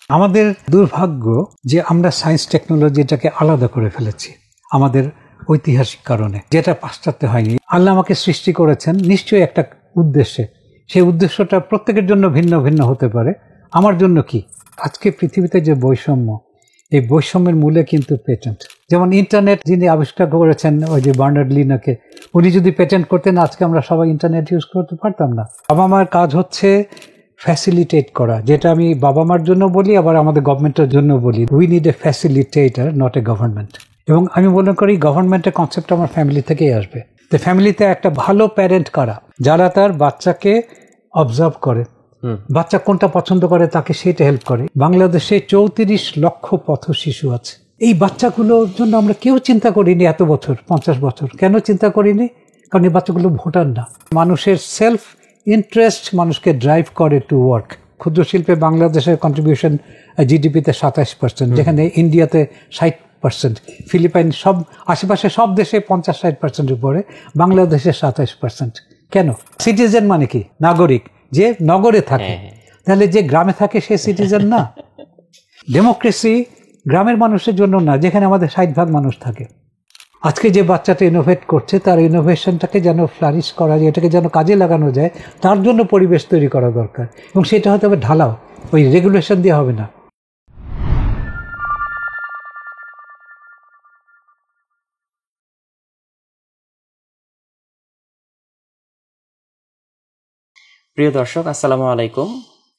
আমাদের দুর্ভাগ্য যে আমরা সায়েন্স টেকনোলজিটাকে আলাদা করে ফেলেছি আমাদের ঐতিহাসিক কারণে, যেটা পাশ্চাত্যে হয়নি। আল্লাহ আমাকে সৃষ্টি করেছেন নিশ্চয়ই একটা উদ্দেশ্যে, সেই উদ্দেশ্যটা প্রত্যেকের জন্য ভিন্ন ভিন্ন হতে পারে। আমার জন্য কি, আজকে পৃথিবীতে যে বৈষম্য, এই বৈষম্যের মূলে কিন্তু পেটেন্ট। যেমন ইন্টারনেট যিনি আবিষ্কার করেছেন ওই যে বার্নার্ড লিনাকে, উনি যদি পেটেন্ট করতেন আজকে আমরা সবাই ইন্টারনেট ইউজ করতে পারতাম না। বাবা মার কাজ হচ্ছে ফ্যাসিলিটেট করা, যেটা আমি বাবা মার জন্য বলি আবার আমাদের গভর্নমেন্টের জন্য বলি। We need a facilitator, not a government. এবং আমি মনে করি গভর্নমেন্টের কনসেপ্ট আমার ফ্যামিলি থেকেই আসবে। তো ফ্যামিলিতে একটা ভালো প্যারেন্ট কারা, যারা তার বাচ্চাকে অবজার্ভ করে, বাচ্চা কোনটা পছন্দ করে তাকে সেটা হেল্প করে। বাংলাদেশে 34 লক্ষ পথ শিশু আছে। এই বাচ্চাগুলোর জন্য আমরা কেউ চিন্তা করিনি এত বছর, 50 বছর। কেন চিন্তা করিনি? কারণ এই বাচ্চাগুলো ভোটার না। মানুষের সেলফ ইন্টারেস্ট মানুষকে ড্রাইভ করে টু ওয়ার্ক। ক্ষুদ্র শিল্পে বাংলাদেশের কন্ট্রিবিউশন জিডিপিতে 27%, যেখানে ইন্ডিয়াতে 60%, ফিলিপাইন, সব আশেপাশে সব দেশে 50-60% উপরে, বাংলাদেশে 27%। কেন? সিটিজেন মানে কি? নাগরিক, যে নগরে থাকে। তাহলে যে গ্রামে থাকে সে সিটিজেন না? ডেমোক্রেসি গ্রামের মানুষের জন্য না, যেখানে আমাদের 60% মানুষ থাকে। আজকে যে বাচ্চাটা ইনোভেট করছে তার ইনোভেশনটাকে যেন ফ্লারিশ করা যায়, এটাকে যেন কাজে লাগানো যায়, তার জন্য পরিবেশ তৈরি করা দরকার। এবং সেটা হয়তো হবে ঢালাও, ওই রেগুলেশন দিয়ে হবে না। প্রিয় দর্শক, আসসালামু আলাইকুম।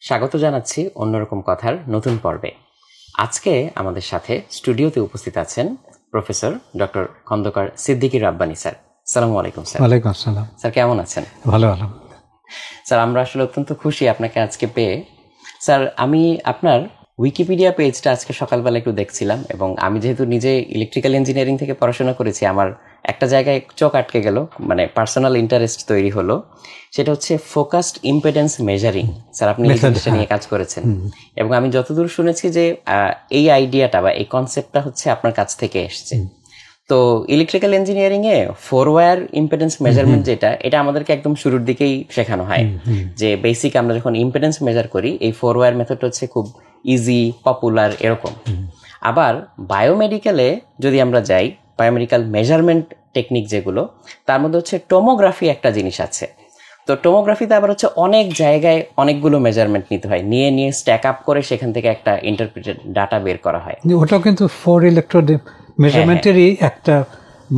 স্বাগত জানাচ্ছি অন্যরকম কথার নতুন পর্বে। আজকে আমাদের সাথে স্টুডিওতে উপস্থিত আছেন professor doctor Khandakar Siddiqui Rabbani sir. আসসালামু আলাইকুম স্যার। ওয়ালাইকুম আসসালাম। স্যার কেমন আছেন? ভালো। স্যার আমরা আসলে অত্যন্ত খুশি আপনাকে আজকে পেয়ে। স্যার আমি আপনার উইকিপিডিয়া পেজটা আজকে সকালবেলা একটু দেখছিলাম, এবং আমি যেহেতু নিজে ইলেকট্রিক্যাল ইঞ্জিনিয়ারিং থেকে পড়াশোনা করেছি, আমার একটা জায়গায় চোখ আটকে গেল, মানে পার্সোনাল ইন্টারেস্ট তৈরি হলো। সেটা হচ্ছে ফোকাসড ইম্পিডেন্স মেজারিং। স্যার আপনি এই জিনিসটা নিয়ে কাজ করেছেন, এবং আমি যতদূর শুনেছি যে এই আইডিয়াটা বা এই কনসেপ্টটা হচ্ছে আপনার কাছ থেকে এসছে। তো ইলেকট্রিক্যাল ইঞ্জিনিয়ারিং এ 4 ওয়্যার ইম্পিডেন্স মেজারমেন্ট যেটা, এটা আমাদেরকে একদম শুরুর দিকেই শেখানো হয় যে বেসিক আমরা যখন ইম্পিডেন্স মেজার করি, এই 4 ওয়্যার মেথড হচ্ছে খুব ইজি, পপুলার এরকম। আবার বায়োমেডিক্যালে যদি আমরা যাই, বায়োমেডিক্যাল মেজারমেন্ট টেকনিক যেগুলো, তার মধ্যে হচ্ছে টোমোগ্রাফি একটা জিনিস আছে। তো টোমোগ্রাফিতে আবার হচ্ছে অনেক জায়গায় অনেকগুলো মেজারমেন্ট নিতে হয়, নিয়ে স্ট্যাক আপ করে সেখান থেকে একটা ইন্টারপ্রিটেড ডাটা বের করা হয়। ওটাও কিন্তু 4 ইলেকট্রোড মেজারমেন্টেরই একটা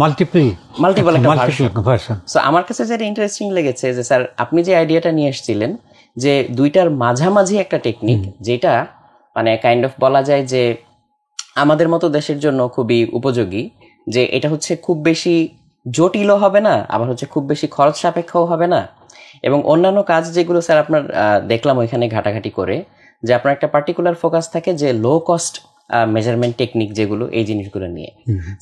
মাল্টিপল একটা ভার্সন। সো আমার কাছে যেটা ইন্টারেস্টিং লেগেছে যে স্যার আপনি যে আইডিয়াটা নিয়ে এসেছিলেন যে দুইটার মাঝামাঝি একটা টেকনিক, যেটা মানে কাইন্ড অফ বলা যায় যে আমাদের মতো দেশের জন্য খুবই উপযোগী, যে এটা হচ্ছে খুব বেশি জটিলও হবে না, আবার হচ্ছে খুব বেশি খরচ সাপেক্ষও হবে না। এবং অন্যান্য কাজ যেগুলো স্যার আপনার দেখলাম ওইখানে ঘাটাঘাটি করে, যে আপনার একটা পার্টিকুলার ফোকাস থাকে যে লো কস্ট মেজারমেন্ট টেকনিক যেগুলো, এই জিনিসগুলো নিয়ে।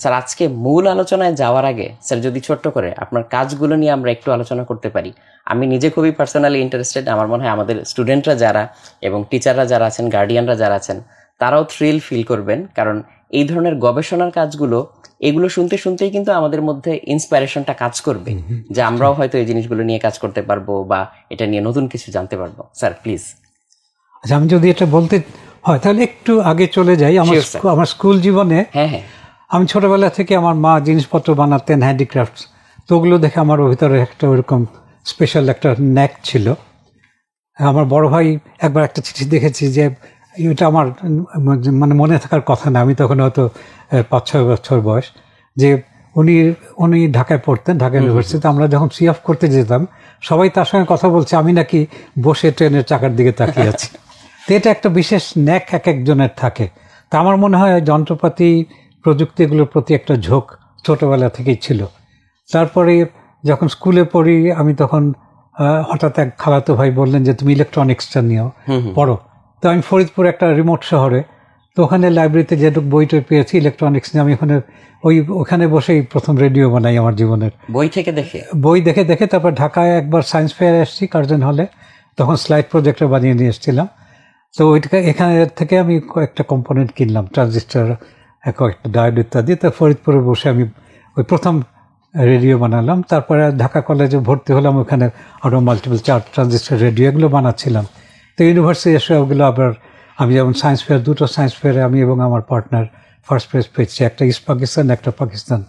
স্যার আজকে মূল আলোচনায় যাওয়ার আগে স্যার যদি ছোট্ট করে আপনার কাজগুলো নিয়ে আমরা একটু আলোচনা করতে পারি। আমি নিজে খুবই পার্সোনালি ইন্টারেস্টেড, আমার মনে হয় আমাদের স্টুডেন্টরা যারা এবং টিচাররা যারা আছেন, গার্ডিয়ানরা যারা আছেন, তারাও থ্রিল ফিল করবেন, কারণ এই ধরনের গবেষণার কাজগুলো, এগুলো শুনতে শুনতেই কিন্তু আমাদের মধ্যে ইন্সপাইরেশনটা কাজ করবে, যে আমরাও হয়তো এই জিনিসগুলো নিয়ে কাজ করতে পারবো বা এটা নিয়ে নতুন কিছু জানতে পারবো। Sir please. আচ্ছা, আমি যদি এটা বলতে হয় তাহলে একটু আগে চলে যাই। আমার স্কুল জীবনে আমি ছোটবেলা থেকে আমার মা জিনিসপত্র বানাতেন, হ্যান্ডিক্রাফটস, তো ওগুলো দেখে আমার ভিতরে একটা ওরকম স্পেশাল একটা ন্যাক ছিল। আমার বড় ভাই একবার একটা চিঠি দেখেছি, যে এটা আমার মানে মনে থাকার কথা না, আমি তখন হয়তো 5-6 বছর বয়স, যে উনি ঢাকায় পড়তেন, ঢাকা ইউনিভার্সিটিতে। আমরা যখন সি অফ করতে যেতাম সবাই তার সঙ্গে কথা বলছে, আমি নাকি বসে ট্রেনের চাকার দিকে তাকিয়ে আছি। তো এটা একটা বিশেষ ন্যাক এক একজনের থাকে। তা আমার মনে হয় যন্ত্রপাতি, প্রযুক্তি এগুলোর প্রতি একটা ঝোঁক ছোটবেলা থেকেই ছিল। তারপরে যখন স্কুলে পড়ি আমি, তখন হঠাৎ এক খালাতো ভাই বললেন যে তুমি ইলেকট্রনিক্সটা নিয়েও পড়ো। তো আমি ফরিদপুর একটা রিমোট শহরে, তো ওখানে লাইব্রেরিতে যেটুকু বইটা পেয়েছি ইলেকট্রনিক্স নিয়ে, আমি ওখানে বসেই প্রথম রেডিও বানাই আমার জীবনের। বই দেখে দেখে তারপর ঢাকায় একবার সায়েন্স ফেয়ারে এসেছি কার্জন হলে, তখন স্লাইড প্রজেক্টর বানিয়ে নিয়ে এসেছিলাম। তো এখানে থেকে আমি কয়েকটা কম্পোনেন্ট কিনলাম, ট্রানজিস্টার, কয়েকটা ডায়োড ইত্যাদি। তো ফরিদপুরে বসে আমি ওই প্রথম রেডিও বানালাম। তারপরে ঢাকা কলেজে ভর্তি হলাম, ওখানে আরও মাল্টিপল 4 ট্রানজিস্টার রেডিও এগুলো বানাচ্ছিলাম। তো ইউনিভার্সিটি এসে ওগুলো আবার আমি যেমন সায়েন্স ফেয়ার, দুটো সায়েন্স ফেয়ারে আমি এবং আমার পার্টনার ফার্স্ট প্রাইজ পেয়েছি, একটা ইস্ট পাকিস্তান, একটা পাকিস্তান।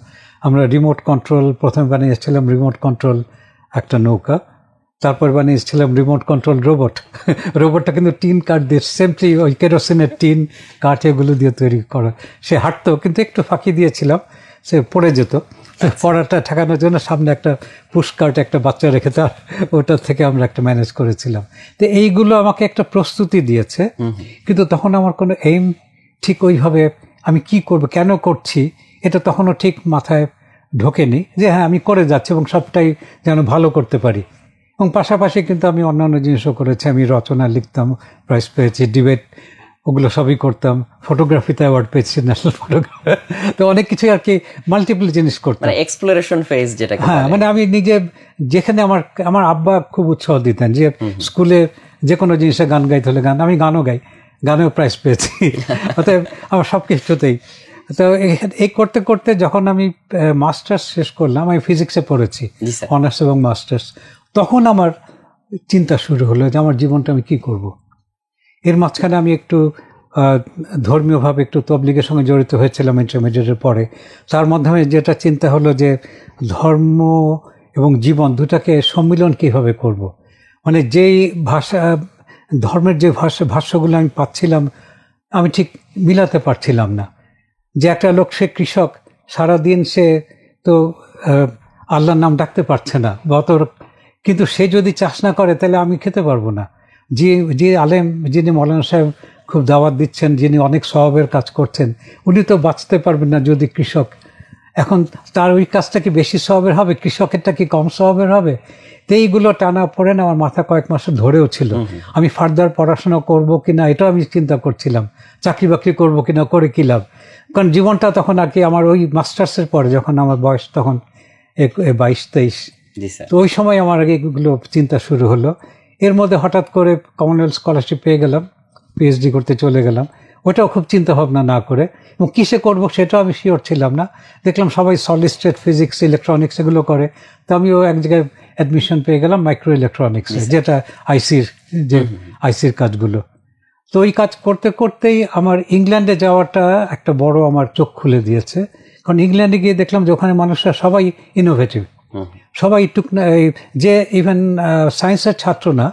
আমরা রিমোট কন্ট্রোল প্রথমে বানিয়েছিলাম, রিমোট কন্ট্রোল একটা নৌকা, তারপর বানিয়েছিলাম রিমোট কন্ট্রোল রোবট। রোবটটা কিন্তু টিন কাঠ দিয়ে, সিম্পলি ওই কেরোসিনের টিন কাঠ এগুলো দিয়ে তৈরি করা। সে হাঁটতো, কিন্তু একটু ফাঁকি দিয়েছিলাম, সে পড়ে যেত। পড়াটা ঠেকানোর জন্য সামনে একটা পুশকার্ট একটা বাচ্চা রেখে, তার ওটা থেকে আমরা একটা ম্যানেজ করেছিলাম। তো এইগুলো আমাকে একটা প্রস্তুতি দিয়েছে, কিন্তু তখন আমার কোনো এইম ঠিক ওইভাবে আমি কি করব, কেন করছি, এটা তখনও ঠিক মাথায় ঢোকেনি, যে হ্যাঁ আমি করে যাচ্ছি এবং সবটাই যেন ভালো করতে পারি। এবং পাশাপাশি কিন্তু আমি অন্যান্য জিনিসও করেছি, আমি রচনা লিখতাম, প্রাইজ পেয়েছি, ডিবেট ওগুলো সবই করতাম, ফটোগ্রাফিতে অ্যাওয়ার্ড পেয়েছি, ন্যাশনাল ফটোগ্রাফি। তো অনেক কিছু আর কি মাল্টিপল জিনিস করতাম, মানে এক্সপ্লোরেশন ফেজ যেটা। হ্যাঁ, মানে আমি নিজে যেখানে আমার আব্বা খুব উৎসাহ দিতেন যে স্কুলে যে কোনো জিনিসে গান গাইতে হলে গান, আমি গানও গাই, গানেও প্রাইজ পেয়েছি। অতএব আমার সব কিছুতেই। তো এই করতে করতে যখন আমি মাস্টার্স শেষ করলাম, আমি ফিজিক্সে পড়েছি, অনার্স এবং মাস্টার্স, তখন আমার চিন্তা শুরু হলো যে আমার জীবনটা আমি কি করব। এর মাঝখানে আমি একটু ধর্মীয়ভাবে একটু তবলিগের সঙ্গে জড়িত হয়েছিলাম ইন্টারমিডিয়েটের পরে। তার মাধ্যমে যেটা চিন্তা হলো যে ধর্ম এবং জীবন দুটাকে সম্মিলন কিভাবে করব। মানে যেই ভাষা, ধর্মের যে ভাষ্যগুলো আমি পাচ্ছিলাম, আমি ঠিক মিলাতে পারছিলাম না। যে একটা লোক, সে কৃষক, সারাদিন সে তো আল্লাহর নাম ডাকতে পারছে না, কিন্তু সে যদি চাষ না করে তাহলে আমি খেতে পারবো না। যে আলেম, যিনি মৌলানা সাহেব খুব দাওয়াত দিচ্ছেন, যিনি অনেক সওয়াবের কাজ করছেন, উনি তো বাঁচতে পারবেন না যদি কৃষক। এখন তার ওই কাজটা কি বেশি সওয়াবের হবে, কৃষকেরটা কি কম সওয়াবের হবে? তো এইগুলো টানা পড়ে না আমার মাথা কয়েক মাস ধরেও ছিল। আমি ফার্দার পড়াশোনা করবো কিনা এটাও আমি চিন্তা করছিলাম, চাকরি বাকরি করবো কিনা, করে কি লাভ। কারণ জীবনটা তখন আর কি, আমার ওই মাস্টার্সের পরে যখন আমার বয়স তখন 22-23, তো ওই সময় আমার আগে এগুলো চিন্তা শুরু হলো। এর মধ্যে হঠাৎ করে কমনওয়েলথ স্কলারশিপ পেয়ে গেলাম, পিএইচডি করতে চলে গেলাম, ওটাও খুব চিন্তা ভাবনা না করে, এবং কিসে করবো সেটাও আমি শিওর ছিলাম না। দেখলাম সবাই সলিড স্টেট ফিজিক্স, ইলেকট্রনিক্স এগুলো করে, তো আমিও এক জায়গায় অ্যাডমিশন পেয়ে গেলাম মাইক্রো ইলেকট্রনিক্সে, যেটা আইসির কাজগুলো। তো ওই কাজ করতে করতেই আমার ইংল্যান্ডে যাওয়াটা একটা বড় আমার চোখ খুলে দিয়েছে। কারণ ইংল্যান্ডে গিয়ে দেখলাম যে ওখানে মানুষরা সবাই ইনোভেটিভ, সবাই যে ইভেন সায়েন্সের ছাত্র না,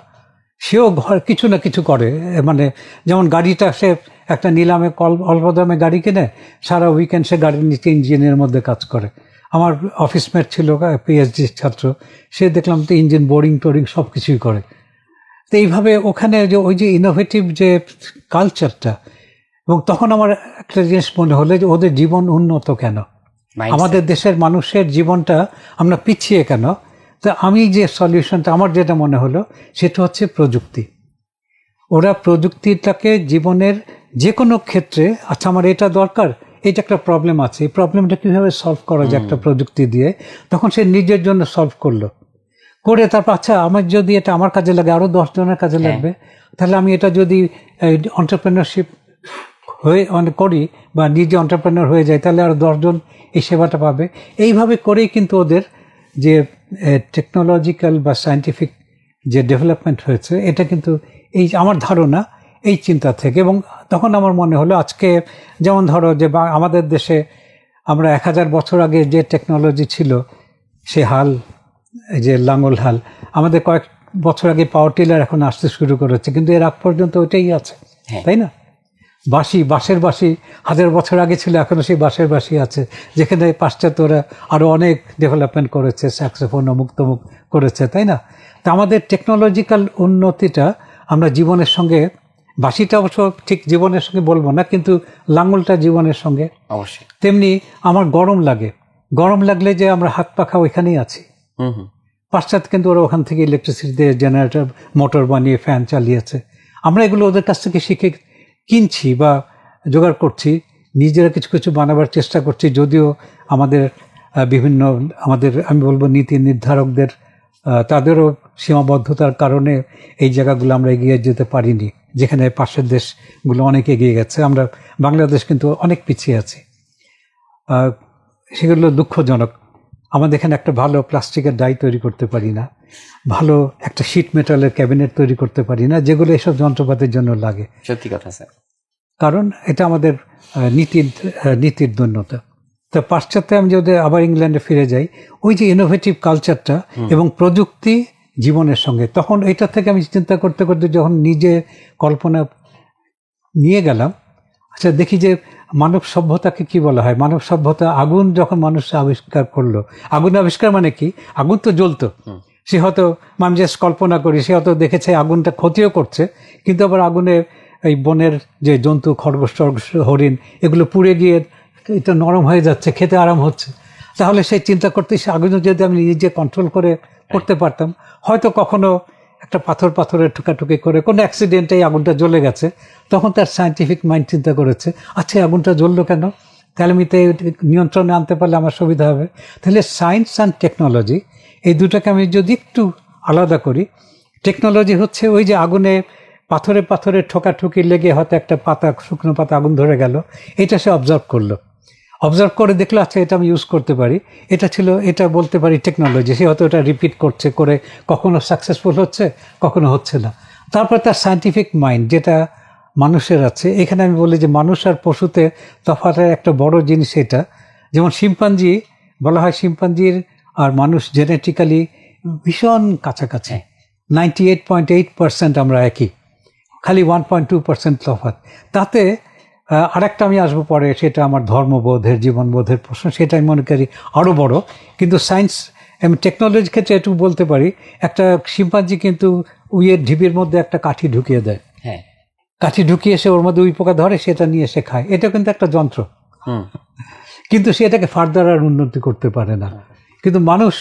সেও কিছু না কিছু করে। মানে যেমন গাড়িটা, সে একটা নিলামে অল্প দামে গাড়ি কিনে সারা উইকেন্ড সে গাড়ির নিচে ইঞ্জিনের মধ্যে কাজ করে। আমার অফিসমেট ছিল পিএইচডি ছাত্র, সে দেখলাম তো ইঞ্জিন বোরিং টোরিং সব কিছুই করে। তো এইভাবে ওখানে যে ওই যে ইনোভেটিভ যে কালচারটা, এবং তখন আমার একটা জিনিস মনে হলো যে ওদের জীবন উন্নত কেন, আমাদের দেশের মানুষের জীবনটা আমরা পিছিয়ে কেন। তো আমি যে সলিউশনটা আমার যেটা মনে হলো সেটা হচ্ছে প্রযুক্তি। ওরা প্রযুক্তিটাকে জীবনের যে কোনো ক্ষেত্রে, আচ্ছা আমার এটা দরকার, এটা একটা প্রবলেম আছে, এই প্রবলেমটা কীভাবে সলভ করা যায় একটা প্রযুক্তি দিয়ে, তখন সে নিজের জন্য সলভ করলো, করে তারপর আচ্ছা আমার যদি এটা আমার কাজে লাগে, আরও 10 জনের কাজে লাগবে, তাহলে আমি এটা যদি এন্টারপ্রেনারশিপ হয়ে করি বা নিজে এন্টারপ্রেনার হয়ে যায়, তাহলে আরও 10 জন এই সেবাটা পাবে। এইভাবে করেই কিন্তু ওদের যে টেকনোলজিক্যাল বা সায়েন্টিফিক যে ডেভেলপমেন্ট হয়েছে, এটা কিন্তু এই আমার ধারণা এই চিন্তা থেকে। এবং তখন আমার মনে হলো আজকে যেমন ধরো যে আমাদের দেশে আমরা 1000 বছর আগে যে টেকনোলজি ছিল, সে হাল, যে লাঙল হাল, আমাদের কয়েক বছর আগে পাওয়ার টিলার এখন আসতে শুরু করেছে, কিন্তু এর আগ পর্যন্ত ওইটাই আছে, তাই না? বাঁশের বাঁশি 1000 বছর আগে ছিল, এখনো সেই বাঁশের বাঁশি আছে, যেখানে পাশ্চাত্যরা আরো অনেক ডেভেলপমেন্ট করেছে, স্যাক্সোফোন অমুক তমুক করেছে, তাই না? তা আমাদের টেকনোলজিক্যাল উন্নতিটা আমরা জীবনের সঙ্গে, বাঁশিটা অবশ্য ঠিক জীবনের সঙ্গে বলবো না, কিন্তু লাঙলটা জীবনের সঙ্গে অবশ্যই। তেমনি আমার গরম লাগলে যে আমরা হাত পাখা ওইখানেই আছি। পাশ্চাত্য কিন্তু ওরা ওখান থেকে ইলেকট্রিসিটি দিয়ে জেনারেটর, মোটর বানিয়ে ফ্যান চালিয়েছে। আমরা এগুলো ওদের কাছ থেকে শিখে কিনছি বা জোগাড় করছি, নিজেরা কিছু কিছু বানাবার চেষ্টা করছি, যদিও আমাদের বিভিন্ন আমি বলবো নীতি নির্ধারকদের তাদেরও সীমাবদ্ধতার কারণে এই জায়গাগুলো আমরা এগিয়ে যেতে পারিনি, যেখানে পাশের দেশগুলো অনেক এগিয়ে গেছে। আমরা বাংলাদেশ কিন্তু অনেক পিছিয়ে আছি, সেগুলো দুঃখজনক। আমাদের এখানে একটা ভালো প্লাস্টিকের ডাই তৈরি করতে পারি না, ভালো একটা শীট মেটালের ক্যাবিনেট তৈরি করতে পারি না, যেগুলো এসব যন্ত্রপাতির জন্য লাগে। সত্যি কথা স্যার। কারণ এটা আমাদের নীতির দৈন্যতা। তো পাশ্চাত্যে আমি যদি আবার ইংল্যান্ডে ফিরে যাই, ওই যে ইনোভেটিভ কালচারটা এবং প্রযুক্তি জীবনের সঙ্গে, তখন এটা থেকে আমি চিন্তা করতে করতে যখন নিজে কল্পনা নিয়ে গেলাম, আচ্ছা দেখি যে মানব সভ্যতাকে কি বলা হয়। মানব সভ্যতা, আগুন যখন মানুষ আবিষ্কার করলো, আগুন আবিষ্কার মানে কি, আগুন তো জ্বলতো, সে হয়তো আমি জাস্ট কল্পনা করি, সে হয়তো দেখেছে আগুনটা ক্ষতিও করছে, কিন্তু আবার আগুনে এই বনের যে জন্তু, খরগোশ টরগোশ, হরিণ, এগুলো পুড়ে গিয়ে এটা নরম হয়ে যাচ্ছে, খেতে আরাম হচ্ছে। তাহলে সেই চিন্তা করতে, সে আগুন যদি আমি নিজে কন্ট্রোল করতে পারতাম, হয়তো কখনো একটা পাথরের ঠুকাঠুকি করে কোনো অ্যাক্সিডেন্টে আগুনটা জ্বলে গেছে, তখন তার সায়েন্টিফিক মাইন্ড চিন্তা করেছে, আচ্ছা আগুনটা জ্বললো কেন, তাহলে আমি তো নিয়ন্ত্রণে আনতে পারলে আমার সুবিধা হবে। তাহলে সায়েন্স অ্যান্ড টেকনোলজি, এই দুটাকে আমি যদি একটু আলাদা করি, টেকনোলজি হচ্ছে ওই যে আগুনে পাথরে ঠোকাঠুকি লেগে হয়তো একটা শুকনো পাতা আগুন ধরে গেল, এটা সে অবজার্ভ করে দেখলো, আচ্ছা এটা আমি ইউজ করতে পারি, এটা বলতে পারি টেকনোলজি। সে হয়তো এটা রিপিট করে কখনো সাকসেসফুল হচ্ছে, কখনো হচ্ছে না। তারপর তার সায়েন্টিফিক মাইন্ড যেটা মানুষের আছে, এখানে আমি বলি যে মানুষ আর পশুতে তফাতের একটা বড় জিনিস এটা। যেমন শিম্পাঞ্জি, বলা হয় শিম্পাঞ্জির আর মানুষ জেনেটিক্যালি ভীষণ কাছাকাছি, 98.8% আমরা একই, খালি 1.2% তফাৎ। তাতে আরেকটা আমি আসবো পরে, সেটা আমার ধর্মবোধের, জীবনবোধের প্রশ্ন, সেটা আমি মনে করি আরও বড়। কিন্তু সায়েন্স আমি টেকনোলজির ক্ষেত্রে একটু বলতে পারি, একটা শিম্পাঞ্জি কিন্তু উইয়ের ঢিবির মধ্যে একটা কাঠি ঢুকিয়ে দেয়, হ্যাঁ, কাঠি ঢুকিয়ে এসে ওর মধ্যে উই পোকা ধরে, সেটা নিয়ে এসে খায়। এটা কিন্তু একটা যন্ত্র, কিন্তু সে এটাকে ফার্দার আর উন্নতি করতে পারে না। কিন্তু মানুষ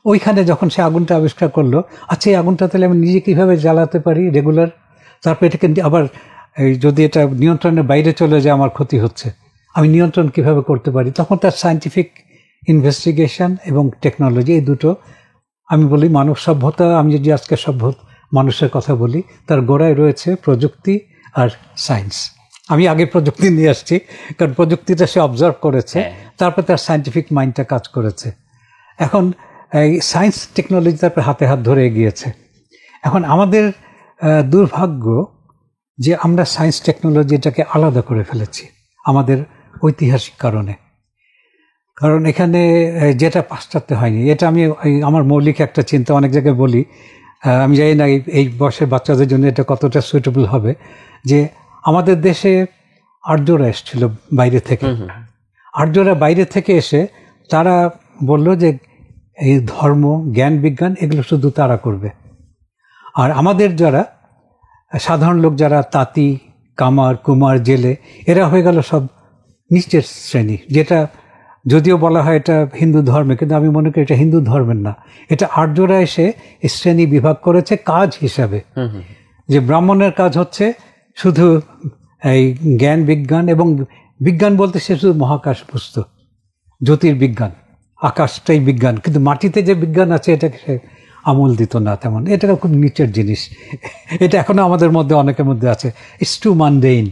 ওইখানে যখন সে আগুনটা আবিষ্কার করলো, আচ্ছা এই আগুনটা তাহলে আমি নিজে কীভাবে জ্বালাতে পারি রেগুলার, তারপর এটাকে আবার যদি এটা নিয়ন্ত্রণের বাইরে চলে যায়, আমার ক্ষতি হচ্ছে, আমি নিয়ন্ত্রণ কিভাবে করতে পারি। তখন তার সায়েন্টিফিক ইনভেস্টিগেশন এবং টেকনোলজি, এই দুটো আমি বলি মানব সভ্যতা। আমি যদি আজকে মানুষের কথা বলি, তার গোড়ায় রয়েছে প্রযুক্তি আর সায়েন্স। আমি আগে প্রযুক্তি নিয়ে আসছি, কারণ প্রযুক্তিটা সে অবজার্ভ করেছে, তারপর তার সায়েন্টিফিক মাইন্ডটা কাজ করেছে। এখন এই সায়েন্স টেকনোলজি তারপর হাতে হাত ধরে এগিয়েছে। এখন আমাদের দুর্ভাগ্য যে আমরা সায়েন্স টেকনোলজিটাকে আলাদা করে ফেলেছি আমাদের ঐতিহাসিক কারণে। কারণ এখানে যেটা পাশ্চাত্যে হয়নি, এটা আমি আমার মৌলিক একটা চিন্তা অনেক জায়গায় বলি, আমি জানি না এই বয়সের বাচ্চাদের জন্য এটা কতটা সুইটেবল হবে, যে আমাদের দেশে আর্যরা এসেছিল বাইরে থেকে। আর্যরা বাইরে থেকে এসে তারা বলল যে এই ধর্ম, জ্ঞান, বিজ্ঞান এগুলো শুধু তারা করবে, আর আমাদের যারা সাধারণ লোক, যারা তাঁতি, কামার, কুমার, জেলে, এরা হয়ে গেল সব নিচের শ্রেণী। যেটা যদিও বলা হয় এটা হিন্দু ধর্মে, কিন্তু আমি মনে করি এটা হিন্দু ধর্মের না, এটা আর্যরা এসে শ্রেণী বিভাগ করেছে কাজ হিসাবে। যে ব্রাহ্মণের কাজ হচ্ছে শুধু এই জ্ঞান, বিজ্ঞান, এবং বিজ্ঞান বলতে সে শুধু মহাকাশ বুঝত, জ্যোতির্বিজ্ঞান, আকাশটাই বিজ্ঞান, কিন্তু মাটিতে যে বিজ্ঞান আছে এটাকে সে আমল দিত না তেমন। এটা খুব নিচের জিনিস, এটা এখনো আমাদের মধ্যে অনেকের মধ্যে আছে। It's too mundane.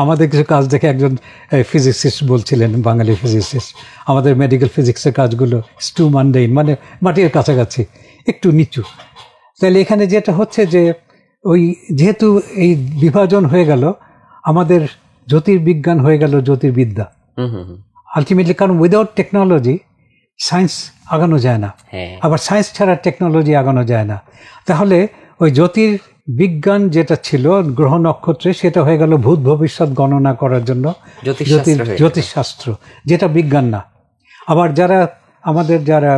আমাদের কিছু কাজ দেখে একজন ফিজিসিস্ট বলছিলেন, বাঙালি ফিজিসিস্ট, আমাদের মেডিকেল ফিজিক্সের কাজগুলো ইটস টু মানডেইন, মানে মাটির কাছাকাছি, একটু নিচু। তাহলে এখানে যেটা হচ্ছে যে ওই যেহেতু এই বিভাজন হয়ে গেল, আমাদের জ্যোতির্বিজ্ঞান হয়ে গেল জ্যোতির্বিদ্যা আলটিমেটলি। কারণ উইদাউট টেকনোলজি সায়েন্স আগানো যায় না, আবার সায়েন্স ছাড়া টেকনোলজি আগানো যায় না। তাহলে ওই জ্যোতির্বিজ্ঞান যেটা ছিল গ্রহ নক্ষত্রে, সেটা হয়ে গেল ভূত ভবিষ্যৎ গণনা করার জন্য জ্যোতিষশাস্ত্র, যেটা বিজ্ঞান না। আবার আমাদের যারা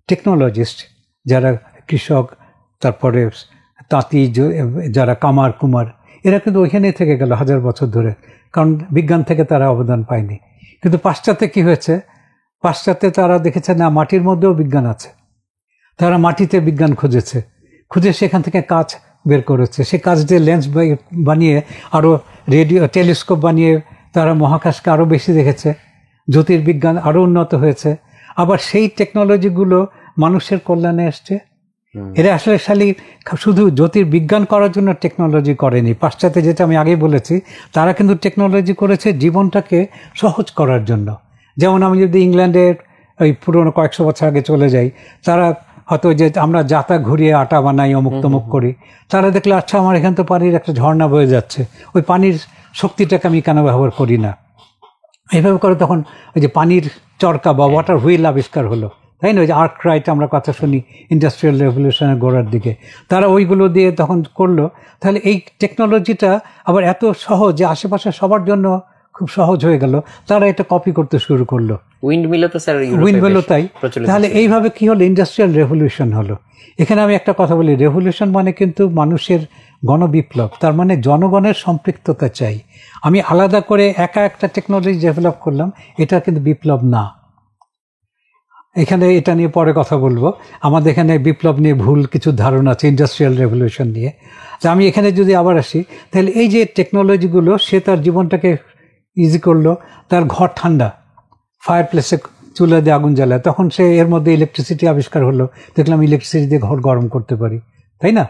টেকনোলজিস্ট, যারা কৃষক, তারপরে তাঁতি, যারা কামার, কুমার, এরা কিন্তু ওইখানে থেকে গেল হাজার বছর ধরে, কারণ বিজ্ঞান থেকে তারা অবদান পায়নি। কিন্তু পাশ্চাত্যে কি হয়েছে, পাশ্চাত্যে তারা দেখেছে না, মাটির মধ্যেও বিজ্ঞান আছে, তারা মাটিতে বিজ্ঞান খুঁজে সেখান থেকে কাঁচ বের করেছে, সে কাঁচ দিয়ে লেন্স বানিয়ে, আরও রেডিও টেলিস্কোপ বানিয়ে তারা মহাকাশকে আরও বেশি দেখেছে, জ্যোতির্বিজ্ঞান আরও উন্নত হয়েছে। আবার সেই টেকনোলজিগুলো মানুষের কল্যাণে এসছে। এরা আসলে শুধু জ্যোতির্বিজ্ঞান করার জন্য টেকনোলজি করেনি। পাশ্চাত্যে, যেটা আমি আগেই বলেছি, তারা কিন্তু টেকনোলজি করেছে জীবনটাকে সহজ করার জন্য। যেমন আমি যদি ইংল্যান্ডের ওই পুরোনো কয়েকশো বছর আগে চলে যাই, তারা হয়তো যে আমরা জাতা ঘুরিয়ে আটা বানাই, অমুক তমুক করি, তারা দেখলে আচ্ছা আমার এখান তো পানির একটা ঝর্ণা বয়ে যাচ্ছে, ওই পানির শক্তিটাকে আমি কেন ব্যবহার করি না। এইভাবে করে তখন ওই যে পানির চরকা বা ওয়াটার হুইল আবিষ্কার হলো, তাই না? ওই যে আর্করাইট আমরা কথা শুনি ইন্ডাস্ট্রিয়াল রেভলিউশনের গোড়ার দিকে, তারা ওইগুলো দিয়ে তখন করলো। তাহলে এই টেকনোলজিটা আবার এত সহজ যে আশেপাশে সবার জন্য খুব সহজ হয়ে গেল, তারা এটা কপি করতে শুরু করলো। উইন্ডমিলও তো স্যার উইন্ডমিলও তাই। তাহলে এইভাবে কি হলো, ইন্ডাস্ট্রিয়াল রেভলিউশন হলো। এখানে আমি একটা কথা বলি, রেভলিউশন মানে কিন্তু মানুষের গণবিপ্লব, তার মানে জনগণের সম্পৃক্ততা চাই। আমি আলাদা করে একা একটা টেকনোলজি ডেভেলপ করলাম, এটা কিন্তু বিপ্লব না। এখানে এটা নিয়ে পরে কথা বলবো। আমাদের এখানে বিপ্লব নিয়ে ভুল কিছু ধারণা আছে ইন্ডাস্ট্রিয়াল রেভলিউশন নিয়ে। তা আমি এখানে যদি আবার আসি, তাহলে এই যে টেকনোলজিগুলো, সে তার জীবনটাকে ইজি করলো, তার ঘর ঠান্ডা, ফায়ার প্লেসে চুলা দিয়ে আগুন জ্বালায়, তখন সে এর মধ্যে ইলেকট্রিসিটি আবিষ্কার হলো, দেখলাম ইলেকট্রিসিটি দিয়ে ঘর গরম করতে পারি, তাই না?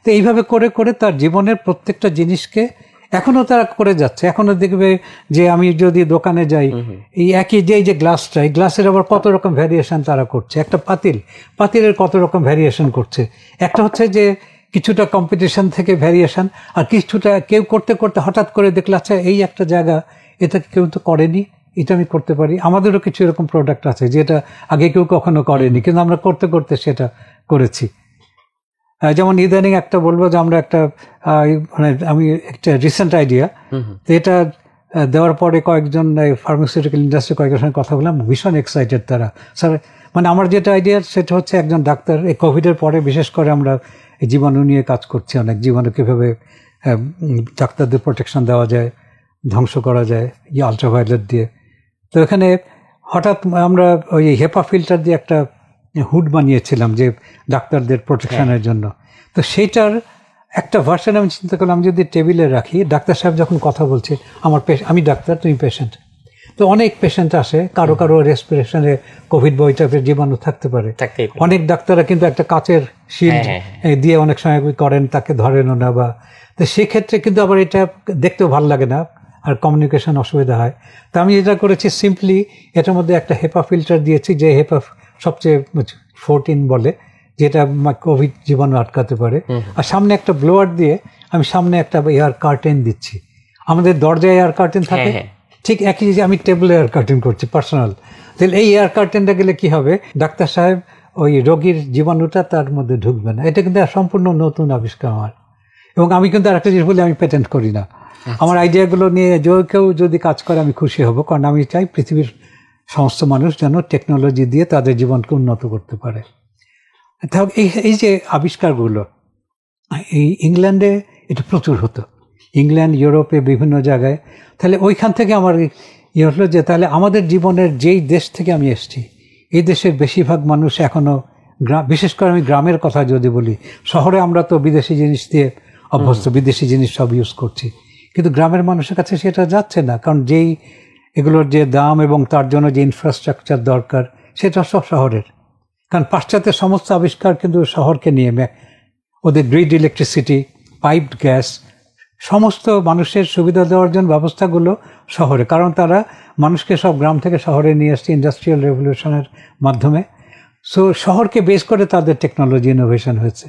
তো এইভাবে করে করে তার জীবনের প্রত্যেকটা জিনিসকে এখনো তারা করে যাচ্ছে। এখনো দেখবে যে আমি যদি দোকানে যাই, এই একই যে গ্লাসটা, এই গ্লাসের আবার কত রকম ভ্যারিয়েশন তারা করছে। একটা পাতিলের কত রকম ভ্যারিয়েশন করছে। একটা হচ্ছে যে কিছুটা কম্পিটিশন থেকে ভ্যারিয়েশন, আর কিছুটা কেউ করতে করতে হঠাৎ করে দেখলে আচ্ছা এই একটা জায়গা, এটা কেউ তো করেনি, এটা আমি করতে পারি। আমাদেরও কিছু এরকম প্রোডাক্ট আছে যেটা আগে কেউ কখনো করেনি, কিন্তু আমরা করতে করতে সেটা করেছি। যেমন ইদানিং একটা বলবো যে আমরা একটা মানে আমি একটা রিসেন্ট আইডিয়া, তো এটা দেওয়ার পরে কয়েকজন ফার্মাসিউটিক্যাল ইন্ডাস্ট্রি কয়েকজনের সঙ্গে কথা বললাম, ভীষণ এক্সাইটেড তারা। স্যার মানে আমার যেটা আইডিয়া সেটা হচ্ছে একজন ডাক্তার, এই কোভিডের পরে বিশেষ করে আমরা এই জীবাণু নিয়ে কাজ করছি অনেক, জীবাণু কীভাবে ডাক্তারদের প্রোটেকশন দেওয়া যায়, ধ্বংস করা যায় আলট্রাভায়োলেট দিয়ে। তো এখানে হঠাৎ আমরা ওই হেপা ফিল্টার দিয়ে একটা হুড বানিয়েছিলাম যে ডাক্তারদের প্রোটেকশনের জন্য। তো সেইটার একটা ভার্সন আমি চিন্তা করলাম, আমি যদি টেবিলে রাখি, ডাক্তার সাহেব যখন কথা বলছে, আমি ডাক্তার, তুমি পেশেন্ট, তো অনেক পেশেন্ট আসে, কারো কারো রেসপিরেশনে কোভিড বা ওই টাইপের জীবাণু থাকতে পারে। অনেক ডাক্তাররা কিন্তু একটা কাচের শিল্ড দিয়ে অনেক সময় করেন, তাকে ধরেনও না, বা তো সেক্ষেত্রে কিন্তু আবার এটা দেখতেও ভালো লাগে না, আর কমিউনিকেশন অসুবিধা হয়। তা আমি যেটা করেছি, সিম্পলি এটার মধ্যে একটা হেপা ফিল্টার দিয়েছি, যে হেপা সবচেয়ে 14 বলে, যেটা কোভিড জীবাণু আটকাতে পারে, আর সামনে একটা ব্লোয়ার দিয়ে আমি সামনে একটা এয়ার কার্টেন দিচ্ছি। আমাদের দরজায় এয়ার কার্টেন থাকে, ঠিক একই যে আমি টেবিলে এয়ার কার্টেন করছি পার্সোনাল। তাহলে এই এয়ার কার্টেনটা গেলে কি হবে, ডাক্তার সাহেব ওই রোগীর জীবাণুটা তার মধ্যে ঢুকবে না। এটা কিন্তু সম্পূর্ণ নতুন আবিষ্কার আমার। এবং আমি কিন্তু আরেকটা জিনিস বলে, আমি পেটেন্ট করি না। আমার আইডিয়াগুলো নিয়ে কেউ যদি কাজ করে আমি খুশি হব, কারণ আমি চাই পৃথিবীর সমস্ত মানুষ যেন টেকনোলজি দিয়ে তাদের জীবনকে উন্নত করতে পারে। এই যে আবিষ্কারগুলো, এই ইংল্যান্ডে এটা প্রচুর হতো, ইংল্যান্ড, ইউরোপে, বিভিন্ন জায়গায়। তাহলে ওইখান থেকে আমার ইয়ে হলো যে তাহলে আমাদের জীবনের যেই দেশ থেকে আমি এসেছি, এই দেশের বেশিরভাগ মানুষ এখনও বিশেষ করে আমি গ্রামের কথা যদি বলি, শহরে আমরা তো বিদেশি জিনিস দিয়ে অভ্যস্ত, বিদেশি জিনিস সব ইউজ করছি, কিন্তু গ্রামের মানুষের কাছে সেটা যাচ্ছে না, কারণ যেই এগুলোর যে দাম এবং তার জন্য যে ইনফ্রাস্ট্রাকচার দরকার, সেটা সব শহরের। কারণ পাশ্চাত্যের সমস্ত আবিষ্কার কিন্তু শহরকে নিয়ে, ওদের গ্রিড ইলেকট্রিসিটি, পাইপড গ্যাস, সমস্ত মানুষের সুবিধা দেওয়ার জন্য ব্যবস্থাগুলো শহরে, কারণ তারা মানুষকে সব গ্রাম থেকে শহরে নিয়ে আসছে ইন্ডাস্ট্রিয়াল রেভলিউশনের মাধ্যমে। সো শহরকে বেস করে তাদের টেকনোলজি ইনোভেশন হয়েছে।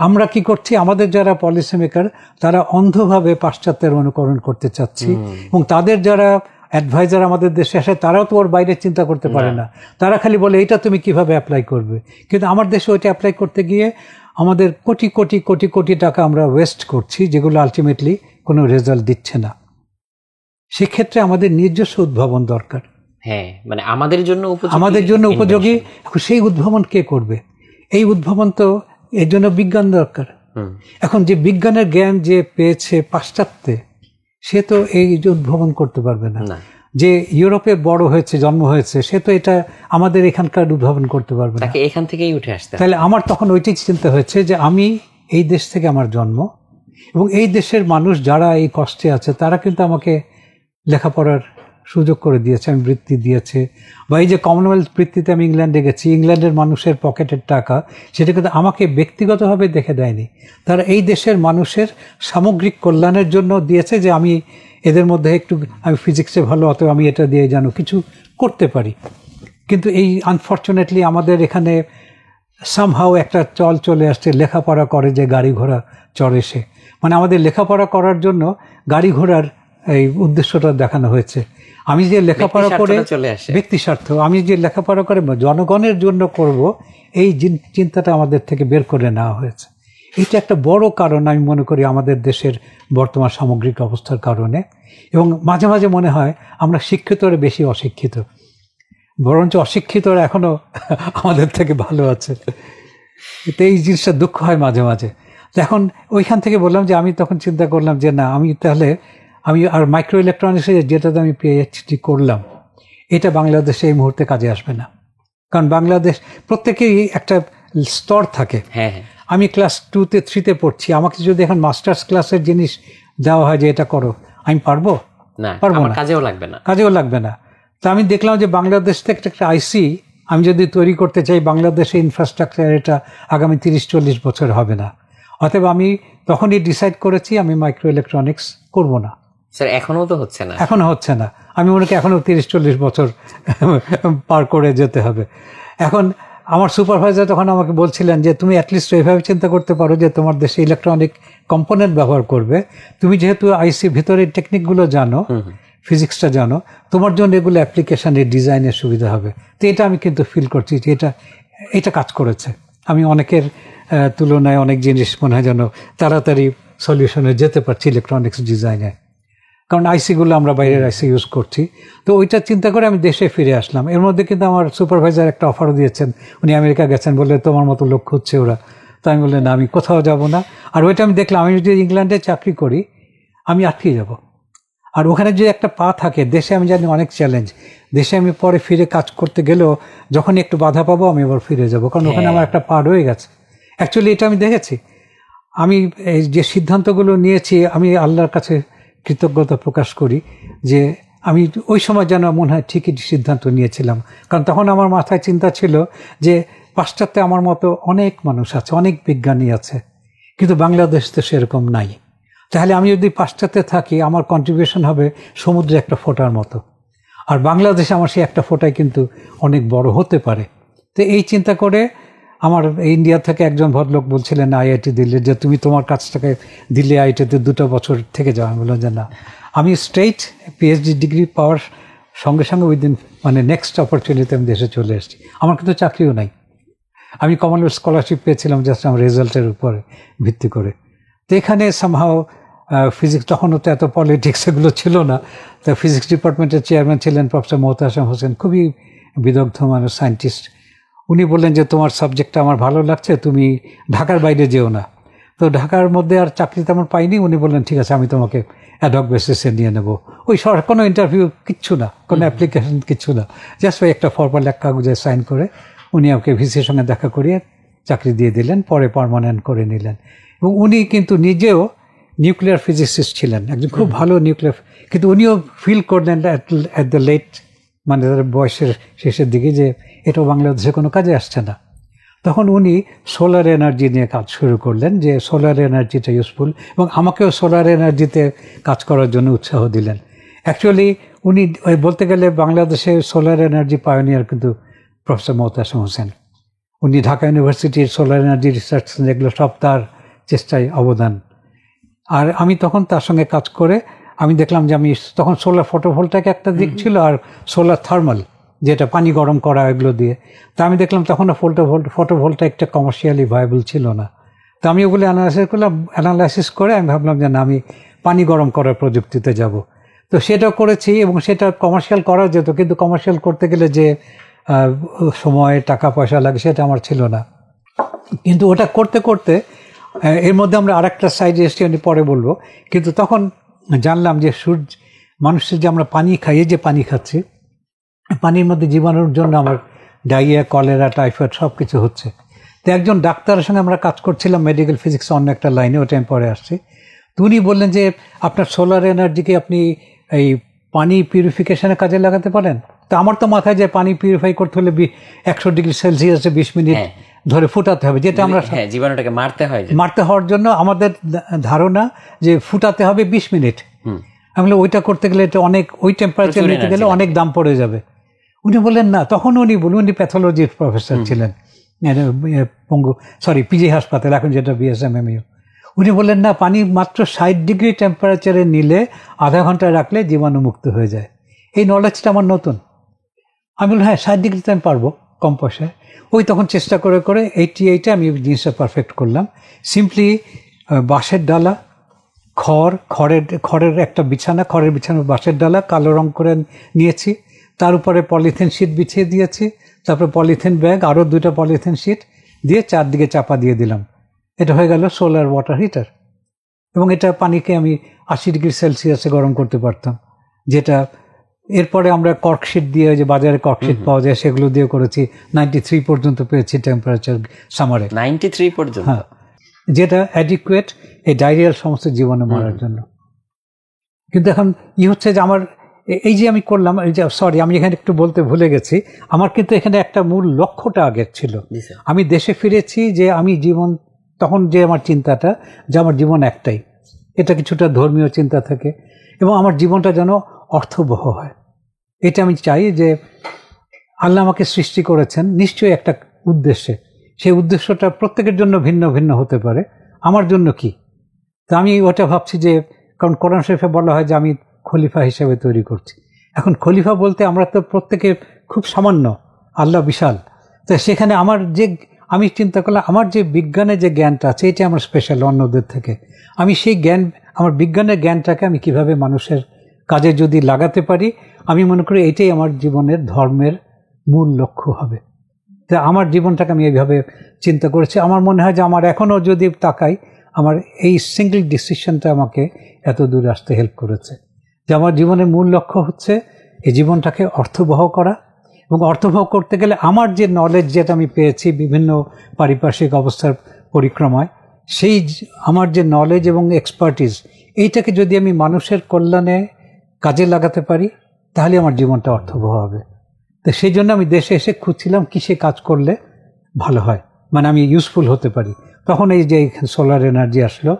আমরা কি করছি, আমাদের যারা পলিসি মেকার, তারা অন্ধভাবে পাশ্চাত্যের অনুকরণ করতে চাচ্ছি, এবং তাদের যারা অ্যাডভাইজার আমাদের দেশে আসে, তারাও তো ওর বাইরে চিন্তা করতে পারে না। তারা খালি বলে এটা তুমি কিভাবে অ্যাপ্লাই করবে, কিন্তু আমার দেশে ওইটা অ্যাপ্লাই করতে গিয়ে আমাদের কোটি কোটি কোটি কোটি টাকা আমরা ওয়েস্ট করছি, যেগুলো আলটিমেটলি কোনো রেজাল্ট দিচ্ছে না। সেক্ষেত্রে আমাদের নিজস্ব উদ্ভাবন দরকার। হ্যাঁ, মানে আমাদের জন্য উপযোগী। সেই উদ্ভাবন কে করবে? এই উদ্ভাবন তো এর জন্য বিজ্ঞান দরকার। এখন যে বিজ্ঞানের জ্ঞান যে পেয়েছে পাশ্চাত্যে, সে তো এই যে উদ্ভাবন করতে পারবে না। যে ইউরোপে বড় হয়েছে, জন্ম হয়েছে, সে তো এটা আমাদের এখানকার উদ্ভাবন করতে পারবে না, এখান থেকেই উঠে আসতে। তাহলে আমার তখন ওইটাই চিন্তা হয়েছে যে আমি এই দেশ থেকে আমার জন্ম, এবং এই দেশের মানুষ যারা এই কষ্টে আছে, তারা কিন্তু আমাকে লেখাপড়ার সুযোগ করে দিয়েছে, আমি বৃত্তি দিয়েছে, বা এই যে কমনওয়েলথ বৃত্তিতে আমি ইংল্যান্ডে গেছি, ইংল্যান্ডের মানুষের পকেটের টাকা, সেটা কিন্তু আমাকে ব্যক্তিগতভাবে দেখে দেয়নি, তারা এই দেশের মানুষের সামগ্রিক কল্যাণের জন্য দিয়েছে, যে আমি এদের মধ্যে একটু, আমি ফিজিক্সে ভালো, অত আমি এটা দিয়ে যেন কিছু করতে পারি। কিন্তু এই আনফর্চুনেটলি আমাদের এখানে সামহাও একটা চল চলে আসছে, লেখাপড়া করে যে গাড়ি ঘোড়া চড়ে সে, মানে আমাদের লেখাপড়া করার জন্য গাড়ি ঘোড়ার এই উদ্দেশ্যটা দেখানো হয়েছে। আমি যে লেখাপড়া করে ব্যক্তি স্বার্থ, আমি যে লেখাপড়া করে জনগণের জন্য করব, এই চিন্তাটা আমাদের থেকে বের করে নেওয়া হয়েছে। এটা একটা বড় কারণ আমি মনে করি আমাদের দেশের বর্তমান সামগ্রিক অবস্থার কারণে। এবং মাঝে মাঝে মনে হয় আমরা শিক্ষিতরা বেশি অশিক্ষিত, বরঞ্চ অশিক্ষিতরা এখনো আমাদের থেকে ভালো আছে। তো এই জিনিসটা দুঃখ হয় মাঝে মাঝে। তো এখন ওইখান থেকে বললাম যে আমি তখন চিন্তা করলাম যে না, আমি তাহলে আমি আর মাইক্রো ইলেকট্রনিক্সে যেটাতে আমি পিএইচডি করলাম, এটা বাংলাদেশে এই মুহূর্তে কাজে আসবে না। কারণ বাংলাদেশ প্রত্যেকেই একটা স্তর থাকে। আমি ক্লাস 2-তে 3-তে পড়ছি, আমাকে যদি এখন মাস্টার্স ক্লাসের জিনিস দেওয়া হয় যে এটা করো, আমি পারবো না, কাজেও লাগবে না। তা আমি দেখলাম যে বাংলাদেশ থেকে একটা আইসি আমি যদি তৈরি করতে চাই, বাংলাদেশে ইনফ্রাস্ট্রাকচার এটা আগামী 30-40 বছর হবে না। অতএব আমি তখনই ডিসাইড করেছি আমি মাইক্রো ইলেকট্রনিক্স করবো না। স্যার এখনো হচ্ছে না, আমি মনে করি এখনো 30-40 বছর পার করে যেতে হবে। এখন আমার সুপারভাইজার তখন আমাকে বলছিলেন যে তুমি অ্যাটলিস্ট এইভাবে চিন্তা করতে পারো যে তোমার দেশে ইলেকট্রনিক কম্পোনেন্ট ব্যবহার করবে, তুমি যেহেতু আইসি ভিতরের টেকনিকগুলো জানো, ফিজিক্সটা জানো, তোমার জন্য এগুলো অ্যাপ্লিকেশনের ডিজাইনের সুবিধা হবে। তো এটা আমি কিন্তু ফিল করছি যে এটা কাজ করেছে। আমি অনেকের তুলনায় অনেক জিনিস মনে হয় যেন তাড়াতাড়ি সলিউশনে যেতে পারছি ইলেকট্রনিক্স ডিজাইনে, কারণ আইসিগুলো আমরা বাইরের আইসি ইউজ করছি। তো ওইটা চিন্তা করে আমি দেশে ফিরে আসলাম। এর মধ্যে কিন্তু আমার সুপারভাইজার একটা অফারও দিয়েছেন, উনি আমেরিকা গেছেন, বলে তোমার মতো লোক খুঁজছে ওরা। তো আমি বললাম না, আমি কোথাও যাব না। আর ওইটা আমি দেখলাম আমি যদি ইংল্যান্ডে চাকরি করি আমি আটকে যাব। আর ওখানে যে একটা পা থাকে, দেশে আমি জানি অনেক চ্যালেঞ্জ, দেশে আমি পরে ফিরে কাজ করতে গেলেও যখন একটু বাধা পাবো আমি আবার ফিরে যাব, কারণ ওখানে আমার একটা পা রয়ে গেছে। অ্যাকচুয়ালি এটা আমি দেখেছি। আমি এই যে সিদ্ধান্তগুলো নিয়েছি, আমি আল্লাহর কাছে কৃতজ্ঞতা প্রকাশ করি যে আমি ওই সময় যেন মনে হয় ঠিকই সিদ্ধান্ত নিয়েছিলাম। কারণ তখন আমার মাথায় চিন্তা ছিল যে পাশ্চাত্যে আমার মতো অনেক মানুষ আছে, অনেক বিজ্ঞানী আছে, কিন্তু বাংলাদেশ তো সেরকম নাই। তাহলে আমি যদি পাশ্চাত্যে থাকি আমার কন্ট্রিবিউশন হবে সমুদ্রে একটা ফোঁটার মতো, আর বাংলাদেশে আমার সেই একটা ফোঁটাই কিন্তু অনেক বড় হতে পারে। তো এই চিন্তা করে আমার ইন্ডিয়া থেকে একজন ভদ্রলোক বলছিলেন আইআইটি দিল্লির, যে তুমি তোমার কাজটাকে দিল্লি আইআইটিতে 2 বছর থেকে যাও। আমি বললাম যে না, আমি স্ট্রেইট পিএইচডি ডিগ্রি পাওয়ার সঙ্গে সঙ্গে উইদিন মানে নেক্সট অপরচুনিটি আমি দেশে চলে এসেছি। আমার কিন্তু চাকরিও নাই, আমি কমনওয়েলথ স্কলারশিপ পেয়েছিলাম জাস্ট আমার রেজাল্টের উপরে ভিত্তি করে। তো এখানে সামহাও ফিজিক্স, তখনও তো এত পলিটিক্স এগুলো ছিল না। তো ফিজিক্স ডিপার্টমেন্টের চেয়ারম্যান ছিলেন প্রফেসর মোহতাসম হোসেন, খুবই বিদগ্ধ মানুষ, সায়েন্টিস্ট। উনি বললেন যে তোমার সাবজেক্টটা আমার ভালো লাগছে, তুমি ঢাকার বাইরে যেও না। তো ঢাকার মধ্যে আর চাকরি তেমন পাইনি। উনি বললেন ঠিক আছে, আমি তোমাকে অ্যাডহক বেসিসে নিয়ে নেব। ওই কোনো ইন্টারভিউ কিচ্ছু না, কোনো অ্যাপ্লিকেশন কিচ্ছু না, জাস্ট ওই একটা ফরমাল এক কাগজে সাইন করে উনি আমাকে ভিসির সঙ্গে দেখা করিয়ে চাকরি দিয়ে দিলেন, পরে পার্মানেন্ট করে নিলেন। এবং উনি কিন্তু নিজেও নিউক্লিয়ার ফিজিসিস্ট ছিলেন, একজন খুব ভালো নিউক্লিয়ার, কিন্তু উনিও ফিল করলেন অ্যাট দ্য লেট, মানে তার বয়সের শেষের দিকে, যে এটাও বাংলাদেশে কোনো কাজে আসছে না। তখন উনি সোলার এনার্জি নিয়ে কাজ শুরু করলেন, যে সোলার এনার্জিটা ইউজফুল, এবং আমাকেও সোলার এনার্জিতে কাজ করার জন্য উৎসাহ দিলেন। অ্যাকচুয়ালি উনি বলতে গেলে বাংলাদেশে সোলার এনার্জি পায়োনিয়ার কিন্তু প্রফেসর মোহতাসম হোসেন। উনি ঢাকা ইউনিভার্সিটির সোলার এনার্জি রিসার্চ, এগুলো সব তার চেষ্টায় অবদান। আর আমি তখন তার সঙ্গে কাজ করে আমি দেখলাম যে আমি তখন সোলার ফটোভোল্টাইক একটা দিক ছিল, আর সোলার থার্মাল যেটা পানি গরম করা, এগুলো দিয়ে। তা আমি দেখলাম তখন ফটোভোল্টাইকটা কমার্শিয়ালি ভায়াবল ছিল না। তো আমি ওগুলো অ্যানালাইসিস করে আমি ভাবলাম যে না, আমি পানি গরম করার প্রযুক্তিতে যাব। তো সেটা করেছি, এবং সেটা কমার্শিয়াল করা যেত, কিন্তু কমার্শিয়াল করতে গেলে যে সময় টাকা পয়সা লাগে সেটা আমার ছিল না। কিন্তু ওটা করতে করতে এর মধ্যে আমরা আরেকটা সাইডে এসছি, আমি পরে বলবো। কিন্তু তখন জানলাম যে মানুষের যে আমরা পানি খাই, এই যে পানি খাচ্ছি, পানির মধ্যে জীবাণুর জন্য আমার ডায়রিয়া, কলেরা, টাইফয়েড সব কিছু হচ্ছে। তো একজন ডাক্তারের সঙ্গে আমরা কাজ করছিলাম মেডিকেল ফিজিক্স অন্য একটা লাইনে, ওটা আমি পরে আসছি। তো উনি বললেন যে আপনার সোলার এনার্জিকে আপনি এই পানি পিউরিফিকেশনে কাজে লাগাতে পারেন। তো আমার তো মাথায় যে পানি পিউরিফাই করতে হলে 100 ডিগ্রি সেলসিয়াসে 20 মিনিট ধরে ফুটাতে হবে, যেটা আমরা জীবাণুটাকে মারতে হওয়ার জন্য আমাদের ধারণা যে ফুটাতে হবে 20 মিনিট। আমি ওইটা করতে গেলে এটা অনেক, ওই টেম্পারেচার নিতে গেলে অনেক দাম পড়ে যাবে। উনি বললেন না, তখন উনি প্যাথোলজির প্রফেসর ছিলেন পিজি হাসপাতাল, এখন যেটা বিএসএমএমইউ। উনি বললেন না, পানি মাত্র 60 ডিগ্রি টেম্পারেচারে নিলে আধা ঘন্টা রাখলে জীবাণুমুক্ত হয়ে যায়। এই নলেজটা আমার নতুন। আমি বললাম হ্যাঁ 60 ডিগ্রিতে আমি পারবো কম পয়সায়। তখন চেষ্টা করে 88-এ আমি জিনিসটা পারফেক্ট করলাম। সিম্পলি বাঁশের ডালা, খড়ের একটা বিছানা, খড়ের বিছানা, বাঁশের ডালা কালো রং করে নিয়েছি, তার উপরে পলিথিন শিট বিছিয়ে দিয়েছি, তারপরে পলিথিন ব্যাগ, আরও 2টা পলিথিন শিট দিয়ে চারদিকে চাপা দিয়ে দিলাম। এটা হয়ে গেল সোলার ওয়াটার হিটার। এবং এটা পানিকে আমি 80 ডিগ্রি সেলসিয়াসে গরম করতে পারতাম, যেটা এরপরে আমরা কর্কশিট দিয়ে, যে বাজারে কর্কশিট পাওয়া যায় সেগুলো দিয়ে করেছি। 93 পর্যন্ত পেয়েছি টেম্পারেচার সামারে। 93 পর্যন্ত? হ্যাঁ, যেটা অ্যাডিকুয়েট এই ডায়রিয়াল সমস্ত জীবাণু মারার জন্য। কিন্তু এখন হচ্ছে যে আমার এই যে আমি করলাম, আমি এখানে একটু বলতে ভুলে গেছি, আমার কিন্তু এখানে একটা মূল লক্ষ্যটা আগের ছিল। আমি দেশে ফিরেছি যে আমি তখন যে আমার চিন্তাটা যে আমার জীবন একটাই, এটা কিছুটা ধর্মীয় চিন্তা থাকে, এবং আমার জীবনটা যেন অর্থবহ হয়। এটা আমি চাই যে আল্লাহ আমাকে সৃষ্টি করেছেন নিশ্চয়ই একটা উদ্দেশ্যে, সেই উদ্দেশ্যটা প্রত্যেকের জন্য ভিন্ন ভিন্ন হতে পারে। আমার জন্য কি, তা আমি ওটা ভাবছি যে, কারণ কোরআন শরীফে বলা হয় যে আমি খলিফা হিসেবে তৈরি করছি। এখন খলিফা বলতে আমরা তো প্রত্যেকে খুব সামান্য, আল্লাহ বিশাল। তো সেখানে আমি চিন্তা করলাম আমার যে বিজ্ঞানের যে জ্ঞানটা আছে, এটা আমার স্পেশাল অন্যদের থেকে। আমি সেই জ্ঞান, আমার বিজ্ঞানের জ্ঞানটাকে আমি কিভাবে মানুষের কাজে যদি লাগাতে পারি, আমি মনে করি এটাই আমার জীবনের ধর্মের মূল লক্ষ্য হবে। তা আমার জীবনটাকে আমি এইভাবে চিন্তা করেছি। আমার মনে হয় যে আমার এখনও যদি তাকাই, আমার এই সিঙ্গল ডিসিশনটা আমাকে এত দূর আসতে হেল্প করেছে। যে আমার জীবনের মূল লক্ষ্য হচ্ছে এই জীবনটাকে অর্থবহ করা, এবং অর্থবহ করতে গেলে আমার যে নলেজ যেটা আমি পেয়েছি বিভিন্ন পারিপার্শ্বিক অবস্থার পরিক্রমায়, সেই আমার যে নলেজ এবং এক্সপার্টিস, এইটাকে যদি আমি মানুষের কল্যাণে কাজে লাগাতে পারি, তাহলে আমার জীবনটা অর্থবহ হবে। তো সেই জন্য আমি দেশে এসে খুঁজছিলাম কিসে কাজ করলে ভালো হয়, মানে আমি ইউজফুল হতে পারি। তখন এই যে সোলার এনার্জি আসলো,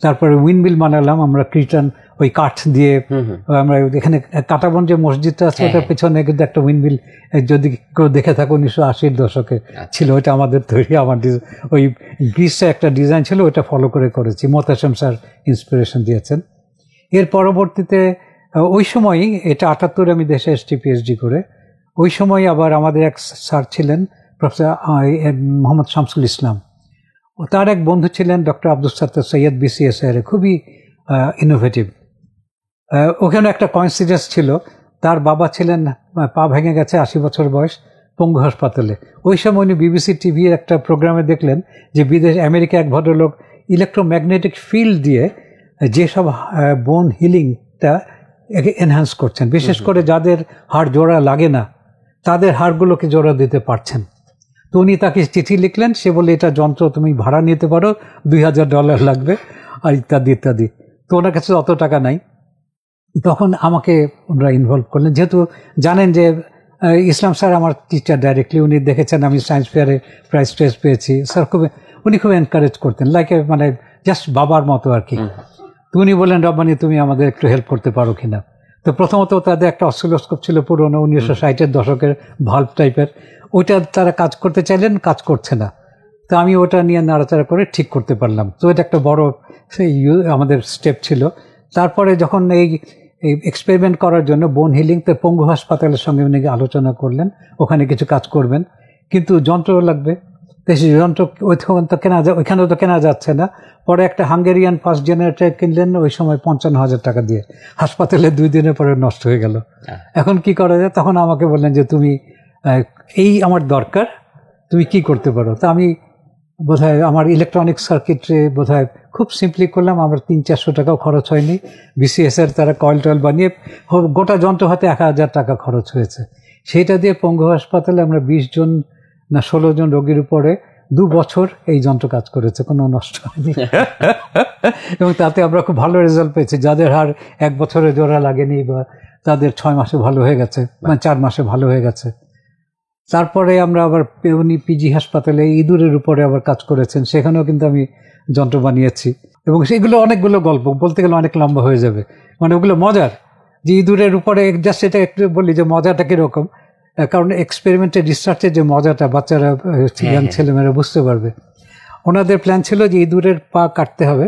তারপরে উইন্ডমিল বানালাম আমরা, ক্রিটান ওই কাঠ দিয়ে। আমরা এখানে কাটাবন যে মসজিদটা আছে, ওটার পেছনে কিন্তু একটা উইন্ডমিল, যদি কেউ দেখে থাকো 1980-র দশকে ছিল, ওইটা আমাদের তৈরি। আমার ওই গ্রিসে একটা ডিজাইন ছিল, ওইটা ফলো করেছি। মোতাসেম স্যার ইন্সপিরেশন দিয়েছেন। এর পরবর্তীতে ওই সময়ই, এটা 78-এ আমি দেশে এসেছি পিএইচডি করে। ওই সময় আবার আমাদের এক স্যার ছিলেন, প্রফেসর মোহাম্মদ শামসুল ইসলাম। তার এক বন্ধু ছিলেন ডক্টর আব্দুল সাত্তার সৈয়দ, বিসিএস এর, খুবই ইনোভেটিভ। ওখানে একটা কয়েন্সিডেন্স ছিল, তার বাবা ছিলেন, পা ভেঙে গেছে, 80 বছর বয়স, পঙ্গু হাসপাতালে। ওই সময় উনি বিবিসি টিভির একটা প্রোগ্রামে দেখলেন যে আমেরিকা এক ভদ্রলোক ইলেকট্রোম্যাগনেটিক ফিল্ড দিয়ে যেসব বোন হিলিংটা এনহ্যান্স করছেন, বিশেষ করে যাদের হাড় জোড়া লাগে না, তাদের হাড়গুলোকে জোড়া দিতে পারছেন। তো উনি তাকে চিঠি লিখলেন, সে বলে এটা যন্ত্র তুমি ভাড়া নিতে পারো, $2000 লাগবে, আর ইত্যাদি ইত্যাদি। তো ওনার কাছে অত টাকা নাই। তখন আমাকে ওনারা ইনভলভ করলেন, যেহেতু জানেন যে ইসলাম স্যার আমার টিচার ডাইরেক্টলি, উনি দেখেছেন আমি সায়েন্স ফেয়ারে প্রাইজ টেস্ট পেয়েছি। স্যার উনি খুব এনকারেজ করতেন, লাইক মানে জাস্ট বাবার মতো আর কি। তো উনি বললেন, রব্বানি তুমি আমাদের একটু হেল্প করতে পারো কিনা। তো প্রথমত তাদের একটা অসিলোস্কোপ ছিল পুরোনো 1960-এর দশকের ভাল্ব টাইপের, ওইটা তারা কাজ করতে চাইলেন, কাজ করছে না। তো আমি ওটা নিয়ে নাড়াচাড়া করে ঠিক করতে পারলাম। তো এটা একটা বড় আমাদের স্টেপ ছিল। তারপরে যখন এই এক্সপেরিমেন্ট করার জন্য বোন হিলিং, তো পঙ্গু হাসপাতালের সঙ্গে উনি আলোচনা করলেন, ওখানে কিছু কাজ করবেন, কিন্তু যন্ত্র লাগবে। তো সেই যন্ত্র ওইখানেও তো কেনা যাচ্ছে না। পরে একটা হাঙ্গেরিয়ান ফার্স্ট জেনারেটর কিনলেন, ওই সময় 55,000 টাকা দিয়ে। হাসপাতালে 2 দিনের পরে নষ্ট হয়ে গেল। এখন কি করা যায়? তখন আমাকে বললেন যে তুমি এই আমার দরকার, তুমি কি করতে পারো? তা আমি বোধহয় আমার ইলেকট্রনিক সার্কিটে বোধহয় খুব সিম্পলি করলাম, আমার 300-400 টাকাও খরচ হয়নি। বিসিএস এর তারা কয়েল টয়েল বানিয়ে গোটা যন্ত্র হাতে 1000 টাকা খরচ হয়েছে। সেইটা দিয়ে পঙ্গু হাসপাতালে আমরা 20 জন না 16 জন রোগীর উপরে 2 বছর এই যন্ত্র কাজ করেছে, কোনো নষ্ট হয়নি। এবং তাতে আমরা খুব ভালো রেজাল্ট পেয়েছি। যাদের হার 1 বছরে জোড়া লাগেনি, বা তাদের 6 মাসে ভালো হয়ে গেছে, মানে 4 মাসে ভালো হয়ে গেছে। তারপরে আমরা আবার উনি পিজি হাসপাতালে ইঁদুরের উপরে আবার কাজ করেছেন, সেখানেও কিন্তু আমি যন্ত্র বানিয়েছি। এবং সেগুলো অনেকগুলো গল্প বলতে গেলে অনেক লম্বা হয়ে যাবে, মানে ওগুলো মজার। যে ইঁদুরের উপরে জাস্ট এটা একটু বলি যে মজাটা কিরকম। কারণ এক্সপেরিমেন্টের রিসার্চের যে মজাটা বাচ্চারা ইয়াং ছেলেমেয়েরা বুঝতে পারবে। ওনাদের প্ল্যান ছিল যে ইঁদুরের পা কাটতে হবে,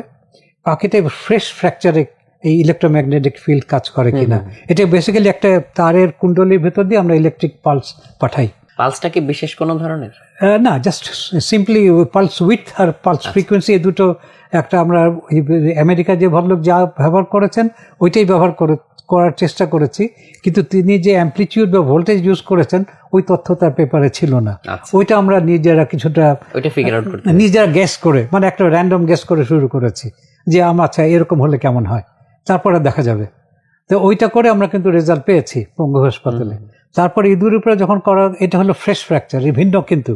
পা কেটে ফ্রেশ ফ্র্যাকচারে এই ইলেকট্রোম্যাগনেটিক ফিল্ড কাজ করে কিনা। এটা বেসিক্যালি একটা তারের কুণ্ডলীর ভেতর দিয়ে আমরা ইলেকট্রিক পালস পাঠাই। পালসটা কি বিশেষ কোনো ধরনের? না, জাস্ট সিম্পলি পালস উইথ আর পালস ফ্রিকোয়েন্সি, এই দুটো একটা আমরা আমেরিকা যে ভদ্রলোক যা ব্যবহার করেছেন ওইটাই ব্যবহার করার চেষ্টা করেছি, কিন্তু তিনি যে অ্যাম্পলিটিউড বা ভোল্টেজ ইউজ করেছেন ওই তথ্য তার পেপারে ছিল না। ওইটা আমরা নিজেরা কিছুটা নিজেরা গ্যাস করে, মানে একটা র্যান্ডম গ্যাস করে শুরু করেছি যে আচ্ছা এরকম হলে কেমন হয়, তারপরে দেখা যাবে। তো ওইটা করে আমরা কিন্তু রেজাল্ট পেয়েছি পঙ্গু হাসপাতালে। তারপরে ইঁদুরের উপরে যখন করা, এটা হলো ফ্রেশ ফ্র্যাকচার, ভিন্ন, কিন্তু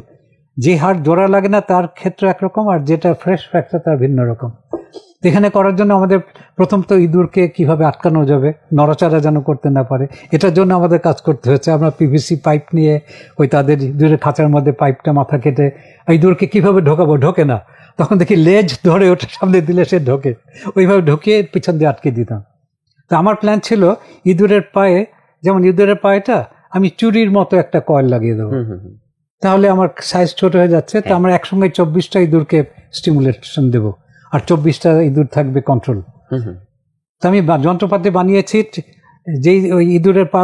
যে হাড় জোড়া লাগে না তার ক্ষেত্রে একরকম, আর যেটা ফ্রেশ ফ্র্যাকচার তার ভিন্ন রকম। এখানে করার জন্য আমাদের প্রথম তো ইঁদুরকে কিভাবে আটকানো যাবে, নড়াচড়া যেন করতে না পারে, এটার জন্য আমাদের কাজ করতে হচ্ছে। আমরা পিভিসি পাইপ নিয়ে ওই তাদের ইঁদুরের খাঁচার মধ্যে পাইপটা মাথা কেটে ইঁদুরকে কিভাবে ঢোকাবো, ঢোকে না, তখন দেখি লেজ ধরে ওটা সামনে দিলে সে ঢোকে, ওইভাবে ঢুকিয়ে পিছন দিয়ে আটকে দিতাম। তো আমার প্ল্যান ছিল ইঁদুরের পায়ে, যেমন ইঁদুরের পায়েটা আমি চুরির মতো একটা কয়েল লাগিয়ে দেবো, তাহলে আমার সাইজ ছোট হয়ে যাচ্ছে। তো আমরা একসঙ্গে 24টা ইঁদুরকে স্টিমুলেশন দেবো, আর 24টা ইঁদুর থাকবে কন্ট্রোল। তো আমি যন্ত্রপাতি বানিয়েছি, যেই ওই ইঁদুরের পা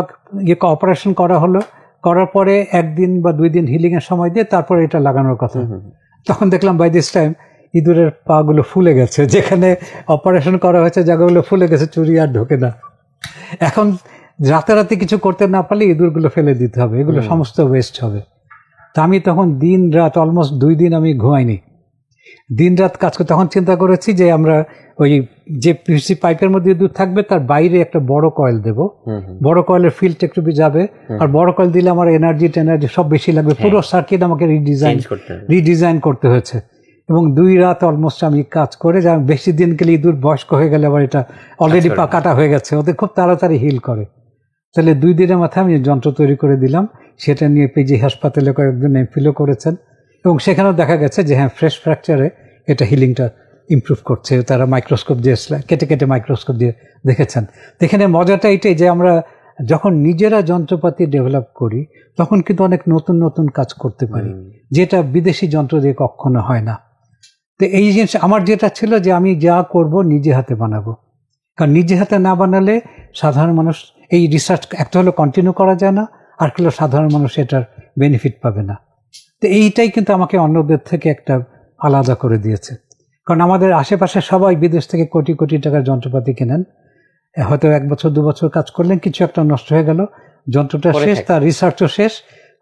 অপারেশন করা হলো, করার পরে 1 দিন বা 2 দিন হিলিং এর সময় দিয়ে তারপরে এটা লাগানোর কথা। তখন দেখলাম বাই দিস টাইম ইঁদুরের পা গুলো ফুলে গেছে, যেখানে অপারেশন করা হয়েছে জায়গাগুলো ফুলে গেছে, চুরি আর ঢোকে না। এখন রাতারাতি কিছু করতে না পারলে ইঁদুরগুলো ফেলে দিতে হবে, এগুলো সমস্ত ওয়েস্ট হবে। তা আমি তখন দিন রাত অলমোস্ট 2 দিন আমি ঘুমাইনি, দিন রাত কাজ করে। তখন চিন্তা করেছি যে আমরা ওই যে পিভিসি পাইপের মধ্যে ইঁদুর থাকবে তার বাইরে একটা বড় কয়েল দেব, বড় কয়েলের ফিল্ড একটু যাবে, আর বড় কয়েল দিলে আমার এনার্জি সব বেশি লাগবে, পুরো সার্কিট আমাকে রিডিজাইন করতে হয়েছে। এবং 2 রাত অলমোস্ট আমি কাজ করে, যেমন বেশি দিন গেলে ইঁদুর বয়স্ক হয়ে গেলে আবার এটা অলরেডি কাটা হয়ে গেছে, ওদের খুব তাড়াতাড়ি হিল করে। তাহলে 2 দিনের মাথায় আমি যন্ত্র তৈরি করে দিলাম, সেটা নিয়ে পিজি হাসপাতালে কয়েকজন এমফিলও করেছেন, এবং সেখানেও দেখা গেছে যে হ্যাঁ ফ্রেশ ফ্র্যাকচারে এটা হিলিংটা ইমপ্রুভ করছে। তারা মাইক্রোস্কোপ দিয়ে কেটে কেটে মাইক্রোস্কোপ দিয়ে দেখেছেন। এখানে মজাটা এটাই যে আমরা যখন নিজেরা যন্ত্রপাতি ডেভেলপ করি তখন কিন্তু অনেক নতুন নতুন কাজ করতে পারি, যেটা বিদেশি যন্ত্র দিয়ে কখনো হয় না। তো এই জিনিস আমার যেটা ছিল যে আমি যা করব নিজে হাতে বানাবো, কারণ নিজে হাতে না বানালে সাধারণ মানুষ এই রিসার্চ একটা হলো কন্টিনিউ করা যায় না, আর হলো সাধারণ মানুষ এটার বেনিফিট পাবে না। তো এইটাই কিন্তু আমাকে অন্যদের থেকে একটা আলাদা করে দিয়েছে, কারণ আমাদের আশেপাশে সবাই বিদেশ থেকে কোটি কোটি টাকার যন্ত্রপাতি কেনেন, হয়তো 1 বছর 2 বছর কাজ করলেন, কিছু একটা নষ্ট হয়ে গেল, যন্ত্রটা শেষ, তার রিসার্চও শেষ,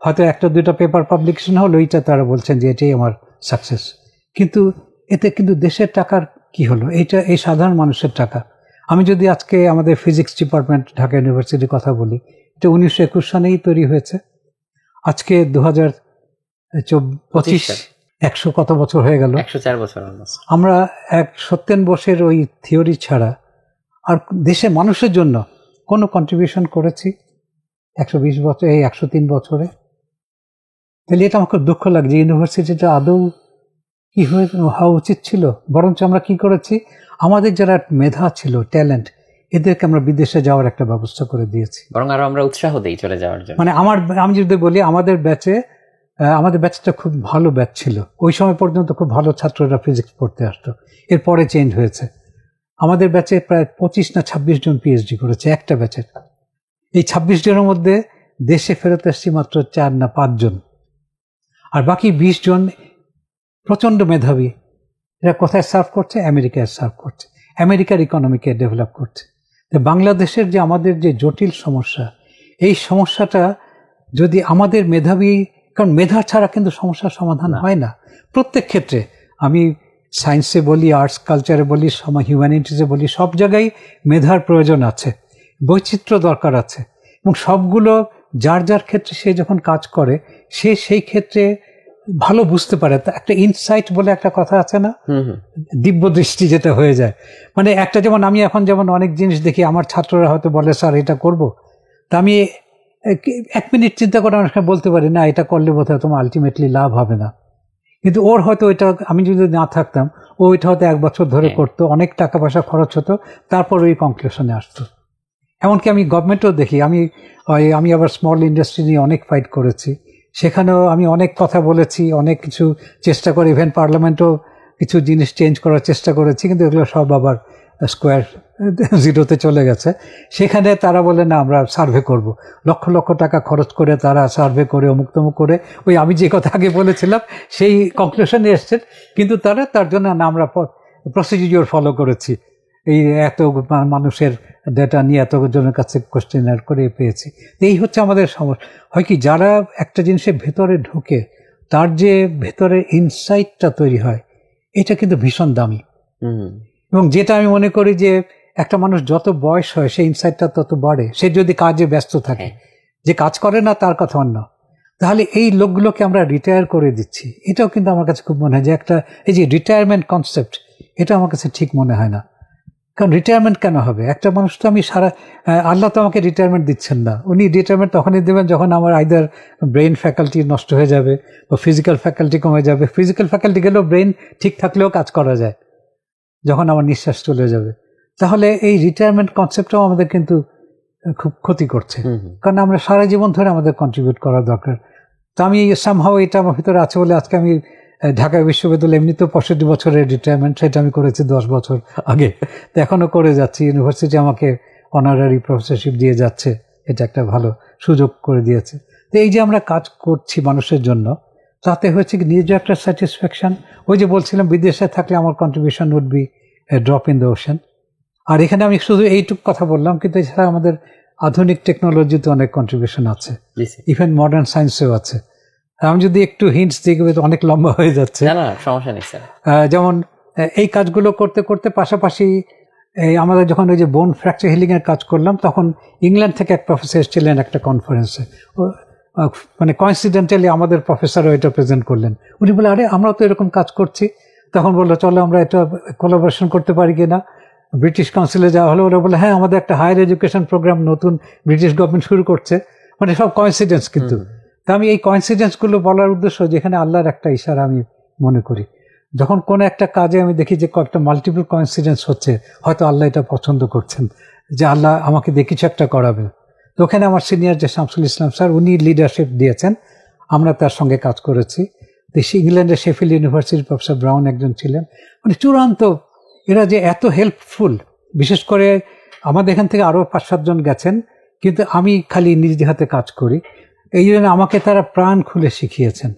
হয়তো 1-2টা পেপার পাবলিকেশন হলো, এইটা তারা বলছেন যে এটাই আমার সাকসেস। কিন্তু এতে কিন্তু দেশের টাকার কি হলো, এইটা এই সাধারণ মানুষের টাকা। আমি যদি আজকে আমাদের ফিজিক্স ডিপার্টমেন্ট ঢাকা ইউনিভার্সিটির কথা বলি, এটা 1921 সালেই তৈরি হয়েছে, আজকে 2025 100 কত বছর হয়ে গেল, 104 বছর। আমরা সত্যেন বোসের ওই থিওরি ছাড়া আর দেশের মানুষের জন্য কোনো কন্ট্রিবিউশন করেছি 120 বছর, এই 103 বছরে। তাহলে এটা আমার খুব দুঃখ লাগছে, ইউনিভার্সিটিটা আদৌ কি হওয়া উচিত ছিল। বরঞ্চ আমরা কি করেছি, আমাদের যারা মেধা ছিল, ট্যালেন্ট, এদেরকে আমরা বিদেশে যাওয়ার একটা ব্যবস্থা করে দিয়েছি, বরং আরো আমরা উৎসাহ দেই চলে যাওয়ার জন্য। মানে আমি যদি বলি আমাদের ব্যাচটা খুব ভালো ব্যাচ ছিল, ওই সময় পর্যন্ত খুব ভালো ছাত্ররা ফিজিক্স পড়তে আসতো, এরপরে চেঞ্জ হয়েছে। আমাদের ব্যাচে প্রায় 25 না 26 জন পিএইচডি করেছে একটা ব্যাচের। এই 26 জনের মধ্যে দেশে ফেরত আসছি মাত্র 4 না 5 জন, আর বাকি 20 জন প্রচন্ড মেধাবী। এরা কোথায় সার্ভ করছে? আমেরিকায় সার্ভ করছে, আমেরিকার ইকোনমিকে ডেভেলপ করছে। বাংলাদেশের যে আমাদের যে জটিল সমস্যা, এই সমস্যাটা যদি আমাদের মেধাবী, কারণ মেধা ছাড়া কিন্তু সমস্যার সমাধান হয় না প্রত্যেক ক্ষেত্রে। আমি সায়েন্সে বলি, আর্টস কালচারে বলি, হিউম্যানিটিসে বলি, সব জায়গায় মেধার প্রয়োজন আছে, বৈচিত্র্য দরকার আছে, এবং সবগুলো যার যার ক্ষেত্রে সে যখন কাজ করে সে সেই ক্ষেত্রে ভালো বুঝতে পারে। একটা ইনসাইট বলে একটা কথা আছে না, দিব্য দৃষ্টি যেটা হয়ে যায়। মানে একটা যেমন আমি এখন যেমন অনেক জিনিস দেখি, আমার ছাত্ররা হয়তো বলে স্যার এটা করব, তা আমি 1 মিনিট চিন্তা করে অনেক সময় বলতে পারি না এটা করলে বোধহয় তোমার আলটিমেটলি লাভ হবে না, কিন্তু ওর হয়তো ওইটা আমি যদি না থাকতাম ওইটা হয়তো 1 বছর ধরে করতো, অনেক টাকা পয়সা খরচ হতো, তারপর ওই কনক্লুশনে আসতো। এমনকি আমি গভর্নমেন্টও দেখি, আমি আবার স্মল ইন্ডাস্ট্রি নিয়ে অনেক ফাইট করেছি, সেখানেও আমি অনেক কথা বলেছি, অনেক কিছু চেষ্টা করে, ইভেন পার্লামেন্টও কিছু জিনিস চেঞ্জ করার চেষ্টা করেছি, কিন্তু এগুলো সব আবার স্কোয়ার জিরোতে চলে গেছে। সেখানে তারা বলে না আমরা সার্ভে করব, লক্ষ লক্ষ টাকা খরচ করে তারা সার্ভে করে অমুক তমুক করে ওই আমি যে কথা আগে বলেছিলাম সেই কনক্লুশনে এসছেন, কিন্তু তারা তার জন্য না আমরা প্রসিডিওর ফলো করেছি, এই এত মানুষের ডেটা নিয়ে এতজনের কাছে কোশ্চেনার করে পেয়েছি। এই হচ্ছে আমাদের সমস্যা। হয় কি, যারা একটা জিনিসের ভেতরে ঢোকে তার যে ভেতরে ইনসাইটটা তৈরি হয় এটা কিন্তু ভীষণ দামি। এবং যেটা আমি মনে করি যে একটা মানুষ যত বয়স হয় সেই ইনসাইটটা তত বাড়ে। সে যদি কাজে ব্যস্ত থাকে, যে কাজ করে না তার কথা অন্য, তাহলে এই লোকগুলোকে আমরা রিটায়ার করে দিচ্ছি। এটাও কিন্তু আমার কাছে খুব মনে হয় যে একটা এই যে রিটায়ারমেন্ট কনসেপ্ট, এটা আমার কাছে ঠিক মনে হয় না। কারণ রিটায়ারমেন্ট কেন হবে? একটা মানুষ তো আমি আল্লাহ তো আমাকে রিটায়ারমেন্ট দিচ্ছেন না। উনি রিটায়ারমেন্ট তখনই দেবেন যখন আমার আইদার ব্রেইন ফ্যাকাল্টি নষ্ট হয়ে যাবে বা ফিজিক্যাল ফ্যাকাল্টি কমে যাবে। ফিজিক্যাল ফ্যাকাল্টি গেলেও ব্রেইন ঠিক থাকলেও কাজ করা যায় যখন আমার নিঃশ্বাস চলে যাবে। তাহলে এই রিটায়ারমেন্ট কনসেপ্টটাও আমাদের কিন্তু খুব ক্ষতি করছে, কারণ আমরা সারা জীবন ধরে আমাদের কন্ট্রিবিউট করা দরকার। তো আমি সামহাও এটা আমার ভিতরে আছে বলে আজকে আমি ঢাকা বিশ্ববিদ্যালয় এমনিতেও 65 বছরের রিটায়ারমেন্ট, সেটা আমি করেছি 10 বছর আগে, তো এখনো করে যাচ্ছি। ইউনিভার্সিটি আমাকে অনারারি প্রফেসরশিপ দিয়ে যাচ্ছে, এটা একটা ভালো সুযোগ করে দিয়েছে। তো এই যে আমরা কাজ করছি মানুষের জন্য, তাতে হচ্ছে কি নিজে একটা স্যাটিসফ্যাকশন। ওই যে বলছিলাম বিদেশে থাকলে আমার contribution would be drop in the ocean. আর এখানে আমি শুধু এইটুকু কথা বললাম, কিন্তু এছাড়া আমাদের আধুনিক টেকনোলজিতে অনেক কন্ট্রিবিউশন আছে, ইভেন মডার্ন সায়েন্সেও আছে। আমি যদি একটু হিন্টস দিই, অনেক লম্বা হয়ে যাচ্ছে। সমস্যা নেই স্যার। যেমন এই কাজগুলো করতে করতে পাশাপাশি আমাদের যখন ওই যে বোন ফ্র্যাকচার হিলিং এর কাজ করলাম, তখন ইংল্যান্ড থেকে এক প্রফেসর এসেছিলেন একটা কনফারেন্সে, মানে কয়েন্সিডেন্টালি আমাদের প্রফেসরও এটা প্রেজেন্ট করলেন। উনি বলে আরে আমরাও তো এরকম কাজ করছি। তখন বললো চলো আমরা এটা কোলাবোরেশন করতে পারি কিনা। ব্রিটিশ কাউন্সিলে যাওয়া হলো, ওরা বলে হ্যাঁ আমাদের একটা হায়ার এডুকেশন প্রোগ্রাম নতুন ব্রিটিশ গভর্নমেন্ট শুরু করছে। মানে সব কয়েন্সিডেন্স। কিন্তু তা আমি এই কয়েন্সিডেন্সগুলো বলার উদ্দেশ্য, যেখানে আল্লাহর একটা ইশারা আমি মনে করি। যখন কোনো একটা কাজে আমি দেখি যে কয়েকটা মাল্টিপল কয়েন্সিডেন্স হচ্ছে, হয়তো আল্লাহ এটা পছন্দ করছেন, যে আল্লাহ আমাকে দিয়ে কিছু একটা করাবে। তো ওখানে আমার সিনিয়র যে শামসুল ইসলাম স্যার, উনি লিডারশিপ দিয়েছেন, আমরা তার সঙ্গে কাজ করেছি। ইংল্যান্ডের শেফিল্ড ইউনিভার্সিটির প্রফেসর ব্রাউন একজন ছিলেন, মানে চূড়ান্ত। এরা যে এত হেল্পফুল, বিশেষ করে আমাদের এখান থেকে আরও 5-7 জন গেছেন, কিন্তু আমি খালি নিজ হাতে কাজ করি। এই জন্য আমাকে তারা প্রাণ খুলে শিখিয়েছেন।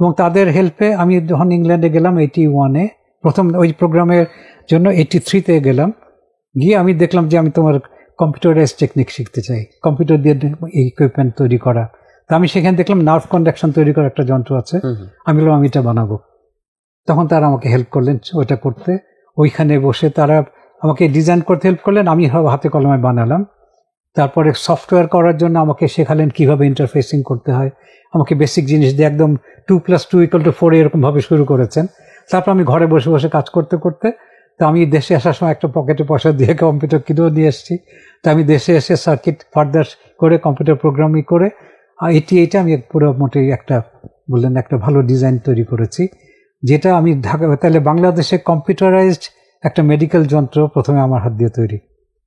এবং তাদের হেল্পে আমি যখন ইংল্যান্ডে গেলাম 81-এ, প্রথম ওই প্রোগ্রামের জন্য 83-তে গেলাম, গিয়ে আমি দেখলাম যে আমি তোমার কম্পিউটারাইজ টেকনিক শিখতে চাই, কম্পিউটার দিয়ে ইকুইপমেন্ট তৈরি করা। তা আমি সেখানে দেখলাম নার্ভ কন্ডাকশন তৈরি করার একটা যন্ত্র আছে, আমি বললাম আমি এটা বানাবো। তখন তারা আমাকে হেল্প করলেন ওইটা করতে। ওইখানে বসে তারা আমাকে ডিজাইন করতে হেল্প করলেন, আমি হাতে কলমে বানালাম। তারপরে সফটওয়্যার করার জন্য আমাকে শেখালেন কিভাবে ইন্টারফেসিং করতে হয়। আমাকে বেসিক জিনিস দিয়ে একদম 2+2=4 এরকম ভাবে শুরু করেছেন। তারপর আমি ঘরে বসে বসে কাজ করতে করতে, তো আমি দেশে আসার সময় একটা পকেটে পয়সা দিয়ে কম্পিউটার কিনেও নিয়ে এসেছি। তো আমি দেশে এসে সার্কিট ফার্দার করে কম্পিউটার প্রোগ্রামিং করে 88-এ আমি পুরো মোটেই একটা বললেন একটা ভালো ডিজাইন তৈরি করেছি, যেটা আমি ঢাকা, তাহলে বাংলাদেশে কম্পিউটারাইজড একটা মেডিকেল যন্ত্র প্রথমে আমার হাত দিয়ে তৈরি।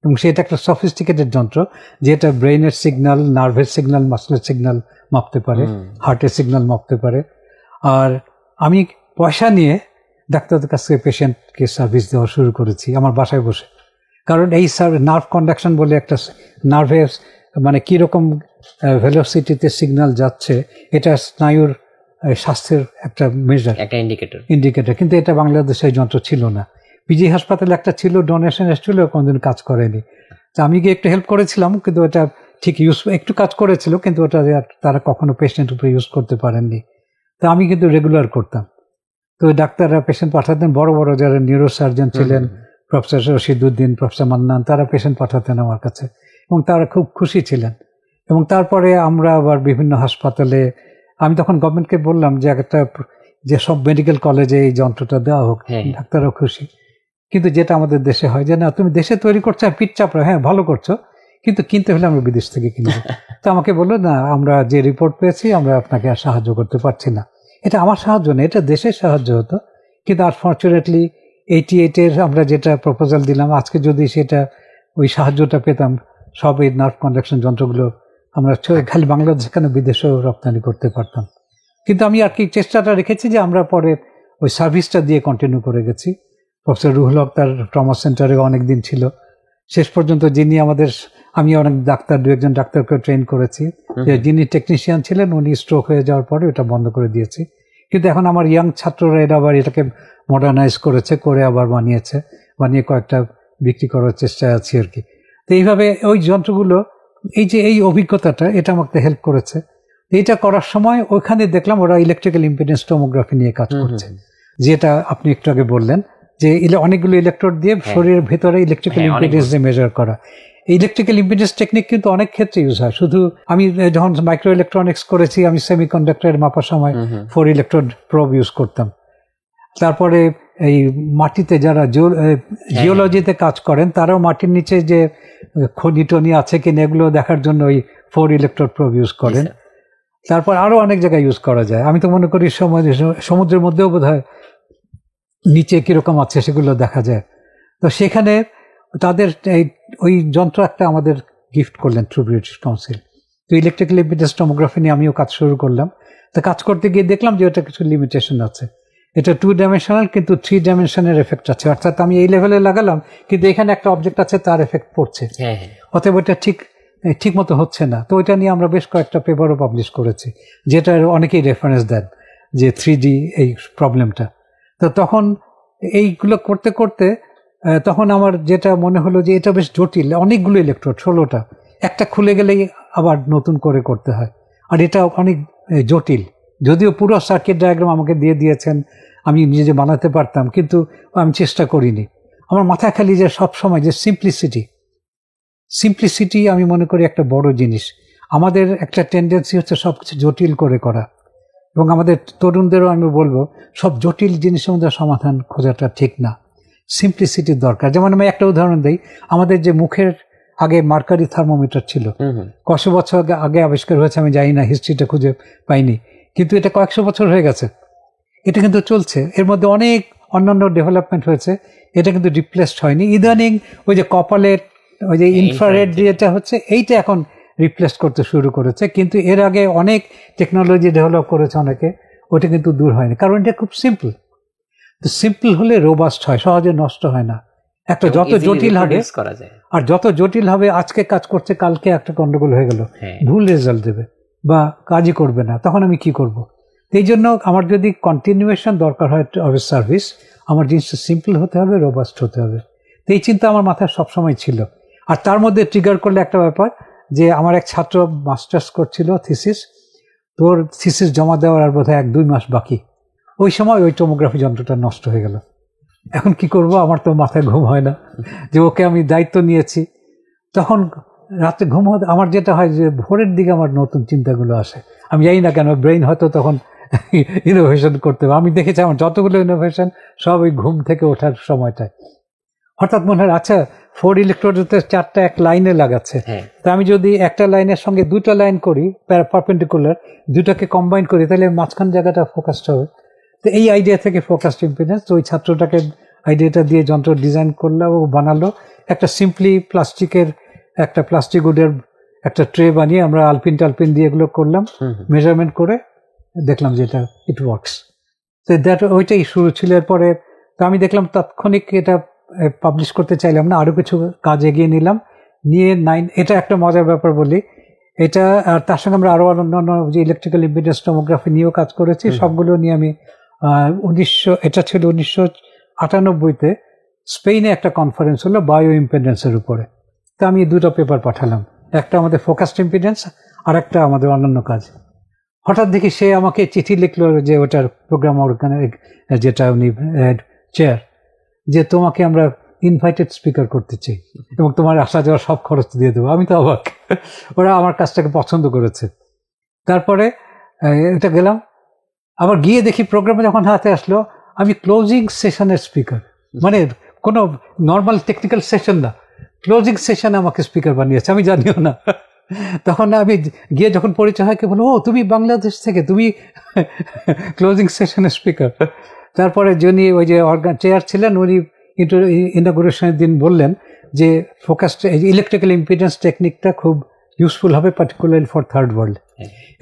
এবং সেটা একটা সফিস্টিকেটেড যন্ত্র, যেটা ব্রেইনের সিগন্যাল, নার্ভের সিগন্যাল, মাসলের সিগন্যাল মাপতে পারে, হার্টের সিগন্যাল মাপতে পারে। আর আমি পয়সা নিয়ে ডাক্তারদের কাছ থেকে পেশেন্টকে সার্ভিস দেওয়া শুরু করেছি আমার বাসায় বসে। কারণ এই নার্ভ কন্ডাকশন বলে একটা নার্ভের মানে কীরকম ভেলোসিটিতে সিগন্যাল যাচ্ছে, এটা স্নায়ুর স্বাস্থ্যের একটা মেজার, একটা ইন্ডিকেটর। কিন্তু এটা বাংলাদেশে যন্ত্র ছিল না। পিজি হাসপাতালে একটা ছিল, ডোনেশন এসেছিল, কোনোদিন কাজ করেনি। তো আমি গিয়ে একটু হেল্প করেছিলাম, কিন্তু ওটা ঠিক একটু কাজ করেছিল, কিন্তু ওটা তারা কখনো পেশেন্ট উপরে ইউজ করতে পারেননি। তো আমি কিন্তু রেগুলার করতাম। তো ডাক্তাররা পেশেন্ট পাঠাতেন, বড় বড় যারা নিউরোসার্জন ছিলেন, প্রফেসর রশিদউদ্দিন, প্রফেসর মান্নান, তারা পেশেন্ট পাঠাতেন আমার কাছে, এবং তারা খুব খুশি ছিলেন। এবং তারপরে আমরা আবার বিভিন্ন হাসপাতালে, আমি তখন গভর্নমেন্টকে বললাম যে একটা যে সব মেডিকেল কলেজে এই যন্ত্রটা দেওয়া হোক, ডাক্তাররাও খুশি। কিন্তু যেটা আমাদের দেশে হয় যে না, তুমি দেশে তৈরি করছো আর পিঠ চাপড়া, হ্যাঁ ভালো করছো, কিন্তু কিনতে হলে আমরা বিদেশ থেকে কিনবো। তো আমাকে বললো না, আমরা যে রিপোর্ট পেয়েছি আমরা আপনাকে আর সাহায্য করতে পারছি না। এটা আমার সাহায্য না, এটা দেশের সাহায্য হতো। কিন্তু আনফর্চুনেটলি 88-এর আমরা যেটা প্রপোজাল দিলাম, আজকে যদি সেটা ওই সাহায্যটা পেতাম, সব এই নার্ভ কন্ডাকশন যন্ত্রগুলো আমরা খালি বাংলাদেশ কেন বিদেশেও রপ্তানি করতে পারতাম। কিন্তু আমি আর কি চেষ্টাটা রেখেছি যে আমরা পরে ওই সার্ভিসটা দিয়ে কন্টিনিউ করে গেছি। প্রফেসর রুহুল হক তার ট্রমা সেন্টারে অনেকদিন ছিল, শেষ পর্যন্ত যিনি আমাদের, আমি অনেক ডাক্তার, দু একজন ডাক্তারকে ট্রেন করেছি, যিনি টেকনিশিয়ান ছিলেন উনি স্ট্রোক হয়ে যাওয়ার পরে ওটা বন্ধ করে দিয়েছি। কিন্তু এখন আমার ইয়াং ছাত্ররা এরা আবার এটাকে মডার্নাইজ করেছে, করে আবার বানিয়ে কয়েকটা বিক্রি করার চেষ্টায় আছি আর কি। তো এইভাবে ওই যন্ত্রগুলো, এই যে এই অভিজ্ঞতাটা, এটা আমাকে হেল্প করেছে। এইটা করার সময় ওইখানে দেখলাম ওরা ইলেকট্রিক্যাল ইম্পিডেন্স টোমোগ্রাফি নিয়ে কাজ করছে, যেটা আপনি একটু আগে বললেন যে অনেকগুলো ইলেকট্রোড দিয়ে শরীরের ভেতরে ইলেকট্রিক্যাল ইম্পিডেন্স মেজার করা। এই ইলেকট্রিক্যাল ইম্পিডেন্স টেকনিক কিন্তু অনেক ক্ষেত্রে ইউজ হয়। শুধু আমি যখন মাইক্রো ইলেকট্রনিক্স করেছি, আমি সেমিকন্ডাক্টর মাপার সময় 4 ইলেকট্রোড প্রব ইউজ করতাম। তারপরে এই মাটিতে যারা জিওলজিতে কাজ করেন তারাও মাটির নিচে যে খনি টনি আছে কিনা এগুলো দেখার জন্য ওই 4 ইলেকট্রোড প্রব ইউজ করেন। তারপর আরো অনেক জায়গায় ইউজ করা যায়। আমি তো মনে করি সমুদ্রের মধ্যেও বোধহয় নিচে কিরকম আছে সেগুলো দেখা যায়। তো সেখানে তাদের ওই যন্ত্র একটা আমাদের গিফট করলেন থ্রু ব্রিটিশ কাউন্সিল। তো ইলেকট্রিক্যাল ইম্পিডেন্স টোমোগ্রাফি নিয়ে আমিও কাজ শুরু করলাম। তো কাজ করতে গিয়ে দেখলাম যে ওটা কিছু লিমিটেশন আছে। এটা 2 ডাইমেনশনাল, কিন্তু 3 ডাইমেনশনের এফেক্ট আছে। অর্থাৎ আমি এই লেভেলে লাগালাম কিন্তু এখানে একটা অবজেক্ট আছে, তার এফেক্ট পড়ছে, অতএব ওইটা ঠিক মতো হচ্ছে না। তো ওইটা নিয়ে আমরা বেশ কয়েকটা পেপারও পাবলিশ করেছি, যেটার অনেকেই রেফারেন্স দেন যে 3D এই প্রবলেমটা। তো তখন এইগুলো করতে করতে তখন আমার যেটা মনে হলো যে এটা বেশ জটিল, অনেকগুলো ইলেকট্রোড, 16টা, একটা খুলে গেলেই আবার নতুন করে করতে হয়, আর এটা অনেক জটিল। যদিও পুরো সার্কিট ডায়াগ্রাম আমাকে দিয়ে দিয়েছেন, আমি নিজে বানাতে পারতাম, কিন্তু আমি চেষ্টা করিনি। আমার মাথায় খালি যে সবসময় যে সিম্পলিসিটি আমি মনে করি একটা বড় জিনিস। আমাদের একটা টেন্ডেন্সি হচ্ছে সবকিছু জটিল করে করা, এবং আমাদের তরুণদেরও আমি বলবো সব জটিল জিনিসের মধ্যে সমাধান খোঁজাটা ঠিক না, সিম্পলিসিটির দরকার। যেমন আমি একটা উদাহরণ দিই, আমাদের যে মুখের আগে মার্কারি থার্মোমিটার ছিল, কয়েকশো বছর আগে আবিষ্কার হয়েছে, আমি জানি না, হিস্ট্রিটা খুঁজে পাইনি, কিন্তু এটা কয়েকশো বছর হয়ে গেছে, এটা কিন্তু চলছে। এর মধ্যে অনেক অন্যান্য ডেভেলপমেন্ট হয়েছে, এটা কিন্তু রিপ্লেসড হয়নি। ইদানিং ওই যে কপালের ওই যে ইনফ্রারেড যেটা হচ্ছে, এইটা এখন রিপ্লেস করতে শুরু করেছে, কিন্তু এর আগে অনেক টেকনোলজি ডেভেলপ করেছে অনেকে, ওটা কিন্তু দূর হয়নি, কারণ এটা খুব সিম্পল। তো সিম্পল হলে রোবাস্ট হয়, সহজে নষ্ট হয় না। একটা যত জটিল হবে, আর যত জটিল হবে, আজকে কাজ করছে, কালকে একটা গন্ডগোল হয়ে গেল, ভুল রেজাল্ট দেবে বা কাজই করবে না, তখন আমি কি করব? এই জন্য আমার যদি কন্টিনিউয়েশন দরকার হয় সার্ভিস, আমার জিনিসটা সিম্পল হতে হবে, রোবাস্ট হতে হবে। তো এই চিন্তা আমার মাথায় সবসময় ছিল। আর তার মধ্যে ট্রিগার করলে একটা ব্যাপার, যে আমার এক ছাত্র মাস্টার্স করছিল থিসিস, তোর থিসিস জমা দেওয়ার আর বোধহয় 1-2 মাস বাকি, ওই সময় ওই টোমোগ্রাফি যন্ত্রটা নষ্ট হয়ে গেল। এখন কি করব? আমার তো মাথায় ঘুম হয় না, যে ওকে আমি দায়িত্ব নিয়েছি। তখন রাতে ঘুম হতে, আমার যেটা হয় যে ভোরের দিকে আমার নতুন চিন্তাগুলো আসে, আমি জানি না কেন, ব্রেইন হয়তো তখন ইনোভেশন করতে হবে। আমি দেখেছি আমার যতগুলো ইনোভেশন সব ওই ঘুম থেকে ওঠার সময়টায়। হঠাৎ মনে হয়, আচ্ছা 4 ইলেকট্রোডতে 4টা এক লাইনে লাগাচ্ছে, তা আমি যদি একটা লাইনের সঙ্গে 2টা লাইন করি পারপেন্ডিকুলার, 2টাকে কম্বাইন করি, তাহলে মাঝখান জায়গাটা ফোকাসড হবে। তো এই আইডিয়া থেকে ফোকাসড ইম্পিডেন্স, ওই ছাত্রটাকে আইডিয়াটা দিয়ে যন্ত্র ডিজাইন করলো, ও বানালো একটা সিম্পলি প্লাস্টিকের, একটা প্লাস্টিক উডের একটা ট্রে বানিয়ে আমরা আলপিন টালপিন দিয়ে এগুলো করলাম, মেজারমেন্ট করে দেখলাম যে এটা ইট ওয়ার্কস। তো ওইটাই শুরু ছিল। এরপরে তো আমি দেখলাম তাৎক্ষণিক এটা পাবলিশ করতে চাইলাম না, আরো কিছু কাজ এগিয়ে নিলাম, নিয়ে 9, এটা একটা মজার ব্যাপার বলি, এটা আর তার সঙ্গে আমরা আরো অন্যান্য যে ইলেকট্রিক্যাল ইম্পিডেন্স টোমোগ্রাফি নিয়েও কাজ করেছি, সবগুলো নিয়ে আমি এটা ছিল 1998-তে স্পেনে একটা কনফারেন্স হলো বায়ো ইম্পিডেন্সের উপরে। তো আমি 2টা পেপার পাঠালাম, একটা আমাদের ফোকাসড ইম্পিডেন্স, আর একটা আমাদের অন্যান্য কাজ। হঠাৎ দেখি সে আমাকে চিঠি লিখলো, যে ওটার প্রোগ্রাম যেটা উনি চেয়ার, যে তোমাকে আমরা ইনভাইটেড স্পিকার করতে চাই এবং তোমার আসা যাওয়ার সব খরচ দিয়ে দেবো। আমি তো অবাক, ওরা আমার কাজটাকে পছন্দ করেছে। তারপরে এটা গেলাম, আবার গিয়ে দেখি প্রোগ্রামে যখন হাতে আসলো, আমি ক্লোজিং সেশনের স্পিকার, মানে কোনো নর্মাল টেকনিক্যাল সেশন না, ক্লোজিং সেশনে আমাকে স্পিকার বানিয়েছে, আমি জানিও না। তখন আমি গিয়ে যখন পরিচয় হয়, কে বলো, ও তুমি বাংলাদেশ থেকে, তুমি ক্লোজিং সেশনের স্পিকার। তারপরে যিনি ওই যে চেয়ার ছিলেন, উনি ইনঅগুরেশনের দিন বললেন যে ফোকাস ইলেকট্রিক্যাল ইম্পিডেন্স টেকনিকটা খুব ইউজফুল হবে পার্টিকুলারলি ফর থার্ড ওয়ার্ল্ড,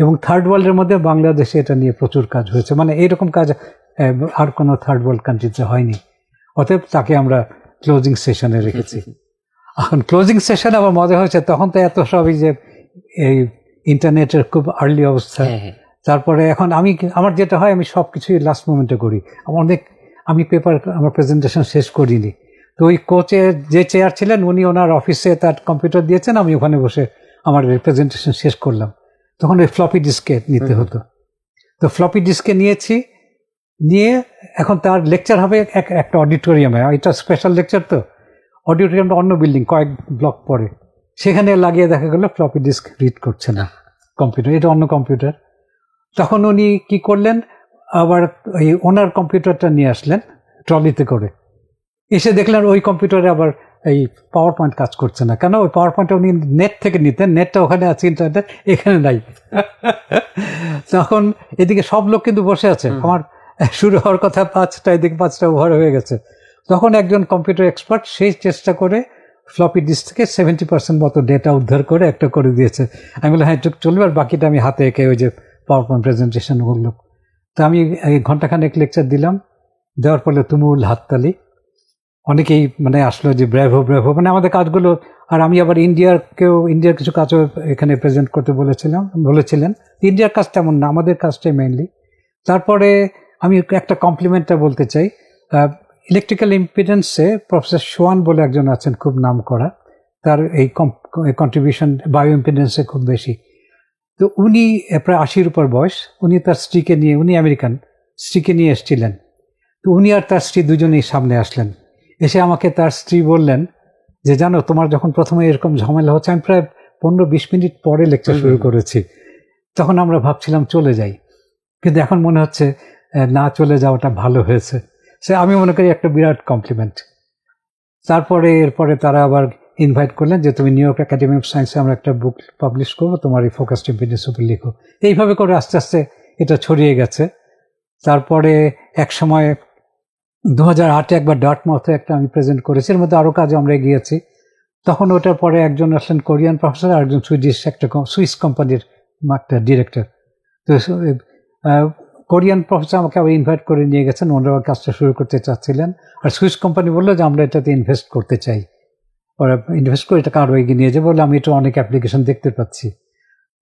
এবং থার্ড ওয়ার্ল্ডের মধ্যে বাংলাদেশে এটা নিয়ে প্রচুর কাজ হয়েছে, মানে এইরকম কাজ আর কোনো থার্ড ওয়ার্ল্ড কান্ট্রিতে হয়নি। অতএব তাকে আমরা ক্লোজিং সেশনে রেখেছি। এখন ক্লোজিং সেশন আবার মজা হয়েছে, তখন তো এত সবই যে এই ইন্টারনেটের খুব আর্লি অবস্থা। তারপরে এখন আমার যেটা হয়, আমি সব কিছুই লাস্ট মোমেন্টে করি। আমি আমার প্রেজেন্টেশন শেষ করিনি, তো ওই কোচে যে চেয়ার ছিলেন উনি ওনার অফিসে তার কম্পিউটার দিয়েছেন, আমি ওখানে বসে আমার প্রেজেন্টেশন শেষ করলাম। তখন ওই ফ্লপি ডিস্কে নিতে হতো, তো ফ্লপি ডিস্কে নিয়ে এখন তার লেকচার হবে একটা অডিটোরিয়ামে, এটা স্পেশাল লেকচার, তো অডিটোরিয়ামটা অন্য বিল্ডিং কয়েক ব্লক পরে, সেখানে লাগিয়ে দেখা গেল ফ্লপি ডিস্ক রিড করছে না কম্পিউটার, এটা অন্য কম্পিউটার। তখন উনি কি করলেন, আবার ওই ওনার কম্পিউটারটা নিয়ে আসলেন ট্রলিতে করে, এসে দেখলেন ওই কম্পিউটারে আবার এই পাওয়ার পয়েন্ট কাজ করছে না। কেন? ওই পাওয়ার পয়েন্টটা উনি নেট থেকে নিতেন, নেটটা ওখানে আছে, ইন্টারনেট এখানে নাই। তখন এদিকে সব লোক কিন্তু বসে আছে, আমার শুরু হওয়ার কথা 5টা, এদিকে 5টা ওভার হয়ে গেছে। তখন একজন কম্পিউটার এক্সপার্ট সেই চেষ্টা করে ফ্লপি ডিস্ক থেকে 70% মতো ডেটা উদ্ধার করে একটা করে দিয়েছে। আমি বললাম হ্যাঁ একটু চলবে, আর বাকিটা আমি হাতে এঁকে ওই যে পাওয়ার পয়েন্ট প্রেজেন্টেশন করলো। তো আমি ঘন্টাখানেক লেকচার দিলাম, দেওয়ার পরে তুমুল হাততালি, অনেকেই মানে আসলো যে ব্র্যাভো ব্র্যাভো, মানে আমাদের কাজগুলো। আর আমি আবার ইন্ডিয়ার কিছু কাজও এখানে প্রেজেন্ট করতে বলেছিলেন। ইন্ডিয়ার কাজ তেমন না, আমাদের কাজটাই মেইনলি। তারপরে আমি একটা কমপ্লিমেন্টটা বলতে চাই, ইলেকট্রিক্যাল ইম্পিডেন্সে প্রফেসর সোয়ান বলে একজন আছেন, খুব নাম করা, তার এই কন্ট্রিবিউশন বায়ো ইম্পিডেন্সে খুব বেশি। তো উনি প্রায় 80-র উপর বয়স, উনি তার স্ত্রীকে নিয়ে, উনি আমেরিকান, স্ত্রীকে নিয়ে এসেছিলেন। তো উনি আর তার স্ত্রী দুজনেই সামনে আসলেন, এসে আমাকে তার স্ত্রী বললেন যে জানো, তোমার যখন প্রথমে এরকম ঝামেলা হচ্ছে, আমি প্রায় 15-20 মিনিট পরে লেকচার শুরু করেছি, তখন আমরা ভাবছিলাম চলে যাই, কিন্তু এখন মনে হচ্ছে না চলে যাওয়াটা ভালো হয়েছে। সে আমি মনে করি একটা বিরাট কমপ্লিমেন্ট। এরপরে তারা আবার ইনভাইট করলেন যে তুমি নিউ ইয়র্ক একাডেমি অফ সায়েন্সে আমরা একটা বুক পাবলিশ করবো, তোমার এই ফোকাসড ইম্পিডেন্স উপর লিখো। এইভাবে করে আস্তে আস্তে এটা ছড়িয়ে গেছে। তারপরে এক সময় 2008-এ একবার ডার্টমাউথে একটা আমি প্রেজেন্ট করেছি, এর মধ্যে আরও কাজে আমরা এগিয়েছি। তখন ওটার পরে একজন আসলেন কোরিয়ান প্রফেসর, আর একজন সুইস কোম্পানির একটা ডিরেক্টর। তো কোরিয়ান প্রফেসর আমাকে আবার ইনভাইট করে নিয়ে গেছেন, ওনারা কাজটা শুরু করতে চাচ্ছিলেন। আর সুইস কোম্পানি বললো যে আমরা এটাতে ইনভেস্ট করতে চাই, ওরা ইনভেস্ট করে এটাকে আরও এগিয়ে নিয়ে যাবে। বলে আমি এটা অনেক অ্যাপ্লিকেশন দেখতে পাচ্ছি।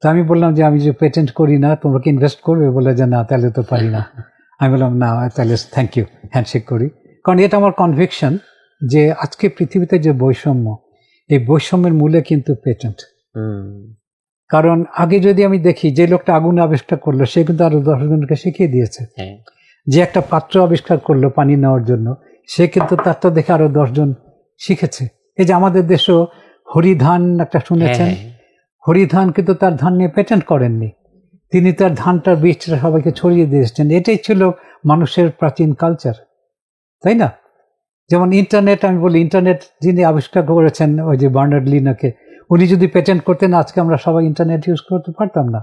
তো আমি বললাম যে আমি যে পেটেন্ট করি না, তোমরা কি ইনভেস্ট করবে? বলে যে না, তাহলে তো পারি না। আমি বললাম না, তাহলে থ্যাংক ইউ, হ্যান্ডশেক করি। কারণ এটা আমার কনভিকশন যে আজকে পৃথিবীতে যে বৈষম্য, এই বৈষম্যের মূলে কিন্তু পেটেন্ট। কারণ আগে যদি আমি দেখি, যে লোকটা আগুন আবিষ্কার করলো সে কিন্তু আরো 10 জনকে শিখিয়ে দিয়েছে। যে একটা পাত্র আবিষ্কার করলো পানি নেওয়ার জন্য, সে কিন্তু তারটা দেখে আরো 10 জন শিখেছে। এই যে আমাদের দেশেও হরিধান একটা শুনেছেন, হরিধান কিন্তু তার ধান নিয়ে পেটেন্ট করেননি, তিনি তার ধানটার বীজটা সবাইকে ছড়িয়ে দিয়েছেন। এটাই ছিল মানুষের প্রাচীন কালচার, তাই না? যেমন ইন্টারনেট, আমি বলি ইন্টারনেট যিনি আবিষ্কার করেছেন, ওই যে বার্নার্ড লিনাকে, উনি যদি পেটেন্ট করতেন আজকে আমরা সবাই ইন্টারনেট ইউজ করতে পারতাম না।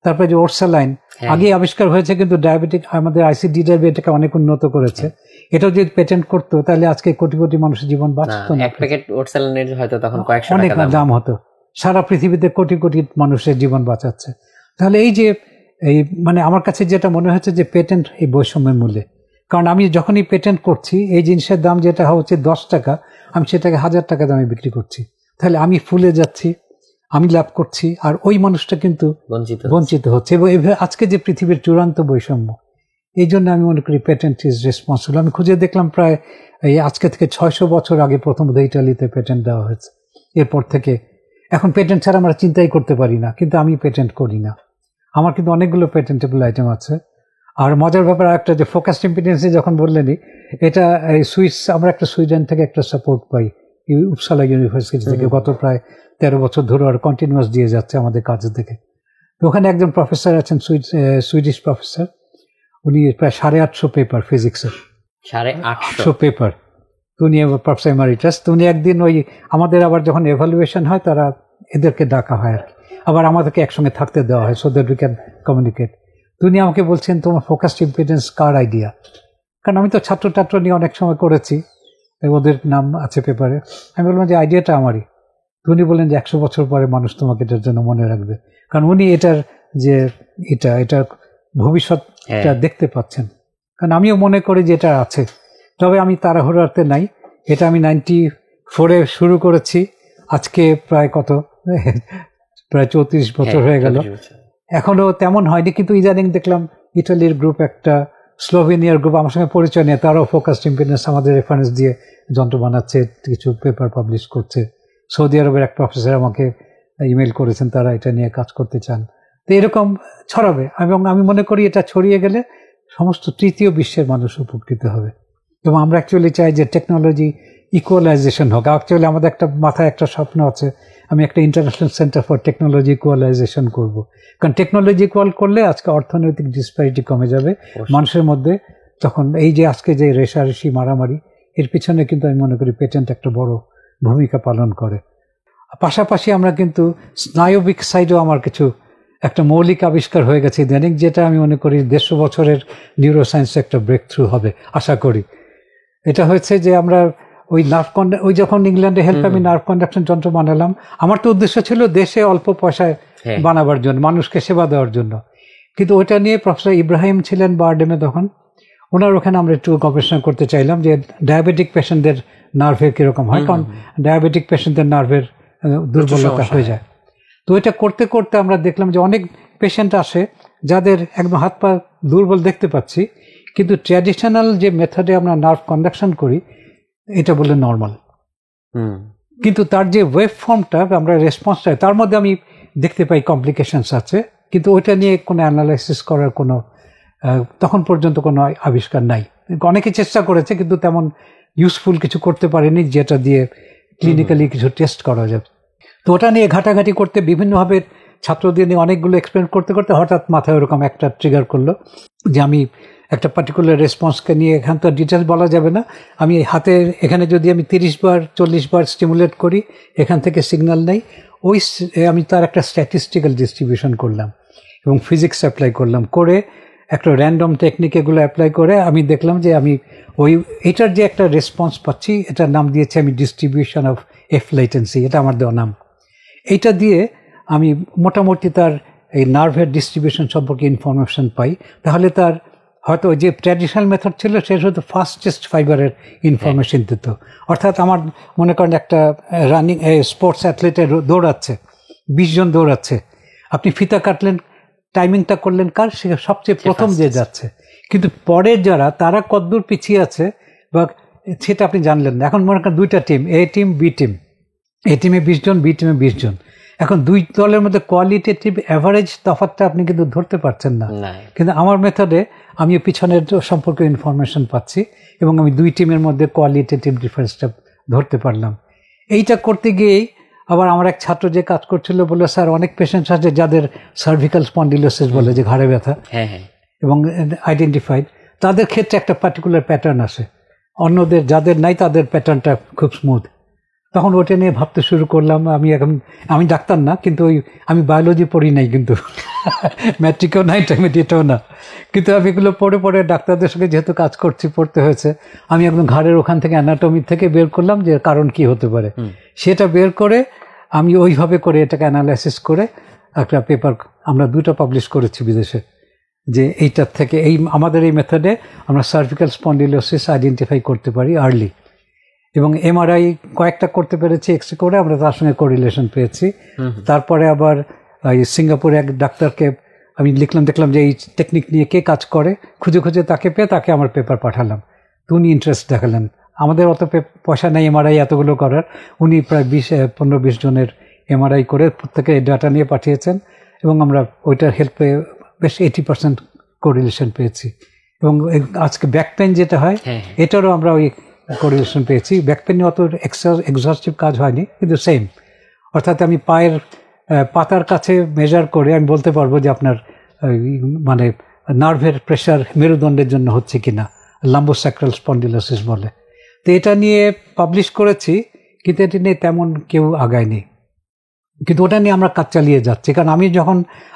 তারপরে যে ওরসালাইন আগে আবিষ্কার হয়েছে, কিন্তু ডায়াবেটিক আমাদের আইসিডি এটাকে অনেক উন্নত করেছে। এটাও যদি পেটেন্ট করতো তাহলে আজকে কোটি কোটি মানুষের জীবন বাঁচতো না। এক প্যাকেট ওরসালাইনের হয়তো তখন কয়েকশো অনেক দাম হতো, সারা পৃথিবীতে কোটি কোটি মানুষের জীবন বাঁচাচ্ছে। তাহলে এই যে মানে আমার কাছে যেটা মনে হচ্ছে যে পেটেন্ট এই বৈষম্যের মূলে। কারণ আমি যখনই পেটেন্ট করছি, এই জিনিসের দাম যেটা হচ্ছে 10 টাকা, আমি সেটাকে 1000 টাকা দামে বিক্রি করছি। তাহলে আমি ফুলে যাচ্ছি, আমি লাভ করছি, আর ওই মানুষটা কিন্তু বঞ্চিত হচ্ছে। এবং আজকে যে পৃথিবীর চূড়ান্ত বৈষম্য, এই জন্য আমি মনে করি পেটেন্ট ইজ রেসপন্সিবল। আমি খুঁজে দেখলাম প্রায় আজকে থেকে 600 বছর আগে প্রথমত ইটালিতে পেটেন্ট দেওয়া হয়েছে। এরপর থেকে এখন পেটেন্ট ছাড়া আমরা চিন্তাই করতে পারি না, কিন্তু আমি পেটেন্ট করি না। আমার কিন্তু অনেকগুলো পেটেন্টেবল আইটেম আছে। আর মজার ব্যাপার একটা, যে ফোকাসড ইম্পিডেন্সে যখন বললেনই, এটা আমরা একটা সুইডেন থেকে একটা সাপোর্ট পাই, উপসালা ইউনিভার্সিটি থেকে, গত প্রায় 13 বছর ধরে আর কন্টিনিউয়াস দিয়ে যাচ্ছে আমাদের কাজের দিকে। তো ওখানে একজন প্রফেসর আছেন, সুইডিশ প্রফেসর, উনি প্রায় 850 পেপার ফিজিক্সের, 850 পেপার। তো উনি প্রফেসর এমারিটাস। তো উনি একদিন ওই আমাদের আবার যখন এভালুয়েশন হয়, তারা এদেরকে ডাকা হয় আর কি, আবার আমাদেরকে একসঙ্গে থাকতে দেওয়া হয়, so that we can communicate. তো উনি আমাকে বলছেন, তোমার ফোকাসড ইম্পিডেন্স কার আইডিয়া? কারণ আমি তো ছাত্র নিয়ে অনেক সময় করেছি, ওদের নাম আছে পেপারে। আমি বললাম যে আইডিয়াটা আমারই। উনি বললেন যে 100 বছর পরে মানুষ তোমাকে এটার জন্য মনে রাখবে, কারণ উনি এটার যে এটার ভবিষ্যৎটা দেখতে পাচ্ছেন। কারণ আমিও মনে করি যে এটা আছে, তবে আমি তাড়াহুড়োতে নাই। এটা আমি 94-এ শুরু করেছি, আজকে প্রায় প্রায় 34 বছর হয়ে গেল। এখনো তেমন হয়নি, কিন্তু ইদানিং দেখলাম ইটালির গ্রুপ, একটা স্লোভেনিয়ার গ্রুপ আমার সঙ্গে পরিচয় নিয়ে তারাও ফোকাসড ইম্পিডেন্স আমাদের রেফারেন্স দিয়ে যন্ত্র বানাচ্ছে, কিছু পেপার পাবলিশ করছে। সৌদি আরবের এক প্রফেসর আমাকে ইমেল করেছেন, তারা এটা নিয়ে কাজ করতে চান। তো এরকম ছড়াবে, এবং আমি মনে করি এটা ছড়িয়ে গেলে সমস্ত তৃতীয় বিশ্বের মানুষ উপকৃত হবে। এবং আমরা অ্যাকচুয়ালি চাই যে টেকনোলজি ইকুয়ালাইজেশন হোক। অ্যাকচুয়ালি আমাদের একটা মাথায় একটা স্বপ্ন আছে, আমি একটা international centre for technology equalisation করব। কারণ টেকনোলজি ইকুয়াল করলে আজকে অর্থনৈতিক ডিসপ্যারিটি কমে যাবে মানুষের মধ্যে। তখন এই যে আজকে যে রেষারেষি মারামারি, এর পিছনে কিন্তু আমি মনে করি পেটেন্ট একটা বড় ভূমিকা পালন করে। পাশাপাশি আমরা কিন্তু স্নায়বিক সাইডেও আমার কিছু একটা মৌলিক আবিষ্কার হয়ে গেছে ইদানিং, যেটা আমি মনে করি 150 বছরের নিউরোসায়েন্সে একটা ব্রেক থ্রু হবে আশা করি। এটা হয়েছে যে আমরা ওই যখন ইংল্যান্ডে আমি নার্ভ কন্ডাকশন যন্ত্র বানালাম, আমার তো উদ্দেশ্য ছিল দেশে অল্প পয়সায় বানাবার জন্য, মানুষকে সেবা দেওয়ার জন্য। কিন্তু ওইটা নিয়ে প্রফেসর ইব্রাহিম ছিলেন বারডেমে, তখন ওনার ওখানে আমরা একটু গবেষণা করতে চাইলাম যে ডায়াবেটিক পেশেন্টদের নার্ভের কিরকম হয়, কারণ ডায়াবেটিক পেশেন্টদের নার্ভের দুর্বলতা হয়ে যায়। তো এটা করতে করতে আমরা দেখলাম যে অনেক পেশেন্ট আসে যাদের একদম হাত পা দুর্বল দেখতে পাচ্ছি, কিন্তু ট্র্যাডিশনাল যে মেথডে আমরা নার্ভ কন্ডাকশন করি এটা বলে নর্মাল, কিন্তু তার যে ওয়েভ ফর্মটা আমরা রেসপন্সটা, তার মধ্যে আমি দেখতে পাই কমপ্লিকেশনস আছে, কিন্তু ওইটা নিয়ে কোনো অ্যানালাইসিস করার কোনো তখন পর্যন্ত কোনো আবিষ্কার নাই। অনেকে চেষ্টা করেছে কিন্তু তেমন ইউজফুল কিছু করতে পারেনি যেটা দিয়ে ক্লিনিক্যালি কিছু টেস্ট করা যাবে। তো ওটা নিয়ে ঘাটাঘাটি করতে বিভিন্নভাবে ছাত্রদের নিয়ে অনেকগুলো এক্সপেরিমেন্ট করতে করতে হঠাৎ মাথায় ওরকম একটা ট্রিগার করলো যে আমি একটা পার্টিকুলার রেসপন্সকে নিয়ে, এখান তো ডিটেলস বলা যাবে না, আমি হাতে এখানে যদি আমি 30 বার 40 বার স্টিমুলেট করি, এখান থেকে সিগন্যাল নেই, আমি তার একটা স্ট্যাটিস্টিক্যাল ডিস্ট্রিবিউশন করলাম এবং ফিজিক্স অ্যাপ্লাই করলাম, করে একটা র্যান্ডম টেকনিক এগুলো অ্যাপ্লাই করে আমি দেখলাম যে আমি এটার যে একটা রেসপন্স পাচ্ছি, এটার নাম দিয়েছি আমি ডিস্ট্রিবিউশন অফ এফ লেটেন্সি, এটা আমার দেওয়া নাম। এইটা দিয়ে আমি মোটামুটি তার এই নার্ভের ডিস্ট্রিবিউশন সম্পর্কে ইনফরমেশন পাই। তাহলে তার হয়তো যে ট্র্যাডিশনাল মেথড ছিল সে শুধু ফাস্টেস্ট ফাইবারের ইনফরমেশন দিত। অর্থাৎ আমার মনে করেন একটা রানিং স্পোর্টস অ্যাথলেটের দৌড়াচ্ছে, 20 জন দৌড়াচ্ছে, আপনি ফিতা কাটলেন, টাইমিংটা করলেন কার, সে সবচেয়ে প্রথম যে যাচ্ছে, কিন্তু পরের যারা তারা কতদূর পিছিয়ে আছে বা সেটা আপনি জানলেন না। এখন মনে করেন দুইটা টিম, এ টিম বি টিম, এ টিমে 20 জন, বি টিমে 20 জন, এখন দুই দলের মধ্যে কোয়ালিটেটিভ অ্যাভারেজ তফাৎটা আপনি কিন্তু ধরতে পারছেন না। কিন্তু আমার মেথডে আমি পিছনের সম্পর্কে ইনফরমেশন পাচ্ছি এবং আমি দুই টিমের মধ্যে কোয়ালিটেটিভ ডিফারেন্সটা ধরতে পারলাম। এইটা করতে গিয়েই আবার আমার এক ছাত্র যে কাজ করছিল বলল, স্যার অনেক পেশেন্টস আছে যাদের সার্ভিক্যাল স্পন্ডিলোসিস বলে, যে ঘাড়ে ব্যথা, এবং আইডেন্টিফাইড, তাদের ক্ষেত্রে একটা পার্টিকুলার প্যাটার্ন আসে, অন্যদের যাদের নাই তাদের প্যাটার্নটা খুব স্মুথ। তখন ওটা নিয়ে ভাবতে শুরু করলাম। আমি ডাক্তার না, কিন্তু আমি বায়োলজি পড়ি নাই, কিন্তু ম্যাট্রিকেও না, ইন্টারমিডিয়েটও না, কিন্তু আমি এগুলো পড়ে পড়ে ডাক্তারদের সঙ্গে যেহেতু কাজ করছি, পড়তে হয়েছে, আমি একদম ঘাড়ের ওখান থেকে অ্যানাটমি থেকে বের করলাম যে কারণ কি হতে পারে, সেটা বের করে আমি ওইভাবে করে এটাকে অ্যানালাইসিস করে একটা পেপার আমরা 2টা পাবলিশ করেছি বিদেশে, যে এইটার থেকে আমাদের এই মেথডে আমরা সার্ভিক্যাল স্পন্ডিলোসিস আইডেন্টিফাই করতে পারি আর্লি, এবং এমআরআই কয়েকটা করতে পেরেছি, এক্সরে করে আমরা তার সঙ্গে কোরিলেশন পেয়েছি। তারপরে আবার সিঙ্গাপুরে এক ডাক্তারকে আমি দেখলাম যে এই টেকনিক নিয়ে কে কাজ করে, খুঁজে খুঁজে তাকে পেয়ে তাকে আমার পেপার পাঠালাম। তো উনি ইন্টারেস্ট দেখালেন। আমাদের অত পয়সা নেই এমআরআই এতগুলো করার, উনি প্রায় 15-20 জনের এমআরআই করে প্রত্যেকে ডাটা নিয়ে পাঠিয়েছেন, এবং আমরা ওইটার হেল্পে বেশ 80% কোরিলেশন পেয়েছি। এবং আজকে ব্যাক পেন যেটা হয়, এটারও আমরা ওই কোরিলেশন পেয়েছি। ব্যাক পেন অত এক্সস্টিভ কাজ হয়নি, কিন্তু সেম, অর্থাৎ আমি পায়ের পাতার কাছে মেজার করে আমি বলতে পারবো যে আপনার মানে নার্ভের প্রেশার মেরুদণ্ডের জন্য হচ্ছে কিনা, লাম্বোস্যাক্রাল স্পন্ডিলোসিস বলে। তো এটা নিয়ে পাবলিশ করেছি, কিন্তু এটি নিয়ে তেমন কেউ আগায়নি। কিন্তু ওটা নিয়ে আমরা কাজ চালিয়ে যাচ্ছি, কারণ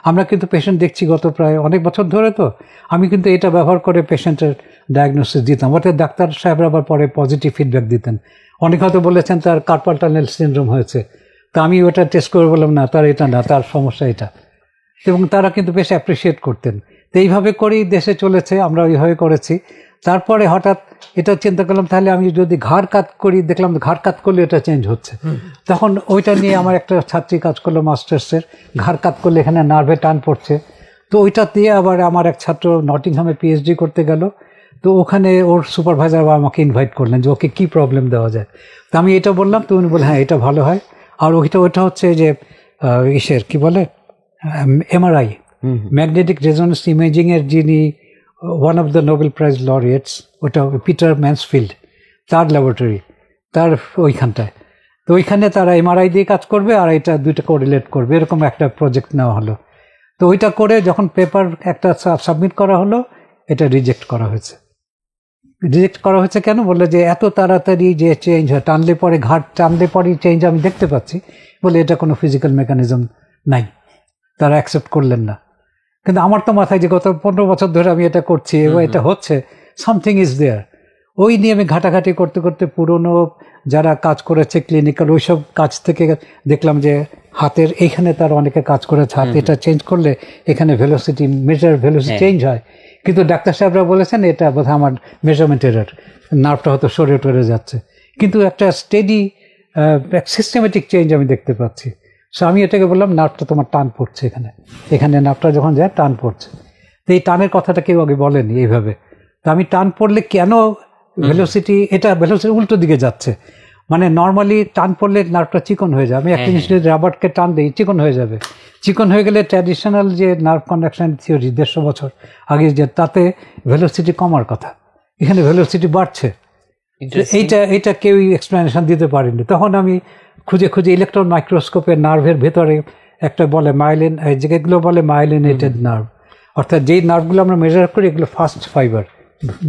আমরা কিন্তু পেশেন্ট দেখছি গত প্রায় অনেক বছর ধরে, তো আমি কিন্তু এটা ব্যবহার করে পেশেন্টের ডায়াগনোসিস দিতাম। ওটা ডাক্তার সাহেবরা আবার পরে পজিটিভ ফিডব্যাক দিতেন। অনেক হয়তো বলেছেন তার কার্পাল টানেল সিনড্রোম হয়েছে, তো আমি ওটা টেস্ট করে বললাম না, তার এটা না, তার সমস্যা এটা, এবং তারা কিন্তু বেশ অ্যাপ্রিসিয়েট করতেন। তো এইভাবে করেই দেশে চলেছে, আমরা ওইভাবে করেছি। তারপরে হঠাৎ এটা চিন্তা করলাম, তাহলে আমি যদি ঘাড় কাত করি, দেখলাম ঘাড় কাত করলে এটা চেঞ্জ হচ্ছে। তখন ওইটা নিয়ে আমার একটা ছাত্রী কাজ করলো মাস্টার্সের, ঘাড় কাত করলে এখানে নার্ভে টান পড়ছে। তো ওইটা দিয়ে আবার আমার এক ছাত্র নটিংহামে পিএইচডি করতে গেল, তো ওখানে ওর সুপারভাইজার আমাকে ইনভাইট করলেন যে ওকে কী প্রবলেম দেওয়া যায়। তো আমি এটা বললাম, তো উনি বললেন হ্যাঁ এটা ভালো হয়। আর ওইটা হচ্ছে যে ইসের কি বলে এমআরআই, ম্যাগনেটিক রেজোনেন্স ইমেজিং এর যিনি one of the Nobel prize laureates, ওটা পিটার ম্যান্সফিল্ড, তার ল্যাবরেটরি, তার ওইখানটায়। তো ওইখানে তারা এমআরআই দিয়ে কাজ করবে আর এটা দুইটা কোরিলেট করবে, এরকম একটা প্রজেক্ট নেওয়া হলো। তো ওইটা করে যখন পেপার একটা সাবমিট করা হলো, এটা রিজেক্ট করা হয়েছে। রিজেক্ট করা হয়েছে কেন বললে, যে এত তাড়াতাড়ি যে চেঞ্জ হয়, টানলে পরে ঘাট টানলে পরে চেঞ্জ আমি দেখতে পাচ্ছি, বলে এটা কোনো ফিজিক্যাল মেকানিজম নাই, তারা অ্যাকসেপ্ট করলেন না। কিন্তু আমার তো মাথায় যে গত 15 বছর ধরে আমি এটা করছি এবং এটা হচ্ছে, সামথিং ইজ দেয়ার। ওই নিয়ে আমি ঘাটাঘাটি করতে করতে পুরনো যারা কাজ করেছে ক্লিনিক্যাল ওইসব কাজ থেকে দেখলাম যে হাতের এইখানে তার অনেকে কাজ করেছে, হাত এটা চেঞ্জ করলে এখানে ভেলোসিটি মেজার ভেলোসিটি চেঞ্জ হয়। কিন্তু ডাক্তার সাহেবরা বলেছেন এটা বোধহয় আমার মেজারমেন্ট এরর, নার্ভটা হয়তো সরে টরে যাচ্ছে। কিন্তু একটা স্টেডি সিস্টেমেটিক চেঞ্জ আমি দেখতে পাচ্ছি। সো আমি এটাকে বললাম নার্ভটা তোমার টান পড়ছে, এখানে নার্ভটা যখন যায় টান পড়ছে। তো এই টানের কথাটা কেউ আগে বলেনি এইভাবে। তো আমি টান পড়লে কেন ভেলোসিটি, এটা ভেলোসিটি উল্টো দিকে যাচ্ছে, মানে নর্মালি টান পড়লে নার্ভটা চিকন হয়ে যায়। আমি একটা জিনিস যদি রাবারকে টান দিই চিকন হয়ে যাবে, চিকন হয়ে গেলে ট্র্যাডিশনাল যে নার্ভ কন্ডাকশন থিওরি 150 বছর আগে, যে তাতে ভেলোসিটি কমার কথা, এখানে ভেলোসিটি বাড়ছে। এইটা কেউই এক্সপ্লেনেশন দিতে পারেনি। তখন আমি খুঁজে খুঁজে ইলেকট্রন মাইক্রোস্কোপে নার্ভের ভেতরে একটা বলে মাইলিন, যেগুলো বলে মাইলিনেটেড নার্ভ, অর্থাৎ যেই নার্ভগুলো আমরা মেজার করি এগুলো ফাস্ট ফাইবার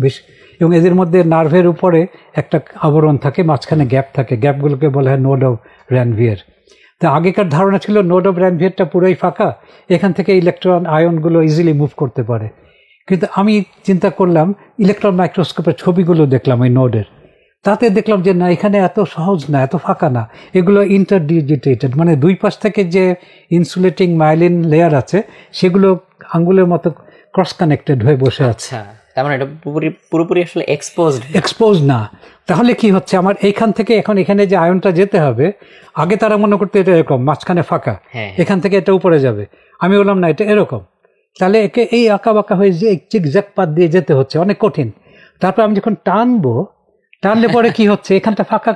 বেশ, এবং এদের মধ্যে নার্ভের উপরে একটা আবরণ থাকে, মাঝখানে গ্যাপ থাকে, গ্যাপগুলোকে বলা হয় নোড অফ র্যানভিয়ার। তো আগেকার ধারণা ছিল নোড অফ র্যানভিয়ারটা পুরোই ফাঁকা, এখান থেকে ইলেকট্রন আয়নগুলো ইজিলি মুভ করতে পারে। কিন্তু আমি চিন্তা করলাম, ইলেকট্রন মাইক্রোস্কোপের ছবিগুলো দেখলাম ওই নোডের, তাতে দেখলাম যে না, এখানে এত সহজ না, এত ফাঁকা না, এগুলো ইন্টারডিজিটেটেড, মানে দুই পাশ থেকে যে ইনসুলেটিং মাইলিন লেয়ার আছে সেগুলো আঙ্গুলের মতো ক্রস কানেক্টেড হয়ে বসে আছে। তার মানে এটা পুরোপুরি আসলে এক্সপোজ না। তাহলে কি হচ্ছে, আমার এইখান থেকে এখন এখানে যে আয়নটা যেতে হবে, আগে তারা মনে করতে এটা এরকম মাঝখানে ফাঁকা, এখান থেকে এটা উপরে যাবে। আমি বললাম না, এটা এরকম। তাহলে একে এই আঁকা বাঁকা হয়ে যে চিকজ্যাক পাত দিয়ে যেতে হচ্ছে, অনেক কঠিন। তারপর আমি যখন টানলে পরে কি হচ্ছে, এখানটা ফাঁকা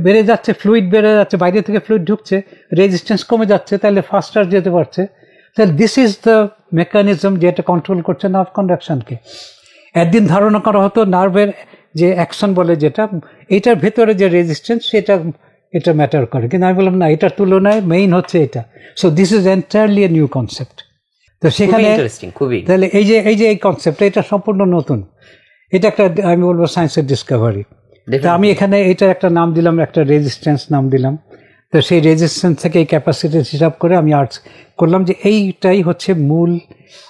বেড়ে যাচ্ছে, ফ্লুইড বেড়ে যাচ্ছে, বাইরে থেকে ফ্লুইড ঢুকছে, রেজিস্ট্যান্স কমে যাচ্ছে, তাহলে ফাস্টার যেতে পারছে। তাহলে দিস ইজ দ্য মেকানিজম যেটা কন্ট্রোল করছে নার্ভ কন্ডাকশনকে। একদিন ধারণা করা হতো নার্ভের যে অ্যাকশন বলে যেটা, এটার ভেতরে যে রেজিস্ট্যান্স এটা ম্যাটার করে, কিন্তু আমি বললাম না, এটার তুলনায় মেইন হচ্ছে এটা। So this is entirely a new concept. তো সেখানে তাহলে এই যে এই কনসেপ্ট, এটা সম্পূর্ণ নতুন, এটা একটা আমি বলবো সায়েন্সের ডিসকভারি। তো আমি এখানে এটার একটা নাম দিলাম, একটা রেজিস্ট্যান্স নাম দিলাম। তো সেই রেজিস্ট্যান্স থেকে এই ক্যাপাসিটি হিসাব করে আমি আর্টস করলাম যে এইটাই হচ্ছে মূল।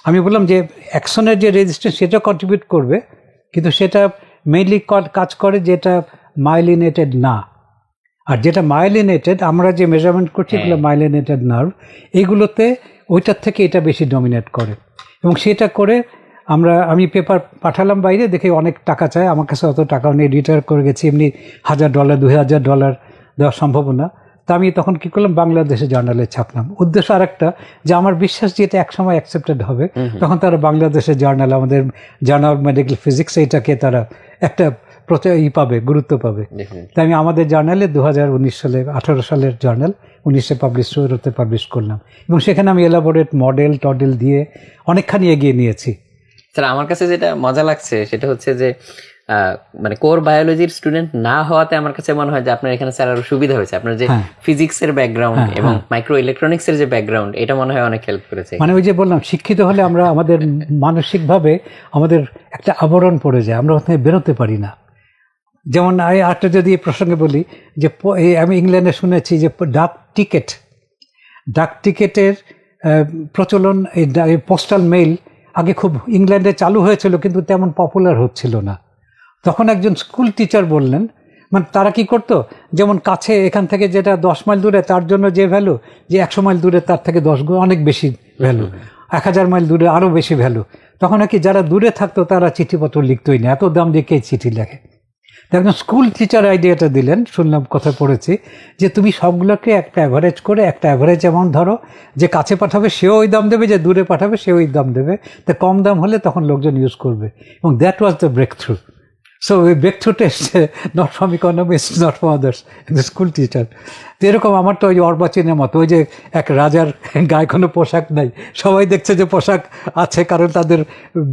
আমি বললাম যে অ্যাকশনের যে রেজিস্ট্যান্স সেটা কন্ট্রিবিউট করবে, কিন্তু সেটা মেইনলি কাজ করে যেটা মাইলিনেটেড না। আর যেটা মাইলিনেটেড আমরা যে মেজারমেন্ট করছি এগুলো মাইলিনেটেড নার্ভ, এইগুলোতে ওইটার থেকে এটা বেশি ডমিনেট করে। এবং সেটা করে আমি পেপার পাঠালাম বাইরে, দেখে অনেক টাকা চায়, আমার কাছে অত টাকাও নেই, রিটায়ার করে গেছি, এমনি $1000 $2000 দেওয়া সম্ভব না। তা আমি তখন কি করলাম, বাংলাদেশে জার্নালে ছাপলাম। উদ্দেশ্য আর একটা, যে আমার বিশ্বাস যে এটা একসময় অ্যাকসেপ্টেড হবে, তখন তারা বাংলাদেশের জার্নাল, আমাদের জার্নাল অফ মেডিকেল ফিজিক্স, এইটাকে তারা একটা পাবে, গুরুত্ব পাবে। তাই আমি আমাদের জার্নালে 2019 সালে 18 সালের জার্নাল 19-এ পাবলিশ করলাম, এবং সেখানে আমি এলাবোরেট মডেল দিয়ে অনেকখানি এগিয়ে নিয়েছি। স্যার, আমার কাছে যেটা মজা লাগছে সেটা হচ্ছে যে মানে কোর বায়োলজির স্টুডেন্ট না হওয়াতে আমার কাছে মনে হয় যে আপনার এখানে স্যার আরো সুবিধা হয়েছে। আপনার যে ফিজিক্সের ব্যাকগ্রাউন্ড এবং মাইক্রো ইলেকট্রনিক্সের যে ব্যাকগ্রাউন্ড, এটা মনে হয় অনেক হেল্প করেছে। মানে ওই যে বললাম, শিক্ষিত হলে আমরা আমাদের মানসিকভাবে আমাদের একটা আবরণ পড়ে যায়, আমরা ওখানে বেরোতে পারি না। যেমন আরেকটা যদি প্রসঙ্গে বলি, যে আমি ইংল্যান্ডে শুনেছি যে ডাক টিকেট, ডাক টিকেটের প্রচলন, এই পোস্টাল মেইল আগে খুব ইংল্যান্ডে চালু হয়েছিল, কিন্তু তেমন পপুলার হচ্ছিল না। তখন একজন স্কুল টিচার বললেন, মানে তারা কি করতো, যেমন কাছে এখান থেকে যেটা 10 মাইল দূরে তার জন্য যে ভ্যালু, যে 100 মাইল দূরে তার থেকে 10 গুণ অনেক বেশি ভ্যালু, 1000 মাইল দূরে আরও বেশি ভ্যালু। তখন নাকি যারা দূরে থাকতো তারা চিঠিপত্র লিখতোই না, এত দাম দিয়ে কে চিঠি লেখে। একজন স্কুল টিচার আইডিয়াটা দিলেন, শুনলাম, কথা পড়েছি, যে তুমি সবগুলোকে একটা অ্যাভারেজ করে একটা অ্যাভারেজ অ্যামাউন্ট ধরো, যে কাছে পাঠাবে সেও ওই দাম দেবে, যে দূরে পাঠাবে সেও ওই দাম দেবে, তা কম দাম হলে তখন লোকজন ইউজ করবে। এবং that was the breakthrough. So ওই ব্রেক থ্রুটা এসছে not from economist, not from others, school teacher. তো এরকম আমার তো ওই অর্বাচীনের মতো, ওই যে এক রাজার গায়ে কোনো পোশাক নাই, সবাই দেখছে যে পোশাক আছে, কারণ তাদের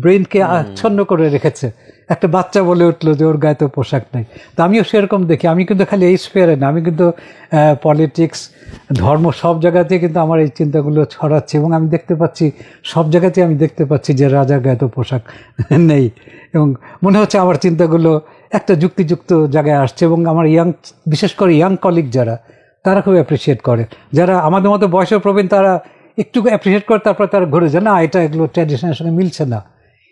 ব্রেনকে আচ্ছন্ন করে রেখেছে। একটা বাচ্চা বলে উঠলো যে ওর গায়ে তো পোশাক নাই। তো আমিও সেরকম দেখি। আমি কিন্তু খালি এই স্পেয়ারে না, আমি কিন্তু পলিটিক্স, ধর্ম, সব জায়গাতে কিন্তু আমার এই চিন্তাগুলো ছড়াচ্ছে। এবং আমি দেখতে পাচ্ছি সব জায়গাতে, আমি দেখতে পাচ্ছি যে রাজার গায়ে তো পোশাক নেই। এবং মনে হচ্ছে আমার চিন্তাগুলো একটা যুক্তিযুক্ত জায়গায় আসছে। এবং আমার বিশেষ করে ইয়াং কলিগ যারা, তারা খুব অ্যাপ্রিসিয়েট করে। যারা আমাদের মতো বয়সের প্রবীণ, তারা একটু অ্যাপ্রিসিয়েট করে, তারপর তারা ঘুরে যায়, না এটা এগুলো ট্র্যাডিশনের সঙ্গে মিলছে না।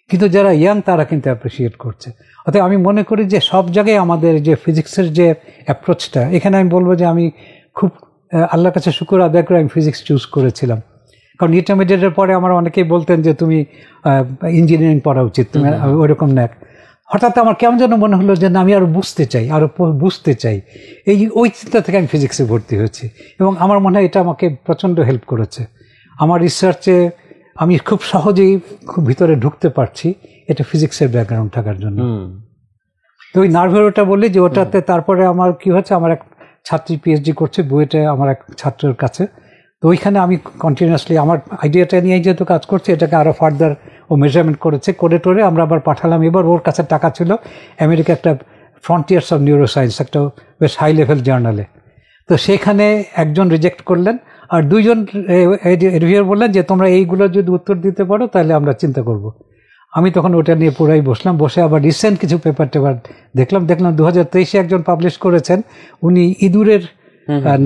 কিন্তু যারা ইয়াং তারা কিন্তু অ্যাপ্রিসিয়েট করছে। অর্থাৎ আমি মনে করি যে সব জায়গায় আমাদের যে ফিজিক্সের যে অ্যাপ্রোচটা, এখানে আমি বলবো যে আমি খুব আল্লাহর কাছে শুকর আদায় করে আমি ফিজিক্স চুজ করেছিলাম। কারণ ইন্টারমিডিয়েটের পরে আমার অনেকেই বলতেন যে তুমি ইঞ্জিনিয়ারিং পড়া উচিত, তুমি ওইরকম না। হঠাৎ আমার কেমন যেন মনে হলো যে না, আমি আরও বুঝতে চাই, আরও বুঝতে চাই। ওই চিন্তা থেকে আমি ফিজিক্সে ভর্তি হয়েছি। এবং আমার মনে হয় এটা আমাকে প্রচণ্ড হেল্প করেছে আমার রিসার্চে। আমি খুব সহজেই খুব ভিতরে ঢুকতে পারছি, এটা ফিজিক্সের ব্যাকগ্রাউন্ড থাকার জন্য। তো ওই নার্ভেরোটা বলি যে ওটাতে তারপরে আমার কি হচ্ছে, আমার এক ছাত্রী পিএইচডি করছে বুয়েটে, আমার এক ছাত্রের কাছে। তো ওইখানে আমি কন্টিনিউয়াসলি আমার আইডিয়াটা নিয়ে যেহেতু কাজ করছি, এটাকে আরও ফার্দার ও মেজারমেন্ট করেছে, করে টোরে আমরা আবার পাঠালাম। এবার ওর কাছে টাকা ছিল, আমেরিকা একটা ফ্রন্টিয়ার্স অফ নিউরোসায়েন্স, একটা বেশ হাই লেভেল জার্নালে। তো সেখানে একজন রিজেক্ট করলেন, আর 2জন রিভিউয়ার বললেন যে তোমরা এইগুলো যদি উত্তর দিতে পারো তাহলে আমরা চিন্তা করব। আমি তখন ওটা নিয়ে পুরাই বসলাম, বসে আবার রিসেন্ট কিছু পেপার দেখলাম 2023-এ একজন পাবলিশ করেছেন, উনি ইঁদুরের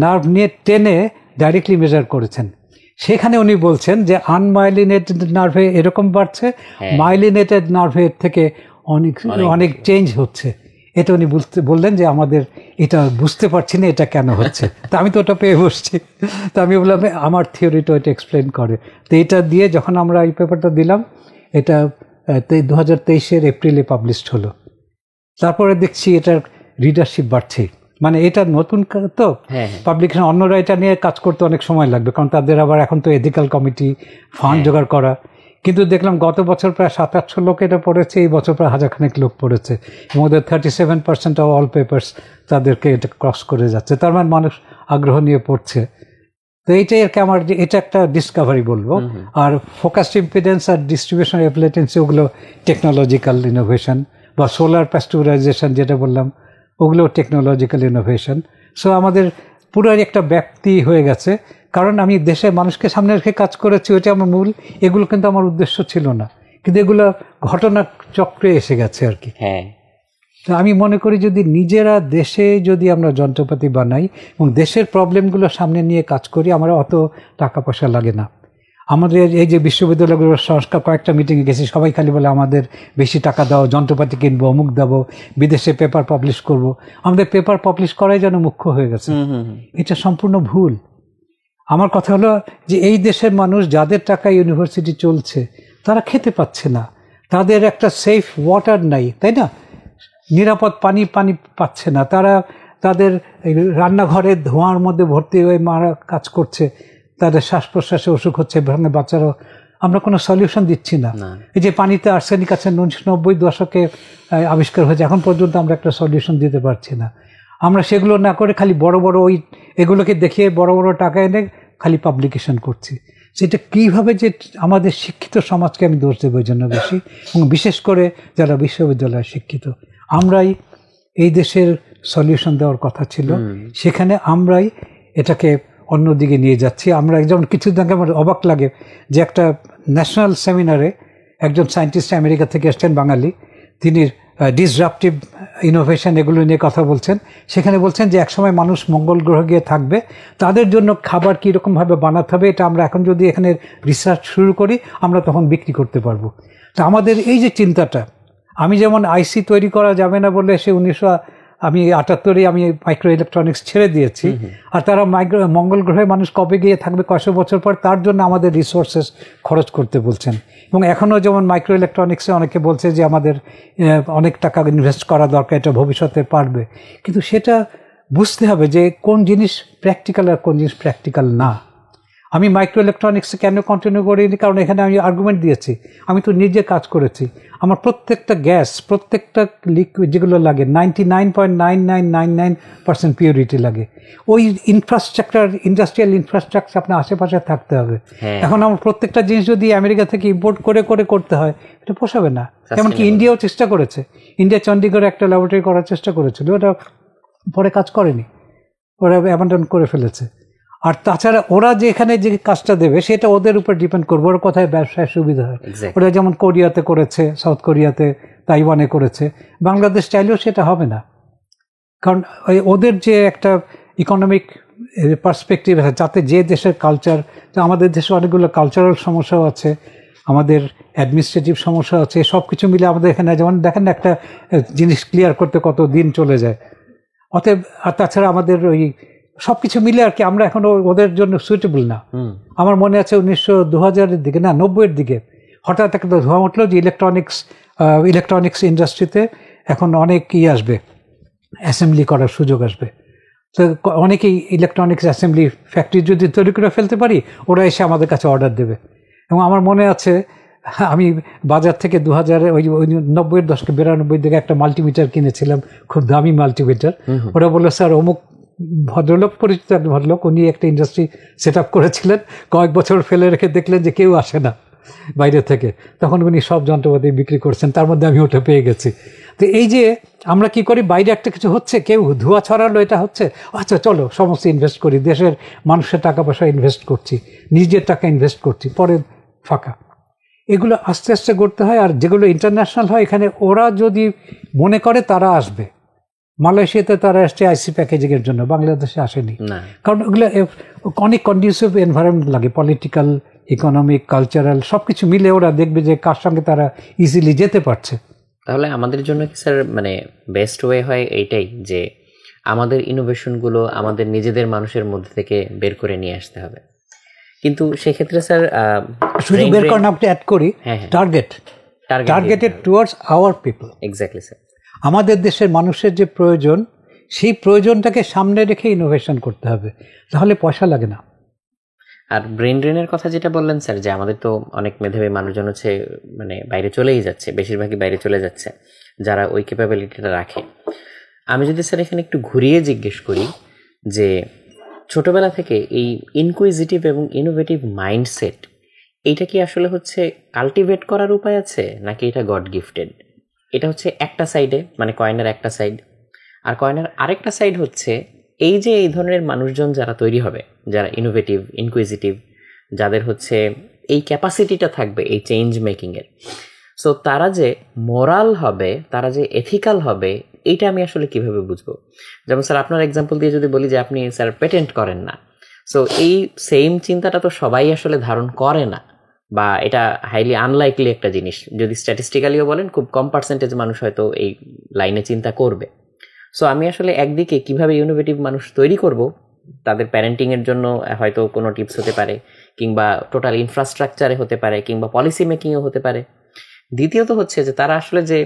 নার্ভ নিয়ে টেনে ডাইরেক্টলি মেজার করেছেন। সেখানে উনি বলছেন যে আনমাইলিনেটেড নার্ভে এরকম বাড়ছে, মাইলিনেটেড নার্ভের থেকে অনেক চেঞ্জ হচ্ছে। এটা উনি বললেন যে আমাদের এটা বুঝতে পারছি না এটা কেন হচ্ছে। তো আমি তো ওটা পেয়ে বসছি। তো আমি বললাম আমার থিওরিটা ওইটা এক্সপ্লেন করে। তো এটা দিয়ে যখন আমরা এই পেপারটা দিলাম, এটা 2023-এর এপ্রিলে পাবলিশড হলো। তারপরে দেখছি এটার রিডারশিপ বাড়ছে। মানে এটা নতুন তো পাবলিকেশন, অন্যরা এটা নিয়ে কাজ করতে অনেক সময় লাগবে, কারণ তাদের আবার এখন তো এথিক্যাল কমিটি, ফান্ড জোগাড় করা। কিন্তু দেখলাম গত বছর প্রায় 700-800 লোক এটা পড়েছে, এই বছর প্রায় 1000-খানেক লোক পড়েছে। এবং ওদের 37% অফ অল পেপার্স তাদেরকে এটা ক্রস করে যাচ্ছে। তার মানে মানুষ আগ্রহ নিয়ে পড়ছে। তো এইটাই আর কি আমার, এটা একটা ডিসকভারি বলবো। আর ফোকাসড ইম্পিডেন্স আর ডিস্ট্রিবিউশন লেটেন্সি, ওগুলো টেকনোলজিক্যাল ইনোভেশন। বা সোলার প্যাস্টুরাইজেশন যেটা বললাম, ওগুলো টেকনোলজিক্যাল ইনোভেশন। সো আমাদের পুরো একটা ব্যাপ্তি হয়ে গেছে। কারণ আমি দেশে মানুষকে সামনে রেখে কাজ করেছি, ওইটা আমার মূল। এগুলো কিন্তু আমার উদ্দেশ্য ছিল না, কিন্তু এগুলো ঘটনা চক্রে এসে গেছে আর কি। তো আমি মনে করি যদি নিজেরা দেশে যদি আমরা যন্ত্রপাতি বানাই এবং দেশের প্রবলেমগুলো সামনে নিয়ে কাজ করি, আমরা অত টাকা পয়সা লাগে না। আমাদের এই যে বিশ্ববিদ্যালয়গুলোর সংস্কার, কয়েকটা মিটিংয়ে গেছি, সবাই খালি বলে আমাদের বেশি টাকা দাও, যন্ত্রপাতি কিনবো, অমুক দেবো, বিদেশে পেপার পাবলিশ করব। আমাদের পেপার পাবলিশ করাই যেন মুখ্য হয়ে গেছে। এটা সম্পূর্ণ ভুল। আমার কথা হলো যে এই দেশের মানুষ যাদের টাকা ইউনিভার্সিটি চলছে, তারা খেতে পাচ্ছে না, তাদের একটা সেফ ওয়াটার নাই, তাই না? নিরাপদ পানি পাচ্ছে না, তারা তাদের রান্নাঘরে ধোঁয়ার মধ্যে ভর্তি হয়ে মারা কাজ করছে, তাদের শ্বাস প্রশ্বাসে অসুখ হচ্ছে, ভাঙে বাচ্চারাও। আমরা কোনো সলিউশন দিচ্ছি না। এই যে পানিতে আর্সেনিক আছে 90 দশকে আবিষ্কার হয়েছে, এখন পর্যন্ত আমরা একটা সলিউশন দিতে পারছি না। আমরা সেগুলো না করে খালি বড় বড় এগুলোকে দেখিয়ে বড় বড় টাকা এনে খালি পাবলিকেশন করছি। সেটা কীভাবে যে আমাদের শিক্ষিত সমাজকে আমি দোষ দেবো এই জন্য বেশি, এবং বিশেষ করে যারা বিশ্ববিদ্যালয়ে শিক্ষিত, আমরাই এই দেশের সলিউশন দেওয়ার কথা ছিল, সেখানে আমরাই এটাকে অন্যদিকে নিয়ে যাচ্ছি। আমরা যেমন কিছুদিন আগে আমার অবাক লাগে যে একটা ন্যাশনাল সেমিনারে একজন সায়েন্টিস্ট আমেরিকা থেকে এসছেন, বাঙালি, তিনি ডিসরাপটিভ ইনোভেশন এগুলো নিয়ে কথা বলছেন। সেখানে বলছেন যে একসময় মানুষ মঙ্গল গ্রহে গিয়ে থাকবে, তাদের জন্য খাবার কীরকমভাবে বানাতে হবে এটা আমরা এখন যদি এখানে রিসার্চ শুরু করি আমরা তখন বিক্রি করতে পারবো। তো আমাদের এই যে চিন্তাটা, আমি যেমন আইসি তৈরি করা যাবে না বলে সে 1978 আমি মাইক্রো ইলেকট্রনিক্স ছেড়ে দিয়েছি, আর তারা মঙ্গল গ্রহে মানুষ কবে গিয়ে থাকবে কয়শো বছর পর, তার জন্য আমাদের রিসোর্সেস খরচ করতে বলছেন। এবং এখনও যেমন মাইক্রো ইলেকট্রনিক্সে অনেকে বলছে যে আমাদের অনেক টাকা ইনভেস্ট করা দরকার, এটা ভবিষ্যতে পারবে। কিন্তু সেটা বুঝতে হবে যে কোন জিনিস প্র্যাকটিক্যাল আর কোন জিনিস প্র্যাকটিক্যাল না। আমি মাইক্রো ইলেকট্রনিক্সে কেন কন্টিনিউ করিনি, কারণ এখানে আমি আর্গুমেন্ট দিয়েছি, আমি তো নিজে কাজ করেছি। আমার প্রত্যেকটা গ্যাস, প্রত্যেকটা লিকুইড যেগুলো লাগে 99.9999% পিউরিটি লাগে। ওই ইনফ্রাস্ট্রাকচার, ইন্ডাস্ট্রিয়াল ইনফ্রাস্ট্রাকচার আপনার আশেপাশে থাকতে হবে। এখন আমার প্রত্যেকটা জিনিস যদি আমেরিকা থেকে ইম্পোর্ট করে করতে হয়, এটা পোষাবে না। এমনকি ইন্ডিয়াও চেষ্টা করেছে, ইন্ডিয়া চণ্ডীগড়ে একটা ল্যাবরেটরি করার চেষ্টা করেছিল, ওটা পরে কাজ করেনি, ওরা অ্যাবান্ডন করে ফেলেছে। আর তাছাড়া ওরা যে এখানে যে কাজটা দেবে সেটা ওদের উপর ডিপেন্ড করবে, ওর কোথায় ব্যবসায় সুবিধা হয়। ওরা যেমন কোরিয়াতে করেছে, সাউথ কোরিয়াতে, তাইওয়ানে করেছে, বাংলাদেশ চাইলেও সেটা হবে না। কারণ ওদের যে একটা ইকোনমিক পার্সপেক্টিভ আছে, যাতে যে দেশের কালচার, আমাদের দেশে অনেকগুলো কালচারাল সমস্যাও আছে, আমাদের অ্যাডমিনিস্ট্রেটিভ সমস্যা আছে, সব কিছু মিলে আমাদের এখানে যেমন দেখেন একটা জিনিস ক্লিয়ার করতে কত দিন চলে যায়। অতএব আর তাছাড়া আমাদের ওই সব কিছু মিলে আর কি আমরা এখন ওদের জন্য সুইটেবল না। আমার মনে আছে 2000-এর দিকে, না 90-এর দিকে হঠাৎ একটা ধোঁয়া উঠলো যে ইলেকট্রনিক্স ইন্ডাস্ট্রিতে এখন অনেক আসবে, অ্যাসেম্বলি করার সুযোগ আসবে। তো অনেকেই ইলেকট্রনিক্স অ্যাসেম্বলি ফ্যাক্টরি যদি তৈরি করে ফেলতে পারি, ওরা এসে আমাদের কাছে অর্ডার দেবে। এবং আমার মনে আছে আমি বাজার থেকে 90-এর দশকে 92 দিকে একটা মাল্টিমিটার কিনেছিলাম, খুব দামি মাল্টিমিটার। ওরা বললো স্যার অমুক ভদ্রলোক, পরিচিত এক ভদ্রলোক, উনি একটা ইন্ডাস্ট্রি সেট আপ করেছিলেন, কয়েক বছর ফেলে রেখে দেখলেন যে কেউ আসে না বাইরে থেকে, তখন উনি সব যন্ত্রপাতি বিক্রি করছেন, তার মধ্যে আমি ওটা পেয়ে গেছি। তো এই যে আমরা কি করি, বাইরে একটা কিছু হচ্ছে, কেউ ধোঁয়া ছড়ালো, এটা হচ্ছে, আচ্ছা চলো সমস্ত ইনভেস্ট করি, দেশের মানুষের টাকা পয়সা ইনভেস্ট করছি, নিজের টাকা ইনভেস্ট করছি, পরে ফাঁকা। এগুলো আস্তে আস্তে করতে হয়। আর যেগুলো ইন্টারন্যাশনাল হয়, এখানে ওরা যদি মনে করে তারা আসবে, মালয়েশিয়াতে তারা আসছে আইসি প্যাকেজিংয়ের জন্য, বাংলাদেশে আসেনি, কারণ ওগুলো অনেক কন্ডিউসিভ এনভায়রনমেন্ট লাগে, পলিটিক্যাল, ইকোনমিক, কালচারাল সব কিছু মিলে ওরা দেখবে যে কার সঙ্গে তারা ইজিলি যেতে পারছে। তাহলে আমাদের জন্য কি স্যার মানে বেস্ট ওয়ে হয় এইটাই যে আমাদের ইনোভেশনগুলো আমাদের নিজেদের মানুষের মধ্যে থেকে বের করে নিয়ে আসতে হবে? কিন্তু সেক্ষেত্রে স্যার শুধু বের করে না, অ্যাড করি targeted towards hour people. Exactly sir. আমাদের দেশের মানুষের যে প্রয়োজন, সেই প্রয়োজনটাকে সামনে রেখে ইনোভেশন করতে হবে, তাহলে পয়সা লাগে না। আর ব্রেন ড্রেনের কথা যেটা বললেন স্যার, যে আমাদের তো অনেক মেধাবী মানুষজন হচ্ছে মানে বাইরে চলেই যাচ্ছে, বেশিরভাগই বাইরে চলে যাচ্ছে যারা ওই ক্যাপাবিলিটিটা রাখে। আমি যদি স্যার এখানে একটু ঘুরিয়ে জিজ্ঞেস করি যে ছোটবেলা থেকে এই ইনকুইজিটিভ এবং ইনোভেটিভ মাইন্ডসেট, এইটা কি আসলে হচ্ছে কাল্টিভেট করার উপায় আছে, নাকি এটা গড গিফটেড? এটা হচ্ছে একটা সাইডে, মানে কয়েনের একটা সাইড। আর কয়েনের আরেকটা সাইড হচ্ছে এই যে এই ধরনের মানুষজন যারা তৈরি হবে, যারা ইনোভেটিভ, ইনকুইজিটিভ, যাদের হচ্ছে এই ক্যাপাসিটিটা থাকবে এই চেঞ্জ মেকিংয়ের, সো তারা যে মোরাল হবে, তারা যে এথিক্যাল হবে, এইটা আমি আসলে কিভাবে বুঝবো? যেমন স্যার আপনার এক্সাম্পল দিয়ে যদি বলি যে আপনি স্যার পেটেন্ট করেন না, সো এই সেম চিন্তাটা তো সবাই আসলে ধারণ করে না, বা এটা হাইলি আনলাইকলি একটা জিনিস। যদি স্ট্যাটিস্টিক্যালিও বলেন, খুব কম পার্সেন্টেজ মানুষ হয়তো এই লাইনে চিন্তা করবে। সো আমি আসলে একদিকে কিভাবে ইনোভেটিভ মানুষ তৈরি করব, তাদের প্যারেন্টিংয়ের জন্য হয়তো কোনো টিপস হতে পারে, কিংবা টোটাল ইনফ্রাস্ট্রাকচারে হতে পারে, কিংবা পলিসি মেকিংও হতে পারে। দ্বিতীয়ত হচ্ছে যে তারা আসলে যে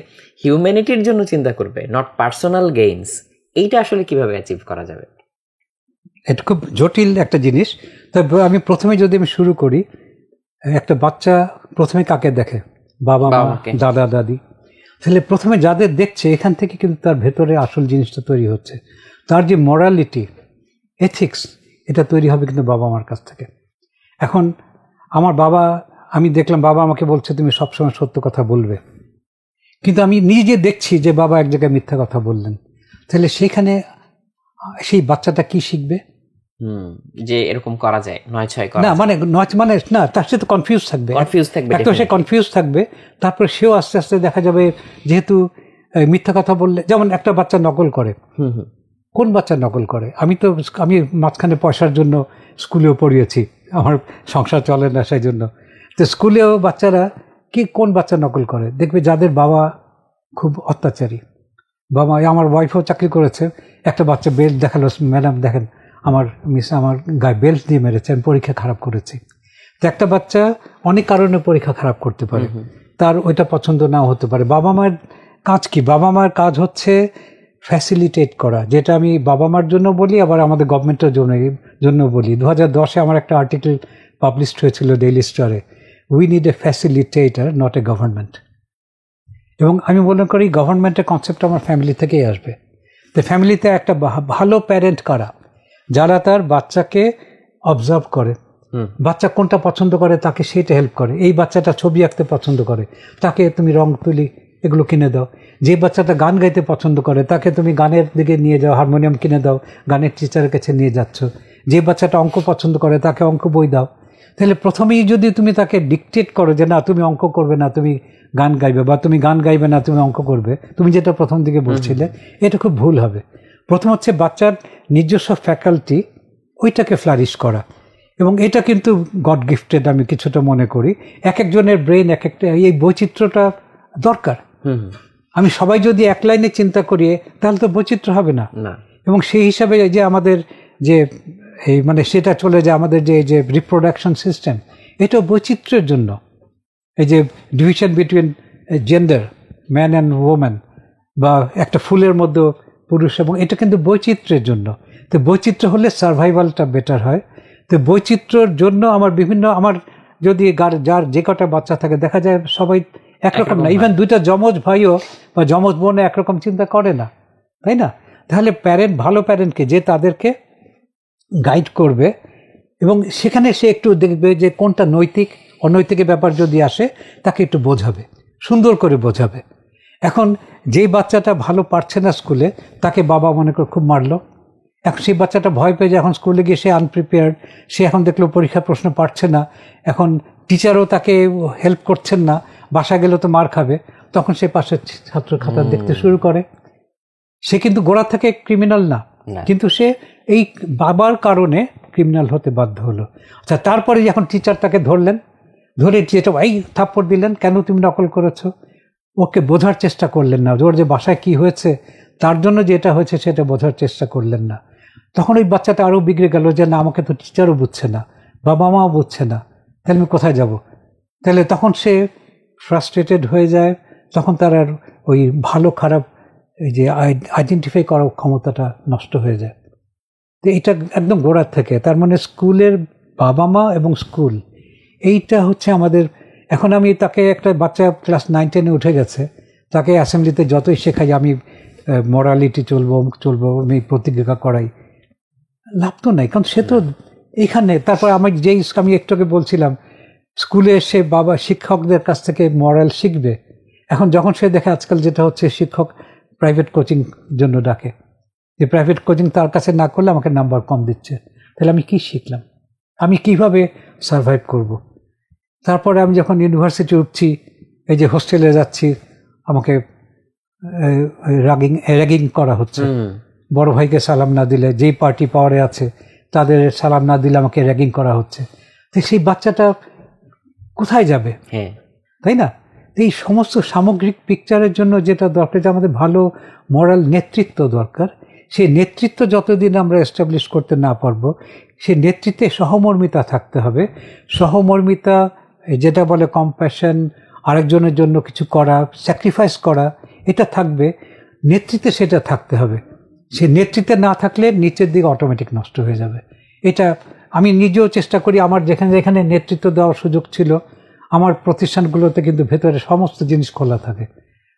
হিউম্যানিটির জন্য চিন্তা করবে, নট পার্সোনাল গেইনস, এইটা আসলে কিভাবে অ্যাচিভ করা যাবে? এটা খুব জটিল একটা জিনিস। তবে আমি প্রথমে যদি আমি শুরু করি, একটা বাচ্চা প্রথমে কাকে দেখে? বাবা মা, দাদা দাদি। তাহলে প্রথমে যাদের দেখছে, এখান থেকে কিন্তু তার ভেতরে আসল জিনিসটা তৈরি হচ্ছে। তার যে মরালিটি, এথিক্স, এটা তৈরি হবে কিন্তু বাবা মার কাছ থেকে। এখন আমার বাবা, আমি দেখলাম বাবা আমাকে বলছে তুমি সবসময় সত্য কথা বলবে, কিন্তু আমি নিজে দেখছি যে বাবা এক জায়গায় মিথ্যা কথা বললেন, তাহলে সেখানে সেই বাচ্চাটা কি শিখবে? যে এরকম করা যায়, নয় ছয় করা না, মানে না, তার সাথে কনফিউজ থাকবে। একটা সে কনফিউজ থাকবে, তারপর সেও আস্তে আস্তে দেখা যাবে, যেহেতু মিথ্যা কথা বললে, যেমন একটা বাচ্চা নকল করে, কোন বাচ্চা নকল করে? আমি মাঝখানে পয়সার জন্য স্কুলেও পড়িয়েছি, আমার সংসার চলে না সেই জন্য। তো স্কুলেও বাচ্চারা কোন বাচ্চা নকল করে? দেখবে যাদের বাবা খুব অত্যাচারী, বাবা, আমার ওয়াইফও চাকরি করেছে, একটা বাচ্চা বেল্ট দেখালো, ম্যাডাম দেখেন আমার আমার গায়ে বেল্ট দিয়ে মেরেছে, আমি পরীক্ষা খারাপ করেছি। তো একটা বাচ্চা অনেক কারণে পরীক্ষা খারাপ করতে পারে, তার ওইটা পছন্দ নাও হতে পারে। বাবা মায়ের কাজ কি? বাবা মায়ের কাজ হচ্ছে ফ্যাসিলিটেট করা, যেটা আমি বাবা মার জন্য বলি, আবার আমাদের গভর্নমেন্টের জন্য বলি। 2010-এ আমার একটা আর্টিকেল পাবলিশড হয়েছিল ডেইলি স্টারে, we need a facilitator not a government. এবং আমি মনে করি গভর্নমেন্টের কনসেপ্ট আমার ফ্যামিলি থেকেই আসবে। তো ফ্যামিলিতে একটা ভালো প্যারেন্ট কারা? যারা তার বাচ্চাকে অবজার্ভ করে, বাচ্চা কোনটা পছন্দ করে তাকে সেটা হেল্প করে। এই বাচ্চাটা ছবি আঁকতে পছন্দ করে, তাকে তুমি রং তুলি এগুলো কিনে দাও। যে বাচ্চাটা গান গাইতে পছন্দ করে তাকে তুমি গানের দিকে নিয়ে যাও, হারমোনিয়াম কিনে দাও, গানের টিচারের কাছে নিয়ে যাচ্ছ। যে বাচ্চাটা অঙ্ক পছন্দ করে তাকে অঙ্ক বই দাও। তাহলে প্রথমেই যদি তুমি তাকে ডিকটেট করো যে না তুমি অঙ্ক করবে না, তুমি গান গাইবে, বা তুমি গান গাইবে না তুমি অঙ্ক করবে, তুমি যেটা প্রথম দিকে বলছিলে, এটা খুব ভুল হবে। প্রথম হচ্ছে বাচ্চার নিজস্ব ফ্যাকাল্টি, ওইটাকে ফ্লারিশ করা। এবং এটা কিন্তু গড গিফটেড আমি কিছুটা মনে করি। এক একজনের ব্রেন এক একটা, এই বৈচিত্র্যটা দরকার। আমি সবাই যদি এক লাইনে চিন্তা করি তাহলে তো বৈচিত্র্য হবে না। এবং সেই হিসাবে যে আমাদের যে এই মানে সেটা চলে যায় আমাদের যে রিপ্রোডাকশন সিস্টেম, এটা বৈচিত্র্যের জন্য। এই যে division between gender, man and woman, বা একটা ফুলের মধ্যে পুরুষ, এবং এটা কিন্তু বৈচিত্র্যের জন্য। তো বৈচিত্র্য হলে সার্ভাইভালটা বেটার হয়। তো বৈচিত্র্যর জন্য আমার যদি যার যে কটা বাচ্চা থাকে দেখা যায় সবাই একরকম না। ইভেন দুইটা যমজ ভাইও বা যমজ বোনে একরকম চিন্তা করে না, তাই না? তাহলে ভালো প্যারেন্টকে যে তাদেরকে গাইড করবে, এবং সেখানে সে একটু দেখবে যে কোনটা নৈতিক অনৈতিকের ব্যাপার যদি আসে তাকে একটু বোঝাবে, সুন্দর করে বোঝাবে। এখন যেই বাচ্চাটা ভালো পারছে না স্কুলে, তাকে বাবা মনে করে খুব মারলো, এখন সেই বাচ্চাটা ভয় পেয়ে যায়, এখন স্কুলে গিয়ে সে আনপ্রিপেয়ার্ড, সে এখন দেখলো পরীক্ষার প্রশ্ন পারছে না, এখন টিচারও তাকে হেল্প করছেন না, বাসা গেলেও তো মার খাবে, তখন সে পাশের ছাত্র খাতা দেখতে শুরু করে। সে কিন্তু গোড়া থেকে ক্রিমিনাল না, কিন্তু সে এই বাবার কারণে ক্রিমিনাল হতে বাধ্য হলো। আচ্ছা, তারপরে যখন টিচার তাকে ধরে যেটা এই থাপ্পড় দিলেন, কেন তুমি নকল করেছো, ওকে বোঝার চেষ্টা করলেন না, ওর যে বাসায় কি হয়েছে তার জন্য যেটা হয়েছে সেটা বোঝার চেষ্টা করলেন না। তখন ওই বাচ্চাটা আরও বিগড়ে গেল যে না, আমাকে তো টিচারও বুঝছে না, বাবা মাও বুঝছে না, তাহলে আমি কোথায় যাব? তাহলে তখন সে ফ্রাস্ট্রেটেড হয়ে যায়, তখন তার আর ওই ভালো খারাপ এই যে আইডেন্টিফাই করার ক্ষমতাটা নষ্ট হয়ে যায়। তো এটা একদম গোড়ার থেকে, তার মানে স্কুলের বাবা মা এবং স্কুল, এইটা হচ্ছে আমাদের। এখন আমি তাকে একটা বাচ্চা ক্লাস 9-10-এ উঠে গেছে, তাকে অ্যাসেম্বলিতে যতই শেখাই আমি মরালিটি চলবো, আমি প্রতিজ্ঞা করাই, লাভ তো নাই, কারণ সে তো এইখানে। তারপর আমি একটু আগে বলছিলাম, স্কুলে এসে বাবা শিক্ষকদের কাছ থেকে মরাল শিখবে। এখন যখন সে দেখে আজকাল যেটা হচ্ছে, শিক্ষক প্রাইভেট কোচিং জন্য ডাকে, যে প্রাইভেট কোচিং তার কাছে না করলে আমাকে নাম্বার কম দিচ্ছে, তাহলে আমি কি শিখলাম, আমি কিভাবে সার্ভাইভ করব? তারপরে আমি যখন ইউনিভার্সিটি উঠছি, এই যে হোস্টেলে যাচ্ছি, আমাকে র্যাগিং করা হচ্ছে। বড় ভাইকে সালাম না দিলে, যেই পার্টি পাওয়ারে আছে তাদের সালাম না দিলে আমাকে র্যাগিং করা হচ্ছে। তো সেই বাচ্চাটা কোথায় যাবে, তাই না? এই সমস্ত সামগ্রিক পিকচারের জন্য যেটা দরকার, যে আমাদের ভালো মোরাল নেতৃত্ব দরকার। সেই নেতৃত্ব যতদিন আমরা এস্টাবলিশ করতে না পারবো, সেই নেতৃত্বে সহমর্মিতা থাকতে হবে। সহমর্মিতা, যেটা বলে কম্প্যাশন, আরেকজনের জন্য কিছু করা, স্যাক্রিফাইস করা, এটা থাকবে নেতৃত্বে, সেটা থাকতে হবে। সে নেতৃত্বে না থাকলে নিচের দিকে অটোমেটিক নষ্ট হয়ে যাবে। এটা আমি নিজেও চেষ্টা করি, আমার যেখানে নেতৃত্ব দেওয়ার সুযোগ ছিল, আমার প্রতিষ্ঠানগুলোতে কিন্তু ভেতরে সমস্ত জিনিস খোলা থাকে,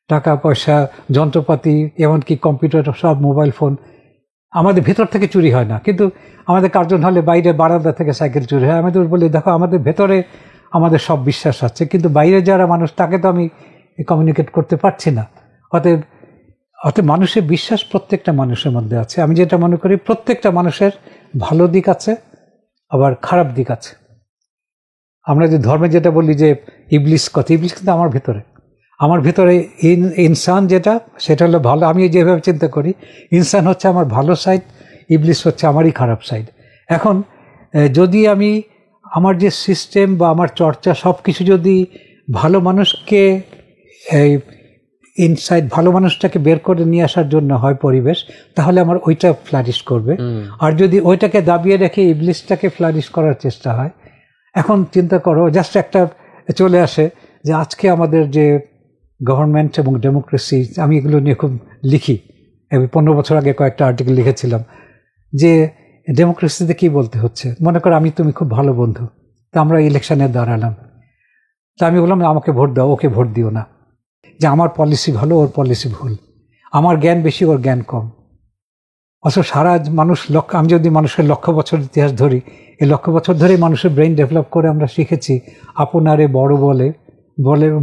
টাকা পয়সা, যন্ত্রপাতি, এমনকি কম্পিউটার, সব মোবাইল ফোন আমাদের ভেতর থেকে চুরি হয় না, কিন্তু আমাদের কার্জন হলে বাইরে বারান্দা থেকে সাইকেল চুরি হয়। আমাদের বলি দেখো, আমাদের ভেতরে আমাদের সব বিশ্বাস আছে, কিন্তু বাইরে যারা মানুষ তাকে তো আমি কমিউনিকেট করতে পারছি না। অতএব মানুষের বিশ্বাস প্রত্যেকটা মানুষের মধ্যে আছে। আমি যেটা মনে করি, প্রত্যেকটা মানুষের ভালো দিক আছে, আবার খারাপ দিক আছে। আমরা যে ধর্মে যেটা বলি যে ইবলিস কথা, ইবলিস কিন্তু আমার ভেতরে। আমার ভিতরে ইনসান যেটা, সেটা হলো ভালো। আমি যেভাবে চিন্তা করি, ইনসান হচ্ছে আমার ভালো সাইড, ইবলিস হচ্ছে আমারই খারাপ সাইড। এখন যদি আমি আমার যে সিস্টেম বা আমার চর্চা সব কিছু যদি ভালো মানুষকে ইনসাইড, ভালো মানুষটাকে বের করে নিয়ে আসার জন্য হয় পরিবেশ, তাহলে আমার ওইটা ফ্লারিশ করবে। আর যদি ওইটাকে দাবিয়ে রেখে ইবলিসটাকে ফ্লারিশ করার চেষ্টা হয়, এখন চিন্তা করো, জাস্ট একটা চলে আসে যে আজকে আমাদের যে গভর্নমেন্ট এবং ডেমোক্রেসি, আমি এগুলো নিয়ে খুব লিখি। 15 বছর আগে কয়েকটা আর্টিকেল লিখেছিলাম যে ডেমোক্রেসিতে কি বলতে হচ্ছে। মনে করো আমি তুমি খুব ভালো বন্ধু, তা আমরা ইলেকশনে দাঁড়ালাম, তা আমি বললাম আমাকে ভোট দাও, ওকে ভোট দিও না, যে আমার পলিসি ভালো, ওর পলিসি ভুল, আমার জ্ঞান বেশি, ওর জ্ঞান কম। অথচ সারা মানুষ আমি যদি মানুষের লক্ষ বছর ইতিহাস ধরি, এই লক্ষ বছর ধরে মানুষের ব্রেইন ডেভেলপ করে আমরা শিখেছি আপনারে বড় বলে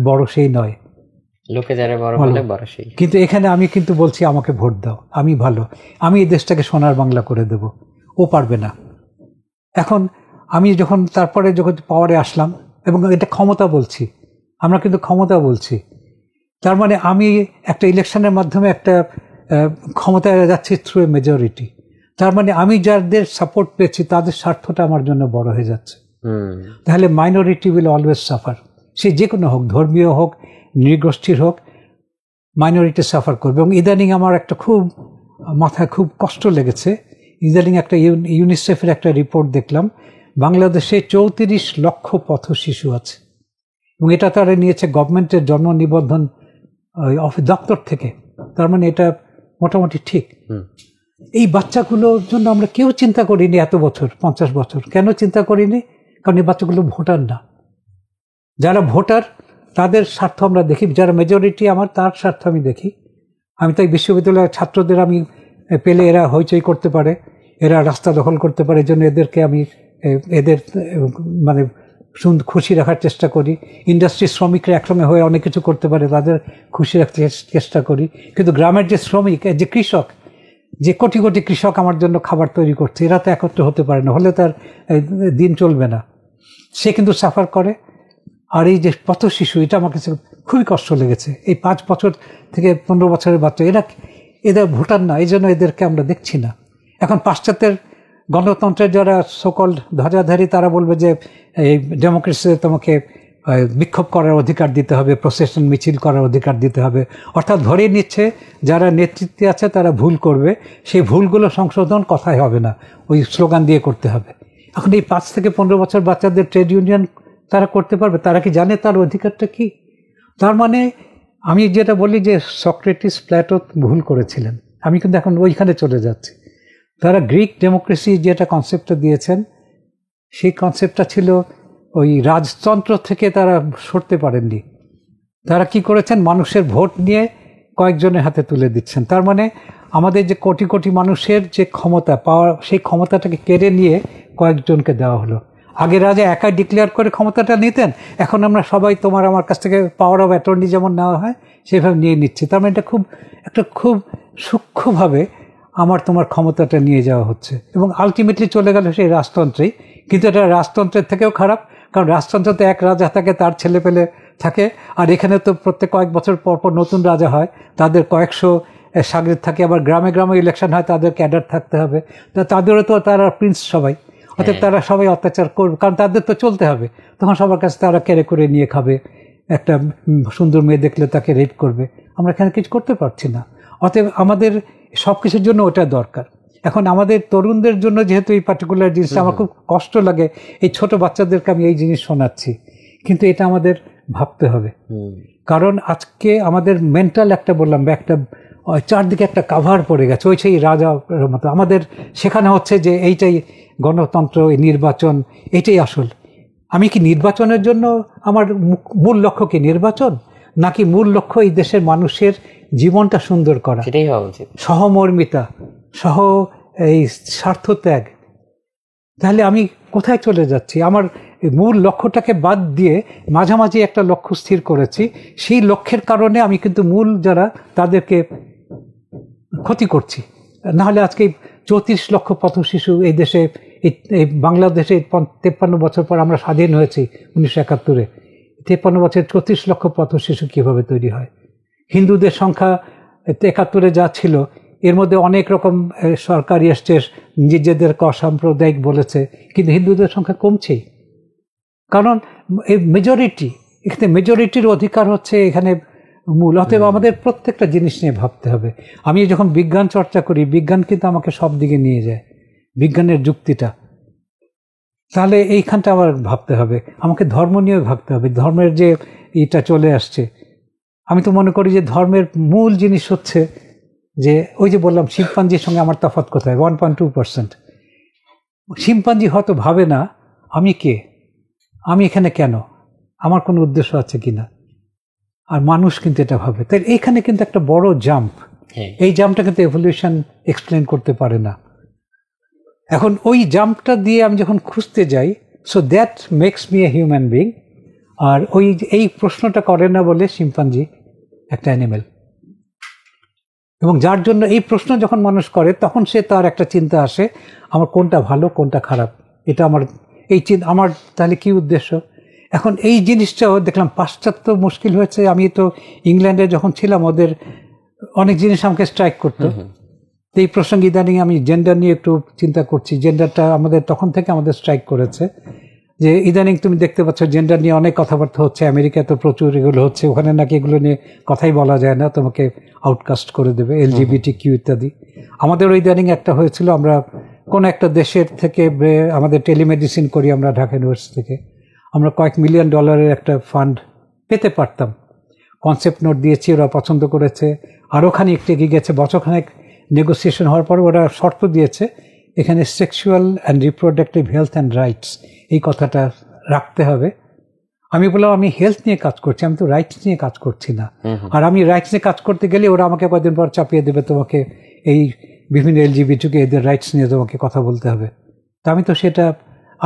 বড় সেই নয়, লোকে যারা বড় বলে বড় সেই। কিন্তু এখানে আমি কিন্তু বলছি আমাকে ভোট দাও, আমি ভালো, আমি এই দেশটাকে সোনার বাংলা করে দেব, ও পারবে না। এখন আমি যখন পাওয়ারে আসলাম, এবং এটা ক্ষমতা বলছি, আমরা কিন্তু ক্ষমতা বলছি, তার মানে আমি একটা ইলেকশনের মাধ্যমে একটা ক্ষমতায় যাচ্ছি থ্রু এ মেজরিটি। তার মানে আমি যাদের সাপোর্ট পেয়েছি তাদের স্বার্থটা আমার জন্য বড় হয়ে যাচ্ছে। তাহলে মাইনরিটি উইল অলওয়েজ সাফার, সে যে কোনো হোক, ধর্মীয় হোক, নৃগোষ্ঠীর হোক, মাইনরিটি সাফার করবে। এবং ইদানিং আমার একটা মাথায় খুব কষ্ট লেগেছে, ইদানিং একটা ইউনিসেফের একটা রিপোর্ট দেখলাম, বাংলাদেশে 34 লক্ষ পথ শিশু আছে, এবং এটা তারা নিয়েছে গভর্নমেন্টের জন্ম নিবন্ধন দপ্তর থেকে। তার মানে এটা মোটামুটি ঠিক। এই বাচ্চাগুলোর জন্য আমরা কেউ চিন্তা করিনি এত বছর, 50 বছর। কেন চিন্তা করিনি? কারণ এই বাচ্চাগুলো ভোটার না। যারা ভোটার তাদের স্বার্থ আমরা দেখি, যারা মেজরিটি আমার তার স্বার্থ আমি দেখি। আমি তাই বিশ্ববিদ্যালয়ের ছাত্রদের আমি পেলে এরা হইচই করতে পারে, এরা রাস্তা দখল করতে পারে, এই জন্য এদেরকে আমি এদের মানে খুশি রাখার চেষ্টা করি। ইন্ডাস্ট্রির শ্রমিকরা একসঙ্গে হয়ে অনেক কিছু করতে পারে, তাদের খুশি রাখতে চেষ্টা করি। কিন্তু গ্রামের যে শ্রমিক, যে কৃষক, যে কোটি কোটি কৃষক আমার জন্য খাবার তৈরি করছে, এরা তো একত্র হতে পারে না, হলে তার দিন চলবে না, সে কিন্তু সাফার করে। আর এই যে পথ শিশু, এটা আমার কাছে খুবই কষ্ট লেগেছে। এই 5 বছর থেকে 15 বছরের বাচ্চা, এদের ভোটার না, এই জন্য এদেরকে আমরা দেখছি না। এখন পাশ্চাত্যের গণতন্ত্রের যারা সকল ধ্বজাধারী, তারা বলবে যে এই ডেমোক্রেসিতে তোমাকে বিক্ষোভ করার অধিকার দিতে হবে, প্রসেশন মিছিল করার অধিকার দিতে হবে। অর্থাৎ ধরে নিচ্ছে যারা নেতৃত্বে আছে তারা ভুল করবে, সেই ভুলগুলো সংশোধন কথাই হবে না, ওই স্লোগান দিয়ে করতে হবে। এখন এই 5 থেকে 15 বছর বাচ্চাদের ট্রেড ইউনিয়ন তারা করতে পারবে? তারা কি জানে তার অধিকারটা কি? তার মানে আমি যেটা বলি যে সক্রেটিস, প্ল্যাটো ভুল করেছিলেন, আমি কিন্তু এখন ওইখানে চলে যাচ্ছি। তারা গ্রিক ডেমোক্রেসি যেটা কনসেপ্টটা দিয়েছেন, সেই কনসেপ্টটা ছিল ওই রাজতন্ত্র থেকে তারা সরতে পারেননি। তারা কি করেছেন? মানুষের ভোট নিয়ে কয়েকজনের হাতে তুলে দিচ্ছেন। তার মানে আমাদের যে কোটি কোটি মানুষের যে ক্ষমতা পাওয়ার, সেই ক্ষমতাটাকে কেড়ে নিয়ে কয়েকজনকে দেওয়া হলো। আগে রাজা একাই ডিক্লেয়ার করে ক্ষমতাটা নিতেন, এখন আমরা সবাই তোমার আমার কাছ থেকে পাওয়ার অফ অ্যাটর্নি যেমন নেওয়া হয় সেভাবে নিয়ে নিচ্ছি। তার মানে এটা খুব সূক্ষ্মভাবে আমার তোমার ক্ষমতাটা নিয়ে যাওয়া হচ্ছে, এবং আলটিমেটলি চলে গেল সেই রাজতন্ত্রেই। কিন্তু এটা রাজতন্ত্রের থেকেও খারাপ, কারণ রাজতন্ত্রতে এক রাজা থাকে, তার ছেলে পেলে থাকে, আর এখানে তো প্রত্যেক কয়েক বছর পর পর নতুন রাজা হয়, তাদের কয়েকশো শাগরেদ থাকে, আবার গ্রামে গ্রামে ইলেকশন হয়, তাদের ক্যাডার থাকতে হবে, তাদেরও তো তারা প্রিন্স সবাই, অর্থাৎ তারা সবাই অত্যাচার করবে, কারণ তাদের তো চলতে হবে। তখন সবার কাছে তারা কেড়ে করে নিয়ে খাবে, একটা সুন্দর মেয়ে দেখলে তাকে রেপ করবে। আমরা এখানে কিছু করতে পারছি না। অতএব আমাদের সব কিছুর জন্য ওটা দরকার। এখন আমাদের তরুণদের জন্য যেহেতু এই পার্টিকুলার জিনিসটা আমার খুব কষ্ট লাগে, এই ছোট বাচ্চাদেরকে আমি এই জিনিস শোনাচ্ছি, কিন্তু এটা আমাদের ভাবতে হবে। কারণ আজকে আমাদের মেন্টাল একটা বললাম, একটা চারদিকে একটা কাভার পড়ে গেছে, ওই সেই রাজার মতো আমাদের শেখানো হচ্ছে যে এইটাই গণতন্ত্র, নির্বাচন, এটাই আসল। আমি কি নির্বাচনের জন্য আমার মূল লক্ষ্য কি নির্বাচন, নাকি মূল লক্ষ্য এই দেশের মানুষের জীবনটা সুন্দর করা, সেটাই হওয়া উচিত, সহমর্মিতা, এই স্বার্থত্যাগ? তাহলে আমি কোথায় চলে যাচ্ছি? আমার মূল লক্ষ্যটাকে বাদ দিয়ে মাঝামাঝি একটা লক্ষ্য স্থির করেছি, সেই লক্ষ্যের কারণে আমি কিন্তু মূল যারা তাদেরকে ক্ষতি করছি। নাহলে আজকে 34 লক্ষ পথ শিশু এই দেশে, এই বাংলাদেশে 53 বছর পর আমরা স্বাধীন হয়েছি 1971-এ, 53 বছর 34 লক্ষ পথ শিশু কিভাবে তৈরি হয়? হিন্দুদের সংখ্যা 71-এ যা ছিল, এর মধ্যে অনেক রকম সরকারি এসছে, নিজেদেরকে অসাম্প্রদায়িক বলেছে, কিন্তু হিন্দুদের সংখ্যা কমছেই। কারণ এই মেজরিটি, এখানে মেজরিটির অধিকার হচ্ছে এখানে মূল। অতএব আমাদের প্রত্যেকটা জিনিস নিয়ে ভাবতে হবে। আমি যখন বিজ্ঞান চর্চা করি, বিজ্ঞান কিন্তু আমাকে সব দিকে নিয়ে যায়, বিজ্ঞানের যুক্তিটা। তাহলে এইখানটা আমার ভাবতে হবে, আমাকে ধর্ম নিয়েও ভাবতে হবে। ধর্মের যে এটা চলে আসছে, আমি তো মনে করি যে ধর্মের মূল জিনিস হচ্ছে যে ওই যে বললাম শিম্পাঞ্জির সঙ্গে আমার তফাৎ কোথায়, 1.2%। শিম্পাঞ্জি হয়তো ভাবে না আমি কে, আমি এখানে কেন, আমার কোনো উদ্দেশ্য আছে কিনা। আর মানুষ কিন্তু এটা ভাবে। তাই এইখানে কিন্তু একটা বড় জাম্প। এই জাম্পটা কিন্তু এভলিউশন এক্সপ্লেন করতে পারে না। এখন ওই জাম্পটা দিয়ে আমি যখন খুঁজতে যাই, so that makes me a human being. আর এই প্রশ্নটা করে না বলে শিম্পাঞ্জি একটা অ্যানিমেল। এবং যার জন্য এই প্রশ্ন যখন মানুষ করে, তখন সে তার একটা চিন্তা আসে, আমার কোনটা ভালো কোনটা খারাপ, এটা আমার এই চিন্তা, আমার তাহলে কি উদ্দেশ্য। এখন এই জিনিসটাও দেখলাম পাশ্চাত্য মুশকিল হয়েছে। আমি তো ইংল্যান্ডে যখন ছিলাম, ওদের অনেক জিনিস আমাকে স্ট্রাইক করতো। এই প্রসঙ্গে ইদানিং আমি জেন্ডার নিয়ে একটু চিন্তা করছি। জেন্ডারটা আমাদের তখন থেকে আমাদের স্ট্রাইক করেছে, যে ইদানিং তুমি দেখতে পাচ্ছ জেন্ডার নিয়ে অনেক কথাবার্তা হচ্ছে। আমেরিকায় তো প্রচুর এগুলো হচ্ছে, ওখানে নাকি এগুলো নিয়ে কথাই বলা যায় না, তোমাকে আউটকাস্ট করে দেবে, LGBTQ ইত্যাদি। আমাদের ইদানিং একটা হয়েছিল, আমরা কোন একটা দেশের থেকে আমাদের টেলিমেডিসিন করি আমরা ঢাকা ইউনিভার্সিটি থেকে, আমরা কয়েক $1 মিলিয়ন একটা ফান্ড পেতে পারতাম। কনসেপ্ট নোট দিয়েছি, ওরা পছন্দ করেছে। আরও খানিক এগিয়ে গেছে, বছরখানেক নেগোসিয়েশন হওয়ার পর ওরা শর্ত দিয়েছে, এখানে sexual and reproductive health and rights এই কথাটা রাখতে হবে। আমি বললাম আমি হেলথ নিয়ে কাজ করছি, আমি তো রাইটস নিয়ে কাজ করছি না। আর আমি রাইটস নিয়ে কাজ করতে গেলে ওরা আমাকে কয়েকদিন পর চাপিয়ে দেবে, তোমাকে এই বিভিন্ন LGBTQ এদের রাইটস নিয়ে তোমাকে কথা বলতে হবে। তা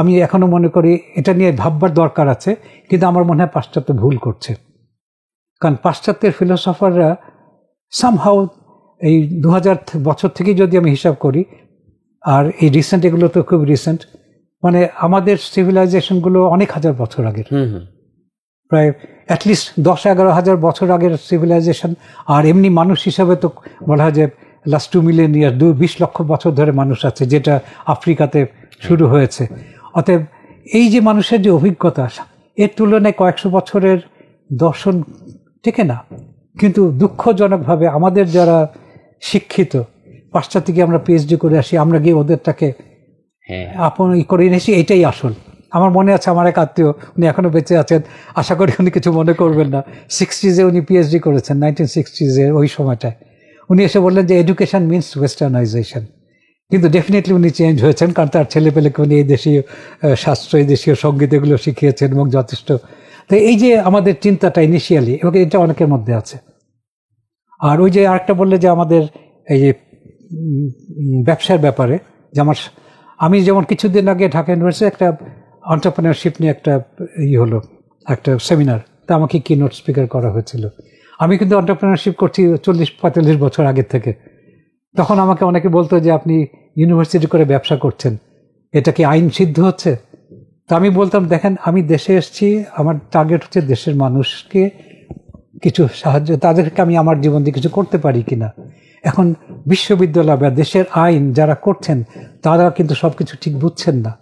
আমি এখনো মনে করি এটা নিয়ে ভাববার দরকার আছে, কিন্তু আমার মনে হয় পাশ্চাত্য ভুল করছে। কারণ পাশ্চাত্যের ফিলোসফাররা সামহাউ এই 2000 বছর থেকেই যদি আমি হিসাব করি, আর এই রিসেন্ট এগুলো তো খুব রিসেন্ট, মানে আমাদের সিভিলাইজেশনগুলো অনেক হাজার বছর আগের, প্রায় অ্যাটলিস্ট 10-11 হাজার বছর আগের সিভিলাইজেশন। আর এমনি মানুষ হিসাবে তো বলা হয় যে লাস্ট 2 মিলিয়ন ইয়ার, 20 লক্ষ বছর ধরে মানুষ আছে, যেটা আফ্রিকাতে শুরু হয়েছে। অতএব এই যে মানুষের যে অভিজ্ঞতা, এর তুলনায় কয়েকশো বছরের দর্শন ঠিক না। কিন্তু দুঃখজনকভাবে আমাদের যারা শিক্ষিত, পাশ্চাত্যে গিয়ে আমরা PhD করে আসি, আমরা গিয়ে ওদেরটাকে আপন করে এনেছি, এটাই আসল। আমার মনে আছে আমার এক আত্মীয়, উনি এখনো বেঁচে আছেন, আশা করি উনি কিছু মনে করবেন না। 60s উনি PhD করেছেন, 1960s ওই সময়টায়। উনি এসে বললেন যে এডুকেশন মিনস ওয়েস্টার্নাইজেশন। কিন্তু ডেফিনেটলি উনি চেঞ্জ হয়েছেন, কারণ তার ছেলেপেলেকে উনি এই দেশীয় শাস্ত্র, এই দেশীয় সঙ্গীত এগুলো শিখিয়েছেন এবং যথেষ্ট। তো এই যে আমাদের চিন্তাটা ইনিশিয়ালি, এবং এটা অনেকের মধ্যে আছে। আর ওই যে আরেকটা বললে যে আমাদের এই যে ব্যবসার ব্যাপারে, যে আমি যেমন কিছুদিন আগে ঢাকা ইউনিভার্সিটি একটা এন্টারপ্রেনারশিপ নিয়ে একটা হলো একটা সেমিনার, তা আমাকে কিনোট স্পিকার করা হয়েছিল। আমি কিন্তু এন্টারপ্রেনারশিপ করছি 40-45 বছর আগের থেকে। তখন আমাকে অনেকে বলতো যে আপনি ইউনিভার্সিটি করে ব্যবসা করছেন, এটা কি আইন সিদ্ধ হচ্ছে? তো আমি বলতাম, দেখেন আমি দেশে এসেছি, আমার টার্গেট হচ্ছে দেশের মানুষকে কিছু সাহায্য, তাদেরকে আমি আমার জীবন দিয়ে কিছু করতে পারি কিনা। এখন বিশ্ববিদ্যালয় বা দেশের আইন যারা করছেন, তারা কিন্তু সবকিছু ঠিক বুঝছেন না।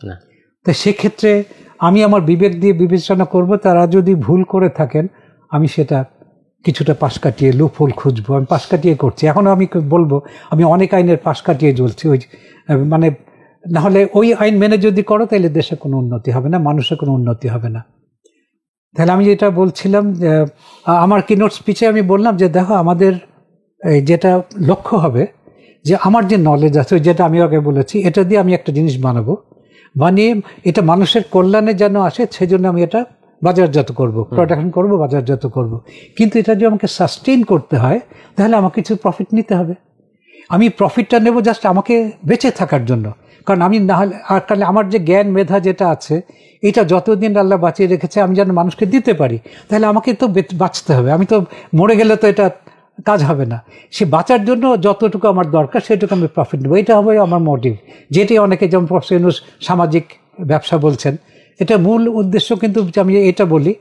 তো সেক্ষেত্রে আমি আমার বিবেক দিয়ে বিবেচনা করব, তারা যদি ভুল করে থাকেন আমি সেটা কিছুটা পাশ কাটিয়ে লুপহোল খুঁজবো, আমি পাশ কাটিয়ে করছি। এখনও আমি বলবো আমি অনেক আইনের পাশ কাটিয়ে চলছি, ওই মানে নাহলে ওই আইন মেনে যদি করো তাহলে দেশে কোনো উন্নতি হবে না, মানুষের কোনো উন্নতি হবে না। তাহলে আমি যেটা বলছিলাম, যে আমার কিনোট স্পিচে আমি বললাম যে দেখো আমাদের যেটা লক্ষ্য হবে যে আমার যে নলেজ আছে, যেটা আমি আগে বলেছি, এটা দিয়ে আমি একটা জিনিস বানাবো, বানিয়ে এটা মানুষের কল্যাণে যেন আসে, সেজন্য আমি এটা বাজারজাত করব, প্রোডাকশন করব, বাজারজাত করব। কিন্তু এটা যদি আমাকে সাস্টেইন করতে হয়, তাহলে আমাকে কিছু প্রফিট নিতে হবে। আমি প্রফিটটা নেব জাস্ট আমাকে বেঁচে থাকার জন্য, কারণ আমি না হলে আর তাহলে আমার যে জ্ঞান মেধা যেটা আছে, এটা যতদিন আল্লাহ বাঁচিয়ে রেখেছে আমি যেন মানুষকে দিতে পারি, তাহলে আমাকে তো বাঁচতে হবে। আমি তো মরে গেলে তো এটা কাজ হবে না। সে বাঁচার জন্য যতটুকু আমার দরকার সেটুকু আমি প্রফিট নেবো, এটা হবে আমার মোটিভ। যেটি অনেকে যেমন প্রফেসর সামাজিক ব্যবসা বলছেন, এটা মূল উদ্দেশ্য। কিন্তু আমি এটা বলি,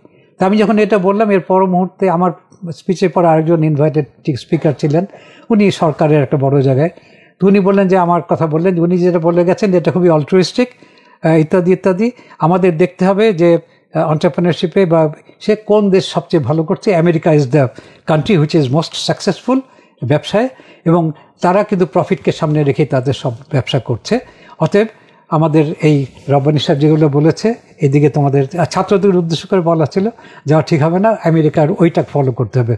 আমি যখন এটা বললাম, এর পর মুহূর্তে আমার স্পিচের পর আরেকজন ইনভাইটেড স্পিকার ছিলেন, উনি সরকারের একটা বড় জায়গায়, তো উনি বললেন যে আমার কথা বললেন, উনি যেটা বলে গেছেন এটা খুবই অল্ট্রুইস্টিক ইত্যাদি ইত্যাদি। আমাদের দেখতে হবে যে এন্টারপ্রেনারশিপে বা সে কোন দেশ সবচেয়ে ভালো করছে। America is the country which is most successful ব্যবসায়, এবং তারা কিন্তু প্রফিটকে সামনে রেখে তাদের সব ব্যবসা করছে। অতএব আমাদের এই রব্বানী সাহেব যেগুলো বলেছে, এদিকে তোমাদের ছাত্রদের উদ্দেশ্য করে বলা ছিল, যাওয়া ঠিক হবে না, আমেরিকার ওইটা ফলো করতে হবে।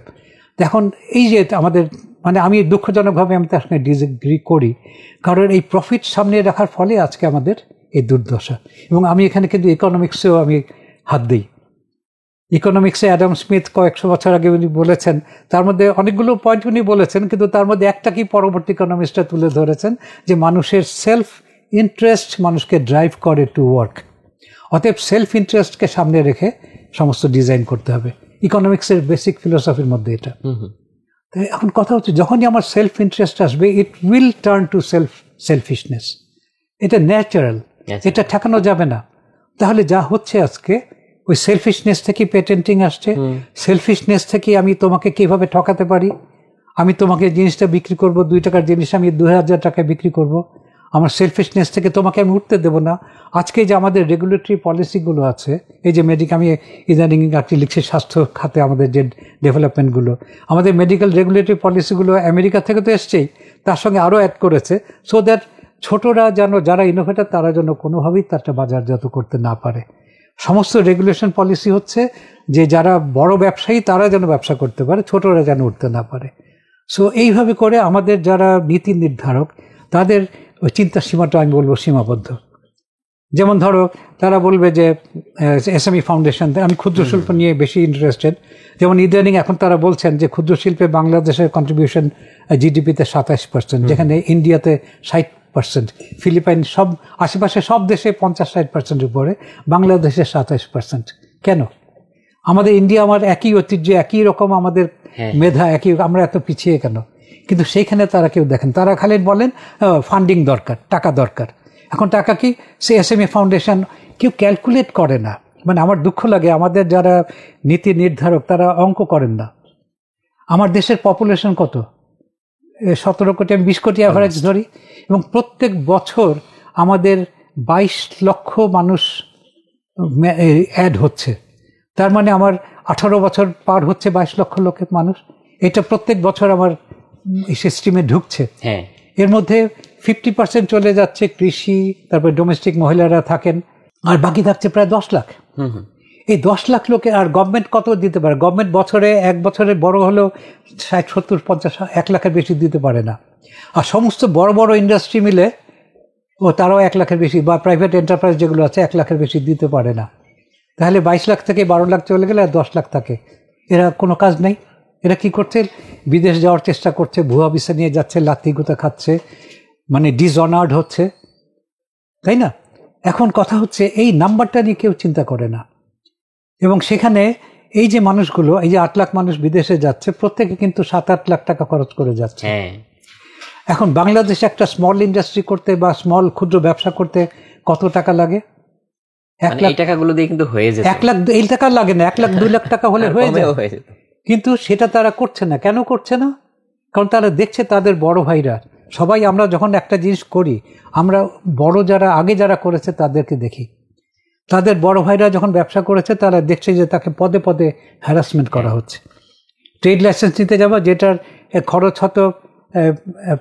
এখন এই যে আমাদের মানে আমি দুঃখজনকভাবে আমি তার সঙ্গে ডিসএগ্রি করি, কারণ এই প্রফিট সামনে রাখার ফলে আজকে আমাদের এই দুর্দশা। এবং আমি এখানে কিন্তু ইকোনমিক্সেও আমি হাত দিই। ইকোনমিক্সে অ্যাডাম স্মিথ কয়েকশো বছর আগে উনি বলেছেন, তার মধ্যে অনেকগুলো পয়েন্ট উনি বলেছেন, কিন্তু তার মধ্যে একটা কি পরবর্তী ইকোনমিক্সটা তুলে ধরেছেন, যে মানুষের সেলফ ইন্টারেস্ট মানুষকে ড্রাইভ করে টু ওয়ার্ক। অতএব সেলফ ইন্টারেস্টকে সামনে রেখে সমস্ত ডিজাইন করতে হবে। ইকোনমিক্সের বেসিক ফিলোসফির মধ্যে এটা। এখন কথা হচ্ছে, যখনই আমার সেলফ ইন্টারেস্ট আসবে, it will turn to selfishness. এটা ন্যাচারাল, এটা ঠেকানো যাবে না। তাহলে যা হচ্ছে আজকে, ওই সেলফিশনেস থেকে পেটেন্টিং আসছে, সেলফিশনেস থেকে আমি তোমাকে কিভাবে ঠকাতে পারি, আমি তোমাকে জিনিসটা বিক্রি করব 2 টাকার জিনিস আমি 2000 টাকায় বিক্রি করব, আমার সেলফিশনেস থেকে তোমাকে আমি উঠতে দেবো না। আজকে যে আমাদের রেগুলেটরি পলিসিগুলো আছে, এই যে আমি ইদানিং একটি লিখছি স্বাস্থ্য খাতে আমাদের যে ডেভেলপমেন্টগুলো, আমাদের মেডিকেল রেগুলেটরি পলিসিগুলো আমেরিকা থেকে তো এসছেই, তার সঙ্গে আরও অ্যাড করেছে, সো দ্যাট ছোটরা যেন, যারা ইনোভেটর তারা যেন কোনোভাবেই তারটা বাজারজাত করতে না পারে। সমস্ত রেগুলেশন পলিসি হচ্ছে যে যারা বড় ব্যবসায়ী তারা যেন ব্যবসা করতে পারে, ছোটরা যেন উঠতে না পারে। সো এইভাবে করে আমাদের যারা নীতি নির্ধারক, তাদের ওই চিন্তার সীমাটা আমি বলবো সীমাবদ্ধ। যেমন ধরো, তারা বলবে যে এসএমই ফাউন্ডেশন, আমি ক্ষুদ্র শিল্প নিয়ে বেশি ইন্টারেস্টেড। যেমন ইদানিং এখন তারা বলছেন যে ক্ষুদ্র শিল্পে বাংলাদেশের কন্ট্রিবিউশন জিডিপিতে 27%, যেখানে ইন্ডিয়াতে 60%, ফিলিপাইন সব আশেপাশে সব দেশে 50-60% উপরে, বাংলাদেশে 27%। কেন? আমাদের ইন্ডিয়া, আমার একই ঐতিহ্য, একই রকম আমাদের মেধা, একই, আমরা এত পিছিয়ে কেন? কিন্তু সেইখানে তারা কেউ দেখেন, তারা খালি বলেন ফান্ডিং দরকার, টাকা দরকার। এখন টাকা কি? সে এসএমই ফাউন্ডেশন কেউ ক্যালকুলেট করে না। মানে আমার দুঃখ লাগে, আমাদের যারা নীতি নির্ধারক তারা অঙ্ক করেন না। আমার দেশের পপুলেশন কত? 17 কোটি, আমি 20 কোটি অ্যাভারেজ ধরি, এবং প্রত্যেক বছর আমাদের 22 লক্ষ মানুষ অ্যাড হচ্ছে। তার মানে আমার 18 বছর পার হচ্ছে 22 লক্ষ লোকের মানুষ। এটা প্রত্যেক বছর আমার সিস্টেমে ঢুকছে। এর মধ্যে 50% চলে যাচ্ছে কৃষি, তারপরে ডোমেস্টিক মহিলারা থাকেন, আর বাকি থাকছে প্রায় 10 লাখ। এই 10 লাখ লোকে আর গভর্নমেন্ট কত দিতে পারে? গভর্নমেন্ট বছরে, এক বছরে বড় হলেও 60, 70, 50, 1 লাখের বেশি দিতে পারে না। আর সমস্ত বড় বড় ইন্ডাস্ট্রি মিলে তারাও 1 লাখের বেশি, বা প্রাইভেট এন্টারপ্রাইজ যেগুলো আছে 1 লাখের বেশি দিতে পারে না। তাহলে 22 লাখ থেকে 12 লাখ চলে গেলে আর 10 লাখ থাকে। এরা কোনো কাজ নেই। এরা কি করছে? বিদেশ যাওয়ার চেষ্টা করছে, ভুয়া ভিসা নিয়ে যাচ্ছে, লাথি গুঁতা খাচ্ছে, মানে ডিসঅনার্ড হচ্ছে, তাই না? এখন কথা হচ্ছে, এই নাম্বারটা নিয়ে কেউ চিন্তা করে না। এবং সেখানে এই যে মানুষগুলো, এই যে 8 লাখ মানুষ বিদেশে যাচ্ছে, প্রত্যেকে কিন্তু 7-8 লাখ টাকা খরচ করে যাচ্ছে। এখন বাংলাদেশে একটা স্মল ইন্ডাস্ট্রি করতে বা স্মল ক্ষুদ্র ব্যবসা করতে কত টাকা লাগে? 1 লাখ টাকাগুলো দিয়ে কিন্তু হয়ে যায়। 1 লাখ এই টাকা লাগে না, 1 লাখ 2 লাখ টাকা হলে হয়ে যায়। কিন্তু সেটা তারা করছে না। কেন করছে না? কারণ তারা দেখছে তাদের বড় ভাইরা সবাই, আমরা যখন একটা জিনিস করি, আমরা বড় যারা আগে যারা করেছে তাদেরকে দেখি। তাদের বড় ভাইরা যখন ব্যবসা করেছে, তারা দেখছে যে তাকে পদে পদে হ্যারাসমেন্ট করা হচ্ছে। ট্রেড লাইসেন্স নিতে যাবো, যেটার খরচ হতো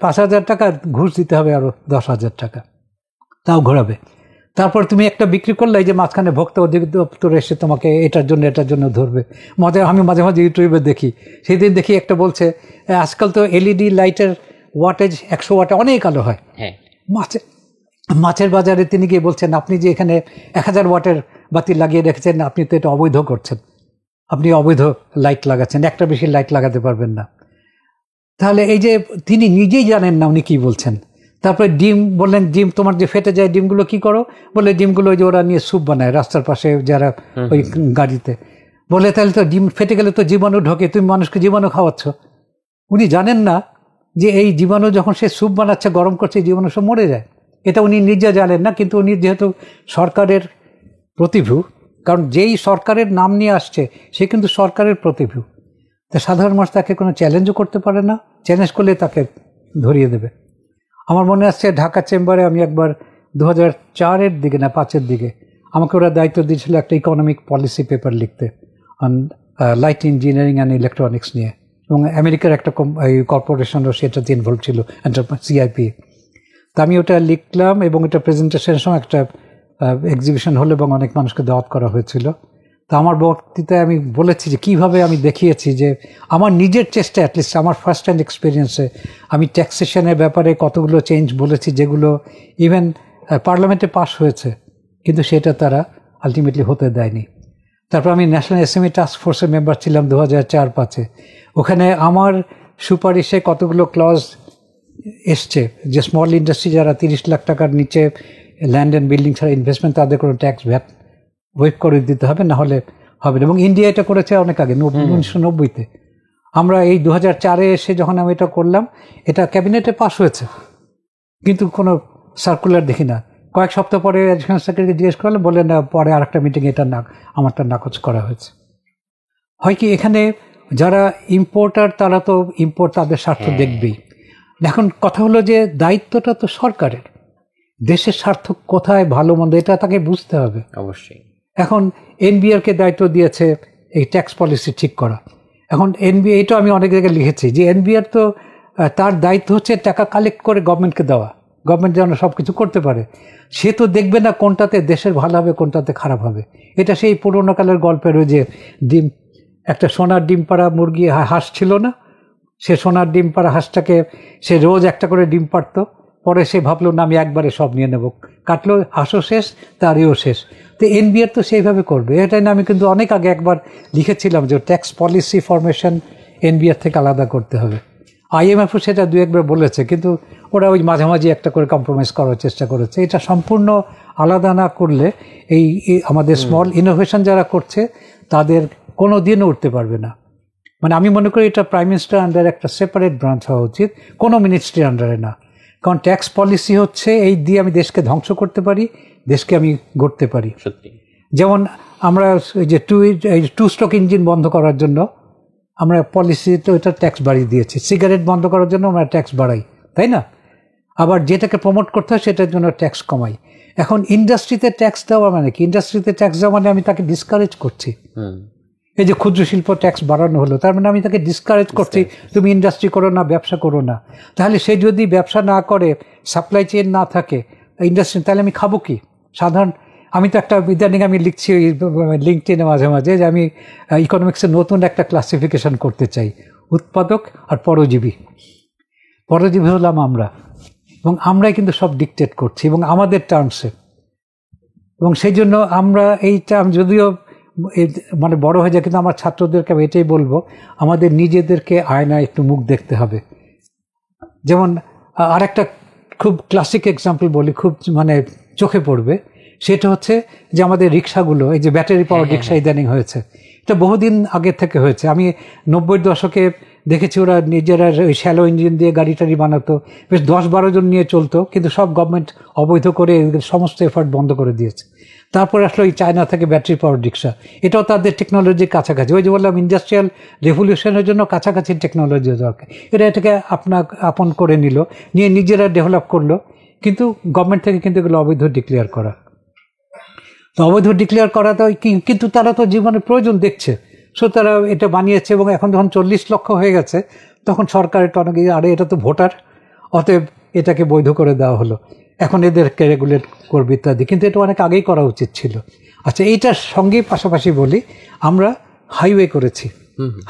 5,000 টাকা, ঘুষ দিতে হবে আরো 10,000 টাকা, তাও ঘোরাবে। তারপর তুমি একটা বিক্রি করলে, এই যে মাঝখানে ভোক্তা অধিদপ্তর এসে তোমাকে এটার জন্য ধরবে। আমি মাঝে মাঝে ইউটিউবে দেখি, সেই দিন দেখি একটা বলছে, আজকাল তো এলইডি লাইটের ওয়াটেজ 100 ওয়াটে অনেক আলো হয়। মাছের বাজারে তিনি গিয়ে বলছেন, আপনি যে এখানে 1000 ওয়াটের বাতি লাগিয়ে রেখেছেন, আপনি তো এটা অবৈধ করছেন, আপনি অবৈধ লাইট লাগাচ্ছেন, একটা বেশি লাইট লাগাতে পারবেন না। তাহলে এই যে তিনি নিজেই জানেন না উনি কি বলছেন। তারপরে ডিম বললেন, ডিম তোমার যে ফেটে যায় ডিমগুলো কি করো? বলে ডিমগুলো ওই যে ওরা নিয়ে স্যুপ বানায় রাস্তার পাশে যারা ওই গাড়িতে। বলে তাহলে তো ডিম ফেটে গেলে তো জীবাণু ঢোকে, তুমি মানুষকে জীবাণু খাওয়াচ্ছ। উনি জানেন না যে এই জীবাণু যখন সে স্যুপ বানাচ্ছে, গরম করছে, জীবাণু সব মরে যায়। এটা উনি নিজে জানেন না, কিন্তু উনি যেহেতু সরকারের প্রতিভূ, কারণ যেই সরকারের নাম নিয়ে আসছে সে কিন্তু সরকারের প্রতিভূ, তা সাধারণ মানুষ তাকে কোনো চ্যালেঞ্জও করতে পারে না, চ্যালেঞ্জ করলে তাকে ধরিয়ে দেবে। আমার মনে আসছে ঢাকা চেম্বারে আমি একবার 2004-এর দিকে না 5-এর দিকে আমাকে ওরা দায়িত্ব দিয়েছিল একটা ইকোনমিক পলিসি পেপার লিখতে on light engineering and electronics নিয়ে, এবং আমেরিকার একটা কর্পোরেশনও সেটাতে ইনভলভ ছিল, CIP। তা আমি ওটা লিখলাম এবং এটা প্রেজেন্টেশনের সময় একটা এক্সিবিশন হলো এবং অনেক মানুষকে দাওয়াত করা হয়েছিল। তা আমার বক্তৃতায় আমি বলেছি যে কীভাবে আমি দেখিয়েছি যে আমার নিজের চেষ্টা, অ্যাটলিস্ট আমার ফার্স্ট হ্যান্ড এক্সপিরিয়েন্সে আমি ট্যাক্সেশনের ব্যাপারে কতগুলো চেঞ্জ বলেছি যেগুলো ইভেন পার্লামেন্টে পাস হয়েছে, কিন্তু সেটা তারা আলটিমেটলি হতে দেয়নি। তারপর আমি ন্যাশনাল SME টাস্ক ফোর্সের মেম্বার ছিলাম 2004-5-এ। ওখানে আমার সুপারিশে কতগুলো ক্লজ এসছে যে স্মল ইন্ডাস্ট্রি যারা 30 লাখ টাকার নিচে ল্যান্ড অ্যান্ড বিল্ডিং ছাড়া ইনভেস্টমেন্ট, তাদের কোনো ট্যাক্স ভ্যাট ওয়েভ করে দিতে হবে, না হলে হবে না। এবং ইন্ডিয়া এটা করেছে অনেক আগে, 1990-তে। আমরা এই 2004-এ এসে যখন আমি এটা করলাম, এটা ক্যাবিনেটে পাস হয়েছে, কিন্তু কোনো সার্কুলার দেখি না। কয়েক সপ্তাহ পরে এডুকেশন সেক্রেটারি জিজ্ঞেস করলে বললেন না, পরে আর একটা মিটিং এটা আমারটা নাকচ করা হয়েছে। হয় কি, এখানে যারা ইম্পোর্টার তারা তো ইম্পোর্ট তাদের স্বার্থ দেখবেই। এখন কথা হলো যে দায়িত্বটা তো সরকারের, দেশের স্বার্থ কোথায় ভালো মন্দ এটা তাকে বুঝতে হবে অবশ্যই। এখন NBR-কে দায়িত্ব দিয়েছে এই ট্যাক্স পলিসি ঠিক করা। এখন NBR, এটা আমি অনেক জায়গায় লিখেছি যে NBR তো তার দায়িত্ব হচ্ছে টাকা কালেক্ট করে গভর্নমেন্টকে দেওয়া, গভর্নমেন্ট যেন সব কিছু করতে পারে। সে তো দেখবে না কোনটাতে দেশের ভালো হবে কোনটাতে খারাপ হবে। এটা সেই পুরোনো কালের গল্পের ওই যে ডিম, একটা সোনার ডিম পাড়া মুরগি হাঁস ছিল না, সে সোনার ডিম পাড়া হাঁসটাকে সে রোজ একটা করে ডিম পাড়তো, পরে সে ভাবলো না আমি একবারে সব নিয়ে নেব, কাটলো, হাঁসও শেষ তার ইও শেষ। তো NBR তো সেইভাবে করবে, এটাই না আমি কিন্তু অনেক আগে একবার লিখেছিলাম যে ট্যাক্স পলিসি ফরমেশন NBR থেকে আলাদা করতে হবে। IMF-ও সেটা 2-1বার বলেছে, কিন্তু ওরা ওই মাঝামাঝি একটা করে কম্প্রোমাইজ করার চেষ্টা করেছে। এটা সম্পূর্ণ আলাদা না করলে এই আমাদের স্মল ইনোভেশন যারা করছে তাদের কোনো দিনও উঠতে পারবে না। মানে আমি মনে করি এটা প্রাইম মিনিস্টার আন্ডারে একটা সেপারেট ব্রাঞ্চ হওয়া উচিত, কোনো মিনিস্ট্রির আন্ডারে না। কারণ ট্যাক্স পলিসি হচ্ছে এই দিয়ে আমি দেশকে ধ্বংস করতে পারি, দেশকে আমি গড়তে পারি। সত্যি, যেমন আমরা এই যে টু স্ট্রোক ইঞ্জিন বন্ধ করার জন্য আমরা পলিসিতে ওইটা ট্যাক্স বাড়িয়ে দিয়েছি, সিগারেট বন্ধ করার জন্য আমরা ট্যাক্স বাড়াই, তাই না? আবার যেটাকে প্রমোট করতে হয় সেটার জন্য ট্যাক্স কমাই। এখন ইন্ডাস্ট্রিতে ট্যাক্স দেওয়া মানে কি? ইন্ডাস্ট্রিতে ট্যাক্স দেওয়া মানে আমি তাকে ডিসকারেজ করছি। এই যে ক্ষুদ্র শিল্প ট্যাক্স বাড়ানো হলো, তার মানে আমি তাকে ডিসকারেজ করছি, তুমি ইন্ডাস্ট্রি করো না, ব্যবসা করো না। তাহলে সে যদি ব্যবসা না করে, সাপ্লাই চেইন না থাকে ইন্ডাস্ট্রি, তাহলে আমি খাবো কি? সাধারণ আমি তো একটা ইদানিং আমি লিখছি লিঙ্কডইনে মাঝে মাঝে যে আমি ইকোনমিক্সের নতুন একটা ক্লাসিফিকেশন করতে চাই, উৎপাদক আর পরজীবী। পরজীবী হলাম আমরা, এবং আমরাই কিন্তু সব ডিকটেট করছি এবং আমাদের টার্মসে। এবং সেই জন্য আমরা এই টার্ম যদিও মানে বড় হয়ে যায়, কিন্তু আমার ছাত্রদেরকে আমি এটাই বলবো, আমাদের নিজেদেরকে আয়নায় একটু মুখ দেখতে হবে। যেমন আরেকটা খুব ক্লাসিক এক্সাম্পল বলি, খুব মানে চোখে পড়বে, সেটা হচ্ছে যে আমাদের রিক্সাগুলো, এই যে ব্যাটারি পাওয়ার রিক্সা ইদানিং হয়েছে, এটা বহুদিন আগে থেকে হয়েছে। আমি 90-এর দশকে দেখেছি ওরা নিজেরা ওই শ্যালো ইঞ্জিন দিয়ে গাড়ি টাড়ি বানাতো, বেশ 10-12 জন নিয়ে চলতো, কিন্তু সব গভর্নমেন্ট অবৈধ করে সমস্ত এফার্ট বন্ধ করে দিয়েছে। তারপরে আসলে ওই চায়না থেকে ব্যাটারি পাওয়ার রিক্সা, এটাও তাদের টেকনোলজির কাছাকাছি। ওই যে বললাম ইন্ডাস্ট্রিয়াল রেভলিউশনের জন্য কাছাকাছি টেকনোলজি দরকার, এটাকে আপন করে নিয়ে নিজেরা ডেভেলপ করলো, কিন্তু গভর্নমেন্ট থেকে কিন্তু এগুলো অবৈধ ডিক্লেয়ার করা। তো অবৈধ ডিক্লেয়ার করাটা কিন্তু তারা তো জীবনের প্রয়োজন দেখছে, সো তারা এটা বানিয়েছে। এবং এখন যখন 40 লক্ষ হয়ে গেছে, তখন সরকার এটা অনেক, আরে এটা তো ভোটার, অতএব এটাকে বৈধ করে দেওয়া হলো, এখন এদেরকে রেগুলেট করবে ইত্যাদি। কিন্তু এটা অনেক আগেই করা উচিত ছিল। আচ্ছা, এইটার সঙ্গে পাশাপাশি বলি, আমরা হাইওয়ে করেছি।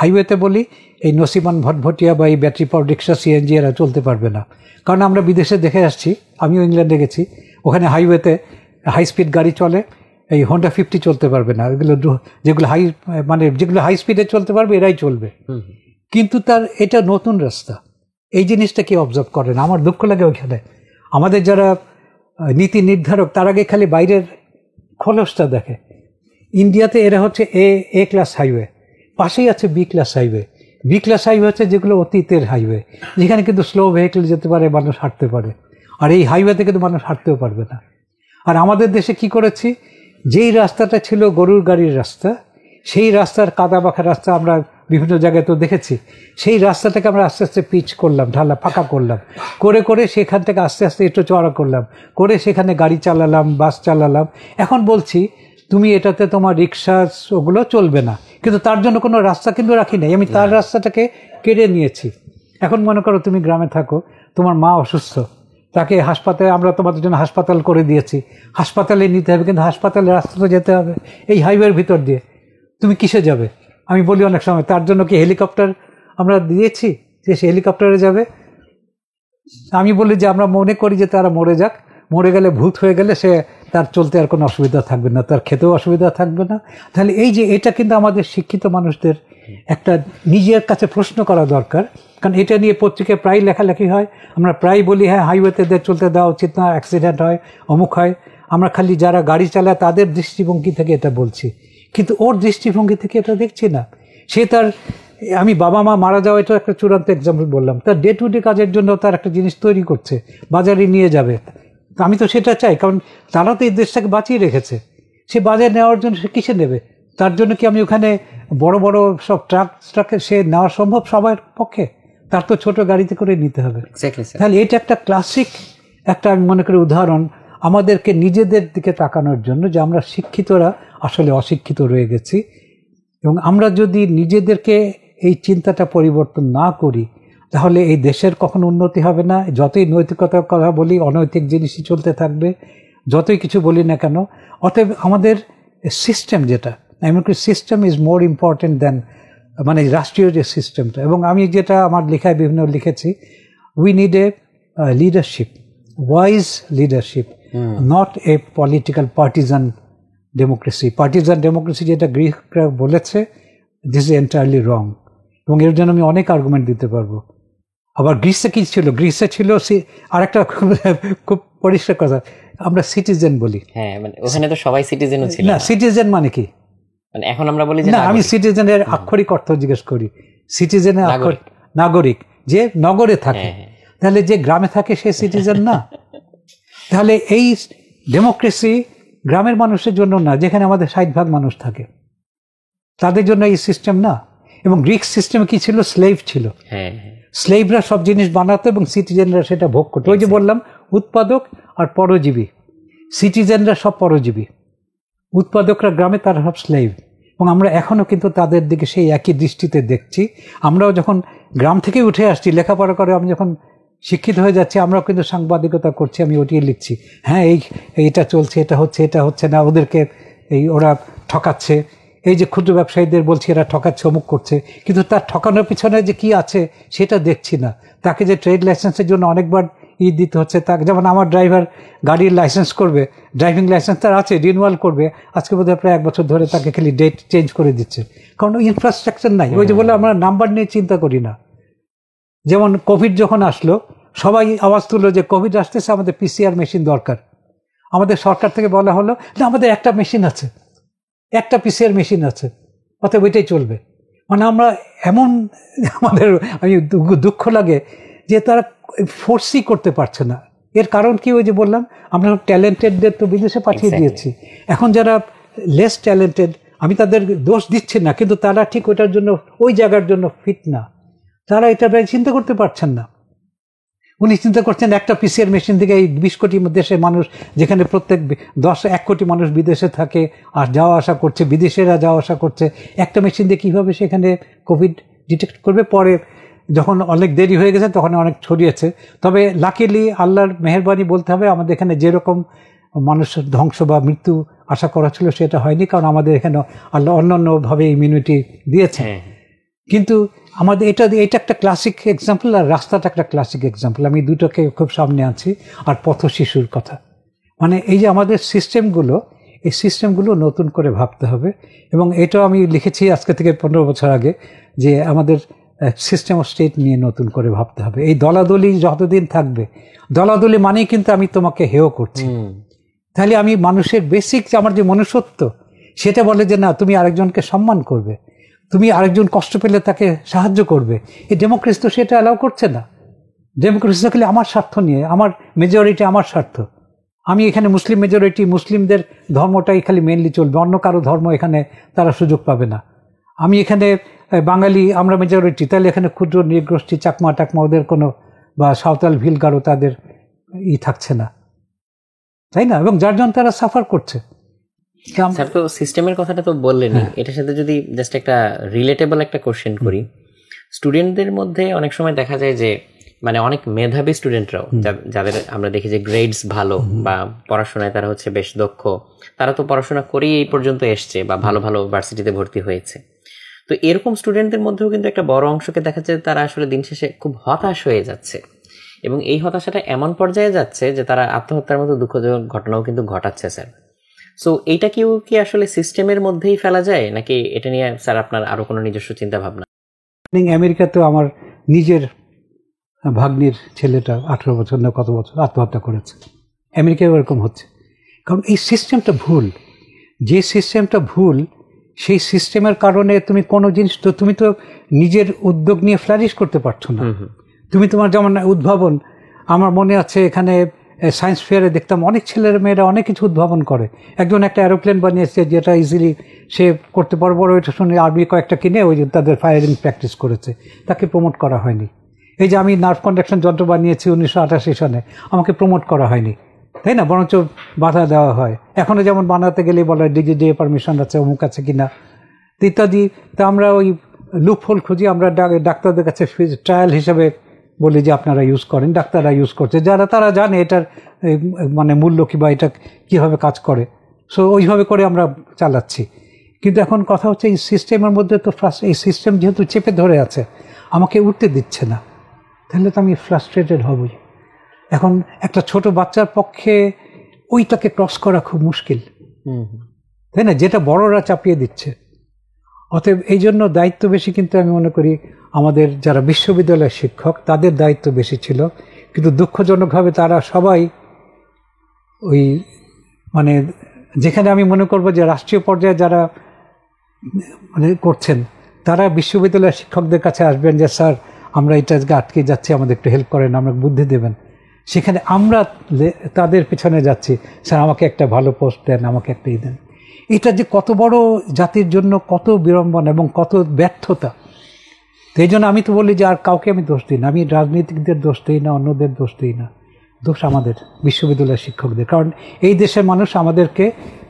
হাইওয়েতে বলি এই নসিমান ভটভটিয়া বা এই ব্যাটারি পাওয়ার রিক্সা CNG এরা চলতে পারবে না, কারণ আমরা বিদেশে দেখে আসছি, আমিও ইংল্যান্ডে গেছি, ওখানে হাইওয়েতে হাই স্পিড গাড়ি চলে, এই Honda 50 চলতে পারবে না, এগুলো যেগুলো যেগুলো হাই স্পিডে চলতে পারবে এরাই চলবে। কিন্তু তার এটা নতুন রাস্তা, এই জিনিসটা কি অবজার্ভ করে না? আমার দুঃখ লাগে ওইখানে আমাদের যারা নীতি নির্ধারক, তার আগে খালি বাইরের খোলসটা দেখে। ইন্ডিয়াতে এরা হচ্ছে এ ক্লাস হাইওয়ে, পাশেই আছে B class highway. B class highway হচ্ছে যেগুলো অতীতের হাইওয়ে, যেখানে কিন্তু স্লো ভেহিকেল যেতে পারে, মানুষ হাঁটতে পারে, আর এই হাইওয়েতে কিন্তু মানুষ হাঁটতেও পারবে না। আর আমাদের দেশে কি করেছি, যেই রাস্তাটা ছিল গরুর গাড়ির রাস্তা, সেই রাস্তার কাদা বাঁকা রাস্তা আমরা বিভিন্ন জায়গায় তো দেখেছি, সেই রাস্তাটাকে আমরা আস্তে আস্তে পিচ করলাম, ঢালা ফাঁকা করলাম, করে করে সেখান থেকে আস্তে আস্তে একটু চড়া করলাম, করে সেখানে গাড়ি চালালাম, বাস চালালাম। এখন বলছি তুমি এটাতে তোমার রিক্সা ওগুলো চলবে না, কিন্তু তার জন্য কোনো রাস্তা কিন্তু রাখি নাই, আমি তার রাস্তাটাকে কেড়ে নিয়েছি। এখন মনে করো তুমি গ্রামে থাকো, তোমার মা অসুস্থ, তাকে হাসপাতালে, আমরা তোমাদের জন্য হাসপাতাল করে দিয়েছি, হাসপাতালে নিতে হবে, কিন্তু হাসপাতালে রাস্তা তো যেতে হবে এই হাইওয়ের ভিতর দিয়ে, তুমি কিসে যাবে? আমি বলি অনেক সময় তার জন্য কি হেলিকপ্টার আমরা দিয়েছি যে সে হেলিকপ্টারে যাবে? আমি বলি যে আমরা মনে করি যে তারা মরে যাক, মরে গেলে ভূত হয়ে গেলে সে তার চলতে আর কোনো অসুবিধা থাকবে না, তার খেতেও অসুবিধা থাকবে না। তাহলে এই যে এটা কিন্তু আমাদের শিক্ষিত মানুষদের একটা নিজের কাছে প্রশ্ন করা দরকার, কারণ এটা নিয়ে পত্রিকায় প্রায় লেখালেখি হয়, আমরা প্রায় বলি হ্যাঁ হাইওয়েতে চলতে দেওয়া উচিত না, অ্যাক্সিডেন্ট হয়, অমুক হয়, আমরা খালি যারা গাড়ি চালায় তাদের দৃষ্টিভঙ্গি থেকে এটা বলছি, কিন্তু ওর দৃষ্টিভঙ্গি থেকে এটা দেখছি না। সে তার, আমি বাবা মা মারা যাওয়া এটা একটা চূড়ান্ত এক্সাম্পল বললাম, তার ডে টু ডে কাজের জন্য তার একটা জিনিস তৈরি করছে, বাজারে নিয়ে যাবে, আমি তো সেটা চাই, কারণ তারা তো এই দেশটাকে বাঁচিয়ে রেখেছে। সে বাজারে নেওয়ার জন্য সে কিসে নেবে? তার জন্য কি আমি ওখানে বড় বড় সব ট্রাকে সে নেওয়া সম্ভব সবার পক্ষে? তার তো ছোট গাড়িতে করে নিতে হবে। তাহলে এটা একটা ক্লাসিক একটা আমি মনে করি উদাহরণ আমাদেরকে নিজেদের দিকে তাকানোর জন্য, যে আমরা শিক্ষিতরা আসলে অশিক্ষিত রয়ে গেছি, এবং আমরা যদি নিজেদেরকে এই চিন্তাটা পরিবর্তন না করি তাহলে এই দেশের কখনো উন্নতি হবে না। যতই নৈতিকতার কথা বলি অনৈতিক জিনিসই চলতে থাকবে, যতই কিছু বলি না কেন। অতএব আমাদের সিস্টেম, যেটা আমি মনে করি system is more important than, মানে রাষ্ট্রীয় যে সিস্টেমটা। এবং আমি যেটা আমার লেখায় বিভিন্ন লিখেছি, we need A leadership, wise leadership, not a political partisan democracy. Partisan democracy যেটা গ্রিকরা বলেছে, দিস ইজ এন্টায়ারলি রং, এবং এর জন্য আমি অনেক আর্গুমেন্ট দিতে পারবো। আবার গ্রিসে কি ছিল? গ্রিসে ছিল আরেকটা খুব পরিষ্কার কথা, আমরা সিটিজেন বলি। হ্যাঁ, মানে ওখানে তো সবাই সিটিজেনও ছিল না। সিটিজেন মানে কি? মানে এখন আমরা বলি যে না, আমি সিটিজেনের আক্ষরিক অর্থ জিজ্ঞেস করি। সিটিজেনের নাগরিক, যে নগরে থাকে। তাহলে যে গ্রামে থাকে সে সিটিজেন না? তাহলে এই ডেমোক্রেসি গ্রামের মানুষের জন্য না, যেখানে আমাদের 60% মানুষ থাকে তাদের জন্য এই সিস্টেম না। এবং গ্রিক সিস্টেমে কি ছিল? স্লেভ ছিল। স্লেভরা সব জিনিস বানাতো এবং সিটিজেনরা সেটা ভোগ করতো। ওই যে বললাম, উৎপাদক আর পরজীবী। সিটিজেনরা সব পরজীবী, উৎপাদকরা গ্রামে, তারা সব স্লেভ। এবং আমরা এখনও কিন্তু তাদের দিকে সেই একই দৃষ্টিতে দেখছি। আমরাও যখন গ্রাম থেকে উঠে আসছি, লেখাপড়া করে আমি যখন শিক্ষিত হয়ে যাচ্ছি, আমরাও কিন্তু সাংবাদিকতা করছি, আমি ওটিয়ে লিখছি, হ্যাঁ এইটা চলছে, এটা হচ্ছে, এটা হচ্ছে না, ওদেরকে ওরা ঠকাচ্ছে, এই যে ক্ষুদ্র ব্যবসায়ীদের বলছি এরা ঠকাচ্ছে, অমুক করছে, কিন্তু তার ঠকানোর পিছনে যে কি আছে সেটা দেখছি না। তাকে যে ট্রেড লাইসেন্সের জন্য অনেকবার দিতে হচ্ছে, তাকে যেমন আমার ড্রাইভার গাড়ির লাইসেন্স করবে, ড্রাইভিং লাইসেন্স তার আছে, রিনিউয়াল করবে, আজকে বোধহয় প্রায় 1 বছর ধরে তাকে খালি ডেট চেঞ্জ করে দিচ্ছে, কারণ ইনফ্রাস্ট্রাকচার নাই। ওই যে বলে আমরা নাম্বার নিয়ে চিন্তা করি না। যেমন কোভিড যখন আসলো, সবাই আওয়াজ তুললো যে কোভিড আসতেছে, আমাদের পিসিআর মেশিন দরকার। আমাদের সরকার থেকে বলা হলো না, আমাদের একটা মেশিন আছে, একটা পিসিআর মেশিন আছে, অতএব ওইটাই চলবে। মানে আমরা এমন, আমাদের দুঃখ লাগে যে তারা ফোর্সই করতে পারছে না। এর কারণ কি? ওই যে বললাম, আমরা ট্যালেন্টেডদের তো বিদেশে পাঠিয়ে দিয়েছি। এখন যারা লেস ট্যালেন্টেড, আমি তাদের দোষ দিচ্ছি না, কিন্তু তারা ঠিক ওইটার জন্য, ওই জায়গার জন্য ফিট না। তারা এটা চিন্তা করতে পারছেন না। উনি চিন্তা করছেন একটা পিসিআর মেশিন থেকে এই 20 কোটি দেশের মানুষ, যেখানে প্রত্যেক 1 কোটি মানুষ বিদেশে থাকে আর যাওয়া আসা করছে, বিদেশেরা যাওয়া আসা করছে, একটা মেশিন দিয়ে কীভাবে সেখানে কোভিড ডিটেক্ট করবে? পরে যখন অনেক দেরি হয়ে গেছে তখন অনেক ছড়িয়েছে। তবে লাকিলি আল্লাহর মেহেরবানি বলতে হবে, আমাদের এখানে যেরকম মানুষের ধ্বংস বা মৃত্যু আশা করা ছিল সেটা হয়নি, কারণ আমাদের এখানে আল্লাহ অন্যান্যভাবে ইমিউনিটি দিয়েছে। কিন্তু আমাদের এটা একটা ক্লাসিক এক্সাম্পল, আর রাস্তাটা একটা ক্লাসিক এক্সাম্পল। আমি দুটোকে খুব সামনে আছি। আর পথ শিশুর কথা, মানে এই যে আমাদের সিস্টেমগুলো, এই সিস্টেমগুলো নতুন করে ভাবতে হবে। এবং এটাও আমি লিখেছি আজকে থেকে 15 বছর আগে, যে আমাদের সিস্টেম অফ স্টেট নিয়ে নতুন করে ভাবতে হবে। এই দলাদলি যতদিন থাকবে, দলাদলি মানেই কিন্তু আমি তোমাকে হেয় করছি। তাহলে আমি মানুষের বেসিক আমার যে মনুষ্যত্ব, সেটা বলে যে না, তুমি আরেকজনকে সম্মান করবে, তুমি আরেকজন কষ্ট পেলে তাকে সাহায্য করবে। এই ডেমোক্রেসি তো সেটা অ্যালাউ করছে না। ডেমোক্রেসি তো খালি আমার স্বার্থ নিয়ে, আমার মেজরিটি, আমার স্বার্থ। আমি এখানে মুসলিম মেজরিটি, মুসলিমদের ধর্মটাই খালি মেনলি চলবে, অন্য কারো ধর্ম এখানে তারা সুযোগ পাবে না। আমি এখানে বাঙালি, আমরা মেজরিটি, তাহলে এখানে ক্ষুদ্র নৃগোষ্ঠী চাকমা টাকমা ওদের কোনো, বা সাঁওতাল ভিলগারও তাদের থাকছে না, তাই না? এবং যার জন্য তারা সাফার করছে। স্যার তো সিস্টেমের কথাটা তো বললেনই, এটার সাথে যদি জাস্ট একটা রিলেটেবল একটা কোশ্চেন করি, স্টুডেন্টদের মধ্যে অনেক সময় দেখা যায় যে মানে অনেক মেধাবী স্টুডেন্টরাও যাদের আমরা দেখি যে গ্রেডস ভালো বা পড়াশোনায় তারা হচ্ছে বেশ দক্ষ, তারা তো পড়াশোনা করেই এই পর্যন্ত এসছে বা ভালো ভালো ভার্সিটিতে ভর্তি হয়েছে। তো এরকম স্টুডেন্টদের মধ্যেও কিন্তু একটা বড় অংশকে দেখা যায় তারা আসলে দিন শেষে খুব হতাশ হয়ে যাচ্ছে, এবং এই হতাশাটা এমন পর্যায়ে যাচ্ছে যে তারা আত্মহত্যার মতো দুঃখজনক ঘটনাও কিন্তু ঘটাচ্ছে স্যার। সো এইটা কি আসলে সিস্টেমের মধ্যেই ফেলা যায়, নাকি এটা নিয়ে স্যার আপনার আরো কোনো নিজস্ব চিন্তা ভাবনা? আমেরিকাতেও আমার নিজের ভাগ্নির ছেলেটা 18 বছর না কত বছর আত্মহত্যা করেছে। আমেরিকায় এরকম হচ্ছে, কারণ এই সিস্টেমটা ভুল। যে সিস্টেমটা ভুল, সেই সিস্টেমের কারণে তুমি কোনো জিনিস তো তুমি তো নিজের উদ্যোগ নিয়ে ফ্লারিশ করতে পারছো না। তুমি তোমার যেমন উদ্ভাবন, আমার মনে আছে এখানে সায়েন্স ফেয়ারে দেখতাম অনেক ছেলের মেয়েরা অনেক কিছু উদ্ভাবন করে। একজন একটা অ্যারোপ্লেন বানিয়েছে যেটা ইজিলি সে করতে পারবো, ওইটা শুনে আর্মি কয়েকটা কিনে ওই তাদের ফায়ারিং প্র্যাকটিস করেছে, তাকে প্রমোট করা হয়নি। এই যে আমি নার্ভ কন্ডাকশন যন্ত্র বানিয়েছি 1988 সনে, আমাকে প্রমোট করা হয়নি, তাই না? বরঞ্চ বাধা দেওয়া হয়। এখনও যেমন বানাতে গেলে বলা ডিজিডি পারমিশন আছে, অমুক আছে কিনা ইত্যাদি। তা আমরা ওই লুপহোল খুঁজি, আমরা ডাক্তারদের কাছে ট্রায়াল হিসেবে বলি যে আপনারা ইউজ করেন, ডাক্তাররা ইউজ করছে, যারা তারা জানে এটার মানে মূল্য কী বা এটা কীভাবে কাজ করে। সো ওইভাবে করে আমরা চালাচ্ছি। কিন্তু এখন কথা হচ্ছে এই সিস্টেমের মধ্যে তো এই সিস্টেম যেহেতু চেপে ধরে আছে, আমাকে উঠতে দিচ্ছে না, তাহলে তো আমি ফ্রাস্ট্রেটেড হবই। এখন একটা ছোট বাচ্চার পক্ষে ওইটাকে ক্রস করা খুব মুশকিল, তাই না, যেটা বড়রা চাপিয়ে দিচ্ছে। অতএব এই জন্য দায়িত্ব বেশি, কিন্তু আমি মনে করি আমাদের যারা বিশ্ববিদ্যালয়ের শিক্ষক তাদের দায়িত্ব বেশি ছিল। কিন্তু দুঃখজনকভাবে তারা সবাই ওই মানে যেখানে আমি মনে করব যে রাষ্ট্রীয় পর্যায়ে যারা মানে করছেন, তারা বিশ্ববিদ্যালয়ের শিক্ষকদের কাছে আসবেন যে স্যার আমরা এটা আটকে যাচ্ছি, আমাদের একটু হেল্প করেন, আমরা বুদ্ধি দেবেন। সেখানে আমরা তাদের পিছনে যাচ্ছি, স্যার আমাকে একটা ভালো পোস্ট দেন, আমাকে একটা দেন। এটা যে কত বড় জাতির জন্য কত বিড়ম্বনা এবং কত ব্যর্থতা। তো এই জন্য আমি তো বলি যে আর কাউকে আমি দোষ দিই না, আমি রাজনীতিকদের দোষ দিই না, অন্যদের দোষ দিই না, দোষ আমাদের বিশ্ববিদ্যালয়ের শিক্ষকদের। কারণ এই দেশের মানুষ আমাদেরকে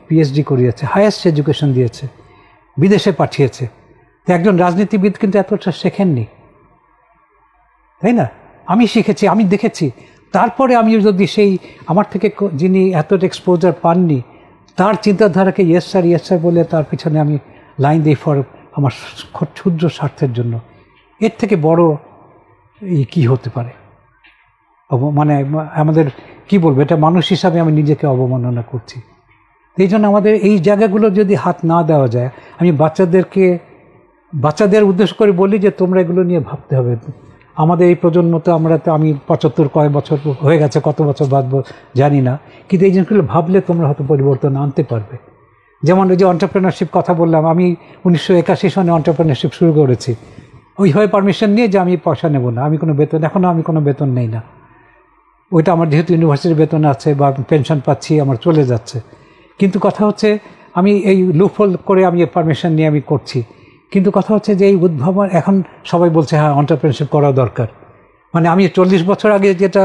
পিএইচডি করিয়েছে, হায়েস্ট এডুকেশন দিয়েছে, বিদেশে পাঠিয়েছে। তো একজন রাজনীতিবিদ কিন্তু এতটা শেখেননি, তাই না? আমি শিখেছি, আমি দেখেছি। তারপরে আমি যদি সেই আমার থেকে যিনি এতটা এক্সপোজার পাননি তার চিন্তাধারাকে ইয়েস স্যার বলে তার পিছনে আমি লাইন দিই ফর আমার ক্ষুদ্র স্বার্থের জন্য, এর থেকে বড় কি হতে পারে? মানে আমাদের কি বলবো, এটা মানুষ হিসাবে আমি নিজেকে অবমাননা করছি। এই জন্য আমাদের এই জায়গাগুলো যদি হাত না দেওয়া যায়, আমি বাচ্চাদের উদ্দেশ্য করে বলি যে তোমরা এগুলো নিয়ে ভাবতে হবে। আমাদের এই প্রজন্ম তো আমি 75 কয়েক বছর হয়ে গেছে, কত বছর বাঁচবো জানি না, কিন্তু এই জিনিসগুলো ভাবলে তোমরা হয়তো পরিবর্তন আনতে পারবে। যেমন ওই যে অন্টারপ্রেনারশিপ কথা বললাম, আমি 1981 সনে অন্টারপ্রেনারশিপ শুরু করেছি, ওইভাবে পারমিশন নিয়ে যে আমি পয়সা নেব না, আমি কোনো বেতন, এখনও আমি কোনো বেতন নেই না। ওইটা আমার যেহেতু ইউনিভার্সিটির বেতন আছে বা পেনশন পাচ্ছি, আমার চলে যাচ্ছে। কিন্তু কথা হচ্ছে আমি এই লুপহোল করে আমি পারমিশন নিয়ে আমি করছি। কিন্তু কথা হচ্ছে যে এই উদ্ভাবন এখন সবাই বলছে হ্যাঁ অন্টারপ্রেনারশিপ করা দরকার। মানে আমি 40 বছর আগে যেটা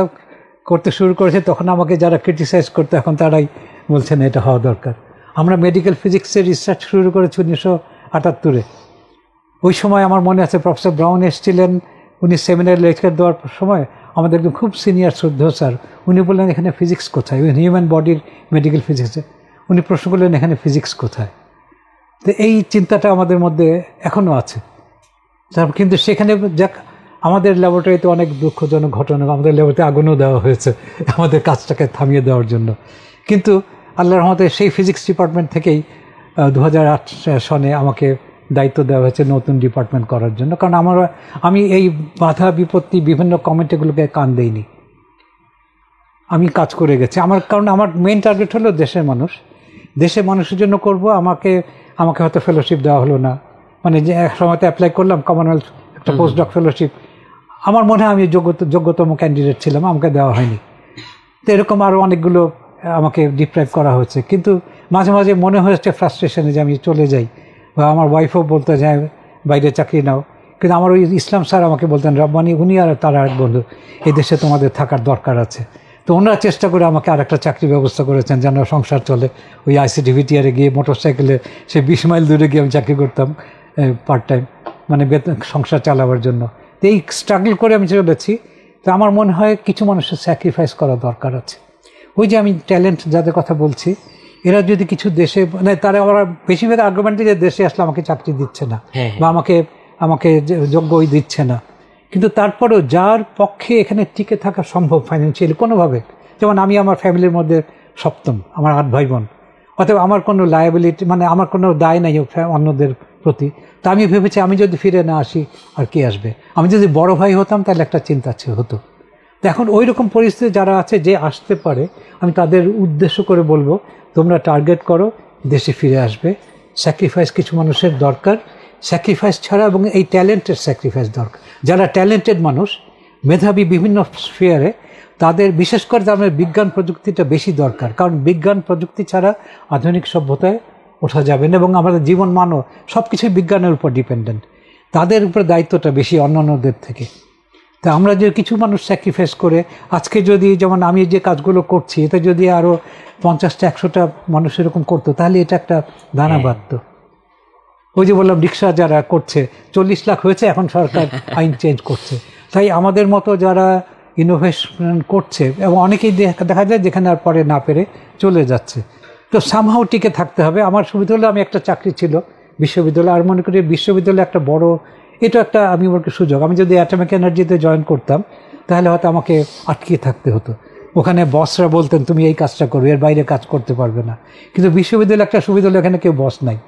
করতে শুরু করেছি তখন আমাকে যারা ক্রিটিসাইজ করতো, এখন তারাই বলছেন এটা হওয়া দরকার। আমরা মেডিকেল ফিজিক্সের রিসার্চ শুরু করেছি 1978-এ। ওই সময় আমার মনে আছে প্রফেসর ব্রাউন এসেছিলেন, উনি সেমিনার লেকচার দেওয়ার সময় আমাদের একদম খুব সিনিয়র শ্রদ্ধেয় স্যার, উনি বললেন এখানে ফিজিক্স কোথায়, হিউম্যান বডির মেডিকেল ফিজিক্সে উনি প্রশ্ন করলেন এখানে ফিজিক্স কোথায়। তো এই চিন্তাটা আমাদের মধ্যে এখনও আছে। কিন্তু সেখানে যাক, আমাদের ল্যাবরেটরিতে অনেক দুঃখজনক ঘটনা, আমাদের ল্যাবরেটরিতে আগুনও দেওয়া হয়েছে আমাদের কাজটাকে থামিয়ে দেওয়ার জন্য। কিন্তু আল্লাহর রহমতে সেই ফিজিক্স ডিপার্টমেন্ট থেকেই 2008 সনে আমাকে দায়িত্ব দেওয়া হয়েছে নতুন ডিপার্টমেন্ট করার জন্য। কারণ আমি এই বাধা বিপত্তি বিভিন্ন কমেন্টগুলোকে কান দেইনি, আমি কাজ করে গেছি। কারণ আমার মেইন টার্গেট হলো দেশের মানুষের জন্য করব। আমাকে হয়তো ফেলোশিপ দেওয়া হলো না, মানে যে এক সময়তে অ্যাপ্লাই করলাম কমনওয়েলথ একটা পোস্ট ডক ফেলোশিপ, আমার মনে হয় আমি যোগ্যতম ক্যান্ডিডেট ছিলাম, আমাকে দেওয়া হয়নি। তো এরকম আরও অনেকগুলো আমাকে ডিপ্রাইভ করা হচ্ছে। কিন্তু মাঝে মাঝে মনে হয়েছে ফ্রাস্ট্রেশনে যে আমি চলে যাই, বা আমার ওয়াইফও বলতে যায় বাইরে চাকরি নাও। কিন্তু আমার ওই ইসলাম স্যার আমাকে বলতেন, রব্বানি উনি আর তার এক বন্ধু, এই দেশে তোমাদের থাকার দরকার আছে। তো ওনারা চেষ্টা করে আমাকে আর একটা চাকরির ব্যবস্থা করেছেন যেন সংসার চলে। ওই ICTVTR গিয়ে মোটরসাইকেলে সে 20 মাইল দূরে গিয়ে আমি চাকরি করতাম পার্ট টাইম, মানে সংসার চালাবার জন্য। তো এই স্ট্রাগল করে আমি চলেছি। তো আমার মনে হয় কিছু মানুষের স্যাক্রিফাইস করা দরকার আছে। ওই যে আমি ট্যালেন্ট যাদের কথা বলছি, এরা যদি কিছু দেশে, মানে তারা ওরা বেশিরভাগ আর্গুমেন্টে যে দেশে আসলে আমাকে চাকরি দিচ্ছে না বা আমাকে যোগ্যই দিচ্ছে না, কিন্তু তারপরেও যার পক্ষে এখানে টিকে থাকা সম্ভব ফাইন্যান্সিয়ালি কোনোভাবে, যেমন আমি আমার ফ্যামিলির মধ্যে সপ্তম, আমার 8 ভাই বোন, অতএব আমার কোনো লায়াবিলিটি, মানে আমার কোনো দায় নাই অন্যদের প্রতি। তা আমি ভেবেছি আমি যদি ফিরে না আসি আর কে আসবে। আমি যদি বড় ভাই হতাম তাহলে একটা চিন্তা হতো। তো এখন ওই রকম পরিস্থিতি যারা আছে, যে আসতে পারে, আমি তাদের উদ্দেশ্য করে বলবো, তোমরা টার্গেট করো, দেশে ফিরে আসবে। স্যাক্রিফাইস কিছু মানুষের দরকার, স্যাক্রিফাইস ছাড়া, এবং এই ট্যালেন্টের স্যাক্রিফাইস দরকার। যারা ট্যালেন্টেড মানুষ, মেধাবী বিভিন্ন স্ফিয়ারে, তাদের বিশেষ করে তাদের বিজ্ঞান প্রযুক্তিটা বেশি দরকার, কারণ বিজ্ঞান প্রযুক্তি ছাড়া আধুনিক সভ্যতায় ওঠা যাবে না, এবং আমাদের জীবনমানও সব কিছুই বিজ্ঞানের উপর ডিপেন্ডেন্ট। তাদের উপর দায়িত্বটা বেশি অন্যান্যদের থেকে। তা আমরা যে কিছু মানুষ স্যাক্রিফাইস করে আজকে যদি, যেমন আমি যে কাজগুলো করছি, এটা যদি আরও 50টা 100টা মানুষ এরকম করতো, তাহলে এটা একটা দানা বাঁধত। ওই যে বললাম, রিক্সা যারা করছে 40 লাখ হয়েছে, এখন সরকার আইন চেঞ্জ করছে। তাই আমাদের মতো যারা ইনোভেশন করছে, এবং অনেকেই দেখা যায় যেখানে আর পরে না পেরে চলে যাচ্ছে, তো সামহাও টিকে থাকতে হবে। আমার সুবিধা হলো আমি একটা চাকরি ছিল বিশ্ববিদ্যালয়, আর মনে করি বিশ্ববিদ্যালয় একটা বড়, এটা একটা আমি বলতে সুযোগ। আমি যদি অ্যাটমিক এনার্জিতে জয়েন করতাম তাহলে হয়তো আমাকে আটকে থাকতে হতো। ওখানে বসরা বলতেন তুমি এই কাজটা করবে, এর বাইরে কাজ করতে পারবে না। কিন্তু বিশ্ববিদ্যালয় একটা সুবিধা হলো এখানে কেউ বস নাই।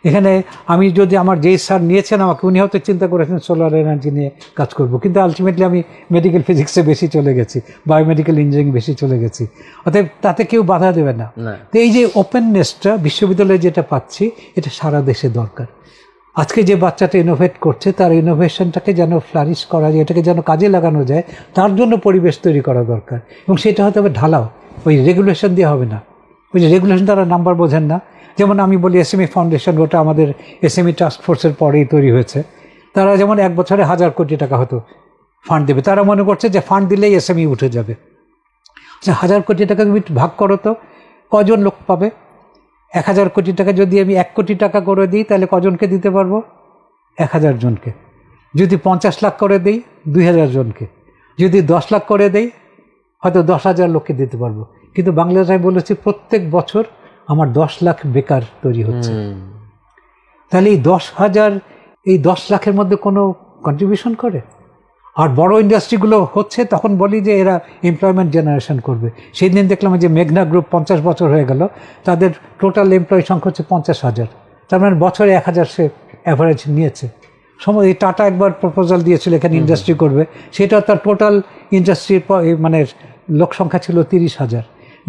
এখানে আমি যদি, আমার যেই স্যার নিয়েছেন আমাকে, উনি হয়তো চিন্তা করেছেন সোলার এনার্জি নিয়ে কাজ করব, কিন্তু আলটিমেটলি আমি মেডিকেল ফিজিক্সে বেশি চলে গেছি, বায়োমেডিক্যাল ইঞ্জিনিয়ারিং বেশি চলে গেছি। অতএব তাতে কেউ বাধা দেবে না। তো এই যে ওপেননেসটা বিশ্ববিদ্যালয়ে যেটা পাচ্ছি, এটা সারা দেশে দরকার। আজকে যে বাচ্চাটা ইনোভেট করছে, তার ইনোভেশনটাকে যেন ফ্লারিশ করা যায়, এটাকে যেন কাজে লাগানো যায়, তার জন্য পরিবেশ তৈরি করা দরকার। এবং সেটা হয়তো হবে ঢালাও, ওই রেগুলেশন দিয়ে হবে না। ওই যে রেগুলেশন তারা নাম্বার বোঝেন না। যেমন আমি বলি SME ফাউন্ডেশন, ওটা আমাদের SME টাস্ক ফোর্সের পরেই তৈরি হয়েছে। তারা যেমন 1 বছরে 1000 কোটি টাকা হতো ফান্ড দেবে, তারা মনে করছে যে ফান্ড দিলেই SME উঠে যাবে। 1000 কোটি টাকা তুমি ভাগ করো তো কজন লোক পাবে? 1000 কোটি টাকা যদি আমি 1 কোটি টাকা করে দিই, তাহলে কজনকে দিতে পারবো? 1000 জনকে। যদি 50 লাখ করে দিই, 2000 জনকে। যদি 10 লাখ করে দেই, হয়তো 10,000 লোককে দিতে পারবো। কিন্তু বাংলাদেশে বলেছি প্রত্যেক বছর আমার 10 লাখ বেকার তৈরি হচ্ছে। তাহলে এই 10,000, এই 10 লাখের মধ্যে কোনো কন্ট্রিবিউশন করে? আর বড় ইন্ডাস্ট্রিগুলো হচ্ছে, তখন বলি যে এরা এমপ্লয়মেন্ট জেনারেশন করবে। সেই দিন দেখলাম যে মেঘনা গ্রুপ 50 বছর হয়ে গেল, তাদের টোটাল এমপ্লয়ি সংখ্যা হচ্ছে 50,000। তার মানে বছরে 1000 সে অ্যাভারেজ নিয়েছে। এই টাটা একবার প্রপোজাল দিয়েছিল এখানে ইন্ডাস্ট্রি করবে, সেটা তার টোটাল ইন্ডাস্ট্রির মানে লোক সংখ্যা ছিল 30,000।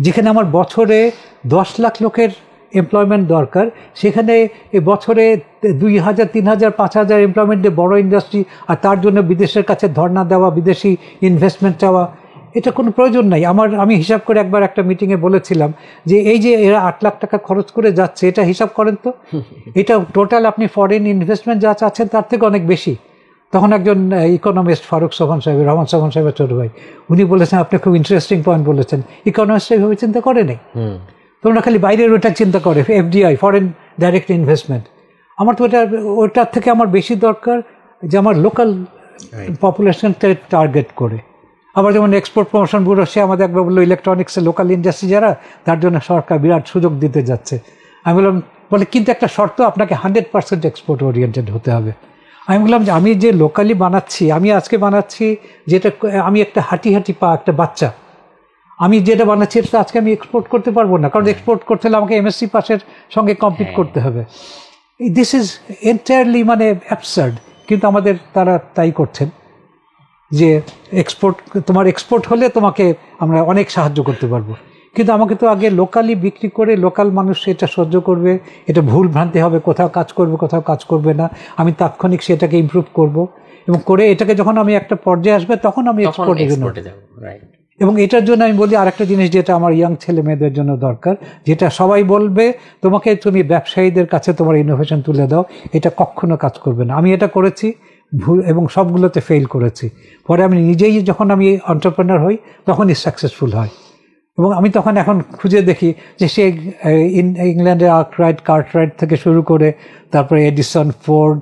যেখানে আমার বছরে 10 লাখ লোকের এমপ্লয়মেন্ট দরকার, সেখানে এই বছরে 2,000, 3,000, 5,000 এমপ্লয়মেন্টে বড় ইন্ডাস্ট্রি, আর তার জন্য বিদেশের কাছে ধর্ণা দেওয়া, বিদেশি ইনভেস্টমেন্ট চাওয়া, এটা কোনো প্রয়োজন নাই। আমি হিসাব করে একবার একটা মিটিংয়ে বলেছিলাম যে এই যে এরা 8 লাখ টাকা খরচ করে যাচ্ছে, এটা হিসাব করেন তো, এটা টোটাল আপনি ফরেন ইনভেস্টমেন্ট যা চাচ্ছেন তার থেকে অনেক বেশি। তখন একজন ইকোনমিস্ট রহমান সোহান সাহেবের ছোট ভাই, উনি বলেছেন, আপনি খুব ইন্টারেস্টিং পয়েন্ট বলেছেন, ইকোনমিস্ট এইভাবে চিন্তা করে নেই। তোমরা খালি বাইরের ওটা চিন্তা করে, FDI, ফরেন ডাইরেক্ট ইনভেস্টমেন্ট। আমার তো ওটার থেকে আমার বেশি দরকার যে আমার লোকাল পপুলেশনকে টার্গেট করে। আবার যেমন এক্সপোর্ট প্রমোশন ব্যুরো, সে আমাদের একবার বললো ইলেকট্রনিক্সের লোকাল ইন্ডাস্ট্রি যারা, তার জন্য সরকার বিরাট সুযোগ দিতে যাচ্ছে। আমি বললাম, বলে কিন্তু একটা শর্ত, আপনাকে 100% এক্সপোর্ট ওরিয়েন্টেড হতে হবে। আমি বললাম যে আমি যে লোকালি বানাচ্ছি, আমি আজকে বানাচ্ছি যেটা, আমি একটা হাঁটি পা একটা বাচ্চা, আমি যেটা বানাচ্ছি এটা আজকে আমি এক্সপোর্ট করতে পারবো না, কারণ এক্সপোর্ট করতে হলে আমাকে MSc পাসের সঙ্গে কম্পিট করতে হবে। দিস ইজ এন্টায়ারলি মানে অ্যাবসার্ড। কিন্তু আমাদের তারা তাই করছেন যে তোমার এক্সপোর্ট হলে তোমাকে আমরা অনেক সাহায্য করতে পারবো। কিন্তু আমাকে তো আগে লোকালি বিক্রি করে লোকাল মানুষ এটা সহ্য করবে, এটা ভুল ভ্রান্তি হবে, কোথাও কাজ করবে কোথাও কাজ করবে না, আমি তাৎক্ষণিক সেটাকে ইমপ্রুভ করব, এবং করে এটাকে যখন আমি একটা পর্যায়ে আসবে তখন আমি এক্সপোর্টের জন্য। এবং এটার জন্য আমি বলি আরেকটা জিনিস যেটা আমার ইয়াং ছেলে মেয়েদের জন্য দরকার, যেটা সবাই বলবে তোমাকে তুমি ব্যবসায়ীদের কাছে তোমার ইনোভেশন তুলে দাও, এটা কখনো কাজ করবে না। আমি এটা করেছি এবং সবগুলোতে ফেল করেছি। পরে আমি নিজেই যখন আমি এন্টারপ্রেনার হই তখনই সাকসেসফুল হয়। এবং আমি তখন এখন খুঁজে দেখি যে সে ইংল্যান্ডে কার্টরাইট থেকে শুরু করে তারপরে এডিসন, ফোর্ড,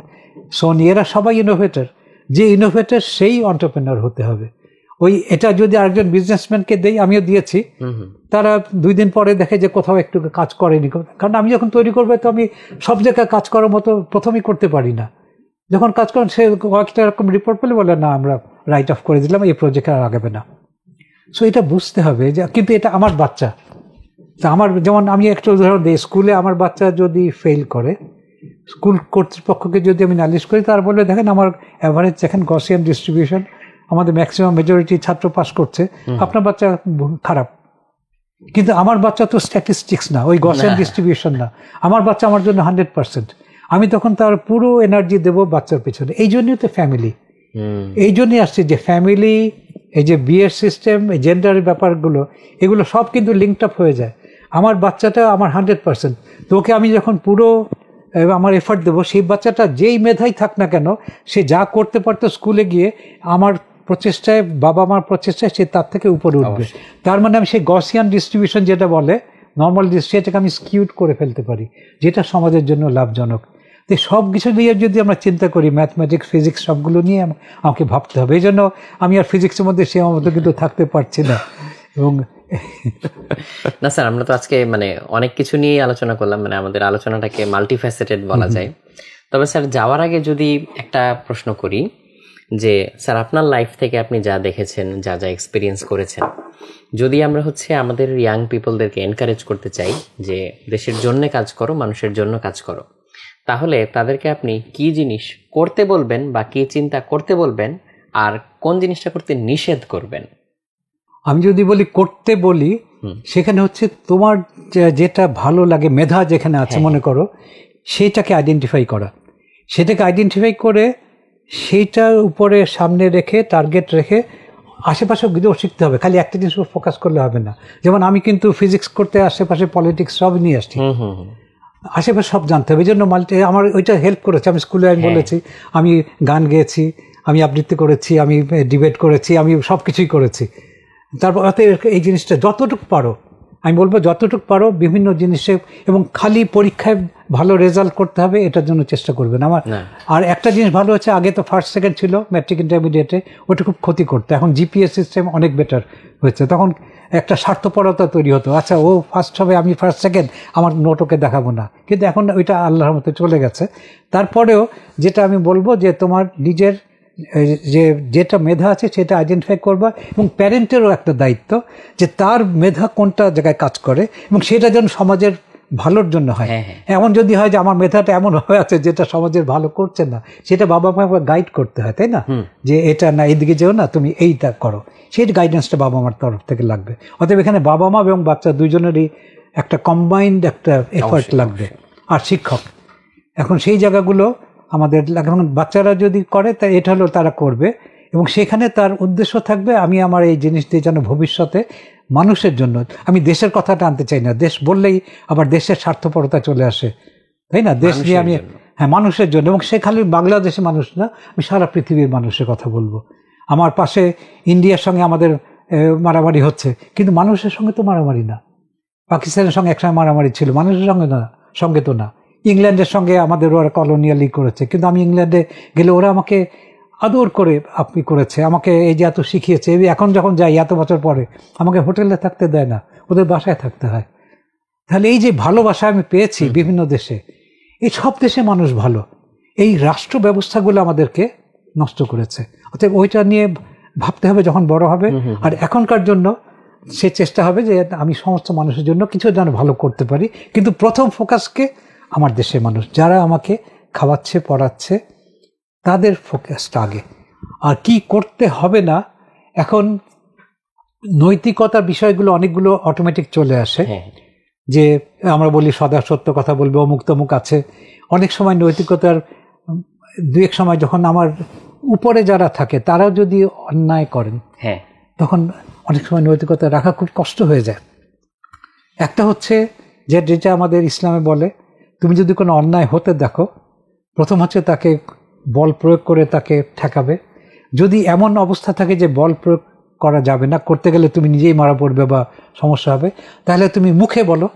সোনি, এরা সবাই ইনোভেটর। যে ইনোভেটর সেই এন্টারপ্রেনার হতে হবে। এটা যদি আরেকজন বিজনেসম্যানকে দেই, আমিও দিয়েছি, তারা 2 দিন পরে দেখে যে কোথাও একটু কাজ করেনি। কারণ আমি যখন তৈরি করবো তো আমি সব জায়গায় কাজ করার মতো প্রথমেই করতে পারি না। যখন কাজ করেন সে কয়েকটা এরকম রিপোর্ট পেলে বলে না আমরা রাইট অফ করে দিলাম, এই প্রজেক্ট আর আগাবে না। সো এটা বুঝতে হবে যে কিন্তু এটা আমার বাচ্চা। তা আমার যেমন আমি একটা উদাহরণ দিই, স্কুলে আমার বাচ্চা যদি ফেল করে, স্কুল কর্তৃপক্ষকে যদি আমি নালিশ করি, তার বলে দেখেন আমার অ্যাভারেজ দেখেন গসিয়ান ডিস্ট্রিবিউশন, আমাদের ম্যাক্সিমাম মেজরিটি ছাত্র পাস করছে, আপনার বাচ্চা খারাপ। কিন্তু আমার বাচ্চা তো স্ট্যাটিস্টিক্স না, ওই গসিয়ান ডিস্ট্রিবিউশন না। আমার বাচ্চা আমার জন্য 100%। আমি তখন তার পুরো এনার্জি দেবো বাচ্চার পেছনে। এই জন্যই তো ফ্যামিলি, এই জন্যই আসছে যে ফ্যামিলি, এই যে বিয়ের সিস্টেম, এই জেন্ডারের ব্যাপারগুলো, এগুলো সব কিন্তু লিঙ্কড আপ হয়ে যায়। আমার বাচ্চাটা আমার 100%, তোকে আমি যখন পুরো আমার এফার্ট দেবো, সেই বাচ্চাটা যেই মেধাই থাক না কেন, সে যা করতে পারতো স্কুলে গিয়ে, আমার প্রচেষ্টায়, বাবা মার প্রচেষ্টায় সে তার থেকে উপরে উঠবে। তার মানে আমি সেই গসিয়ান ডিস্ট্রিবিউশন যেটা বলে নর্মাল, সেটাকে আমি স্কিউড করে ফেলতে পারি, যেটা সমাজের জন্য লাভজনক। তো সব কিছু নিয়ে যদি আমরা চিন্তা করি, ম্যাথমেটিক্স, ফিজিক্স, সবগুলো নিয়ে আমাকে ভাবতে হবে। এই জন্য আমি আর ফিজিক্সের মধ্যে সে মতো কিন্তু থাকতে পারছি না। এবং না স্যার, আমরা তো আজকে অনেক কিছু নিয়ে আলোচনা করলাম, আমাদের আলোচনাটাকে মাল্টিফ্যাসেটেড বলা যায়। তবে স্যার যাওয়ার আগে যদি একটা প্রশ্ন করি, যে স্যার আপনার লাইফ থেকে আপনি যা দেখেছেন, যা যা এক্সপিরিয়েন্স করেছেন, যদি আমরা আমাদের ইয়াং পিপলদেরকে এনকারেজ করতে চাই যে দেশের জন্য কাজ করো, মানুষের জন্য কাজ করো, তাহলে তাদেরকে আপনি কি জিনিস করতে বলবেন বা কি চিন্তা করতে বলবেন, আর কোন জিনিসটা করতে নিষেধ করবেন? আমি যদি করতে বলি, সেখানে হচ্ছে তোমার যেটা ভালো লাগে, মেধা যেখানে আছে মনে করো, সেটাকে আইডেন্টিফাই করা। সেটাকে আইডেন্টিফাই করে সেইটার উপরে সামনে রেখে, টার্গেট রেখে আশেপাশে গিয়েও শিখতে হবে। খালি একটা জিনিস ফোকাস করলে হবে না। যেমন আমি কিন্তু ফিজিক্স করতে আশেপাশে পলিটিক্স সব নিয়ে আসছি, আশেপাশে সব জানতে হবে। এই জন্য আমার ওইটা হেল্প করেছে। আমি স্কুলে আমি বলেছি, আমি গান গেয়েছি, আমি আবৃত্তি করেছি, আমি ডিবেট করেছি, আমি সব কিছুই করেছি। তারপর এই জিনিসটা যতটুকু পারো, আমি বলবো যতটুকু পারো বিভিন্ন জিনিসে, এবং খালি পরীক্ষায় ভালো রেজাল্ট করতে হবে এটার জন্য চেষ্টা করবেন। আমার আর একটা জিনিস ভালো হচ্ছে, আগে তো ফার্স্ট সেকেন্ড ছিল ম্যাট্রিক ইন্টারমিডিয়েটে, ওটা খুব ক্ষতি করতো। এখন জিপিএস সিস্টেম অনেক বেটার হয়েছে। তখন একটা স্বার্থপরতা তৈরি হতো, আচ্ছা ও ফার্স্ট হবে, আমি ফার্স্ট সেকেন্ড, আমার নোট ওকে দেখাবো না। কিন্তু এখন ওইটা আল্লাহর মতো চলে গেছে। তারপরেও যেটা আমি বলবো যে তোমার নিজের যেটা মেধা আছে সেটা আইডেন্টিফাই করবা, এবং প্যারেন্টেরও একটা দায়িত্ব যে তার মেধা কোনটা জায়গায় কাজ করে এবং সেটা যেন সমাজের ভালোর জন্য হয়। এমন যদি হয় যে আমার মেধাটা এমন হয়ে আছে যেটা সমাজের ভালো করছে না, সেটা বাবা মা গাইড করতে হয়, তাই না? যে এটা না, এইদিকে যেও না, তুমি এইটা করো। সেই গাইডেন্সটা বাবা মার তরফ থেকে লাগবে। অতএব এখানে বাবা মা এবং বাচ্চা দুইজনেরই একটা কম্বাইন্ড একটা এফার্ট লাগবে। আর শিক্ষক, এখন সেই জায়গাগুলো আমাদের এখন বাচ্চারা যদি করে, তা এটা হলো তারা করবে, এবং সেখানে তার উদ্দেশ্য থাকবে আমি আমার এই জিনিস দিয়ে যেন ভবিষ্যতে মানুষের জন্য, আমি দেশের কথাটা আনতে চাই না। দেশ বললেই আবার দেশের স্বার্থপরতা চলে আসে, তাই না? দেশ নিয়ে আমি, মানুষের জন্য, এবং সে খালি বাংলাদেশের মানুষ না, আমি সারা পৃথিবীর মানুষের কথা বলবো। আমার পাশে ইন্ডিয়ার সঙ্গে আমাদের মারামারি হচ্ছে, কিন্তু মানুষের সঙ্গে তো মারামারি না। পাকিস্তানের সঙ্গে একসময় মারামারি ছিল, মানুষের সঙ্গে তো না। ইংল্যান্ডের সঙ্গে আমাদের ওরা কলোনিয়ালি করেছে, কিন্তু আমি ইংল্যান্ডে গেলে ওরা আমাকে আদর করে আপনি করেছে, আমাকে এই যে এত শিখিয়েছে। এখন যখন যাই এত বছর পরে, আমাকে হোটেলে থাকতে দেয় না, ওদের বাসায় থাকতে হয়। তাহলে এই যে ভালোবাসা আমি পেয়েছি বিভিন্ন দেশে, এই সব দেশে মানুষ ভালো, এই রাষ্ট্র ব্যবস্থাগুলো আমাদেরকে নষ্ট করেছে। অতএব ওইটা নিয়ে ভাবতে হবে যখন বড় হবে। আর এখনকার জন্য সে চেষ্টা হবে যে আমি সমস্ত মানুষের জন্য কিছু যেন ভালো করতে পারি, কিন্তু প্রথম ফোকাসকে আমার দেশের মানুষ যারা আমাকে খাওয়াচ্ছে, পড়াচ্ছে, তাদের ফোকাসটা আগে। আর কি করতে হবে না, এখন নৈতিকতার বিষয়গুলো অনেকগুলো অটোমেটিক চলে আসে, যে আমরা বলি সদা সত্য কথা বলবে, অমুক তমুক আছে। অনেক সময় নৈতিকতার দু এক সময় যখন আমার উপরে যারা থাকে তারাও যদি অন্যায় করেন, তখন অনেক সময় নৈতিকতা রাখা খুব কষ্ট হয়ে যায়। একটা হচ্ছে যেটা আমাদের ইসলামে বলে, তুমি যদি কোনো অন্যায় হতে দেখো, প্রথম হচ্ছে তাকে বল প্রয়োগ করে তাকে ঠেকাবে। যদি এমন অবস্থা থাকে যে বল প্রয়োগ করা যাবে না, করতে গেলে তুমি নিজেই মারা পড়বে বা সমস্যা হবে, তাহলে তুমি মুখে বলো।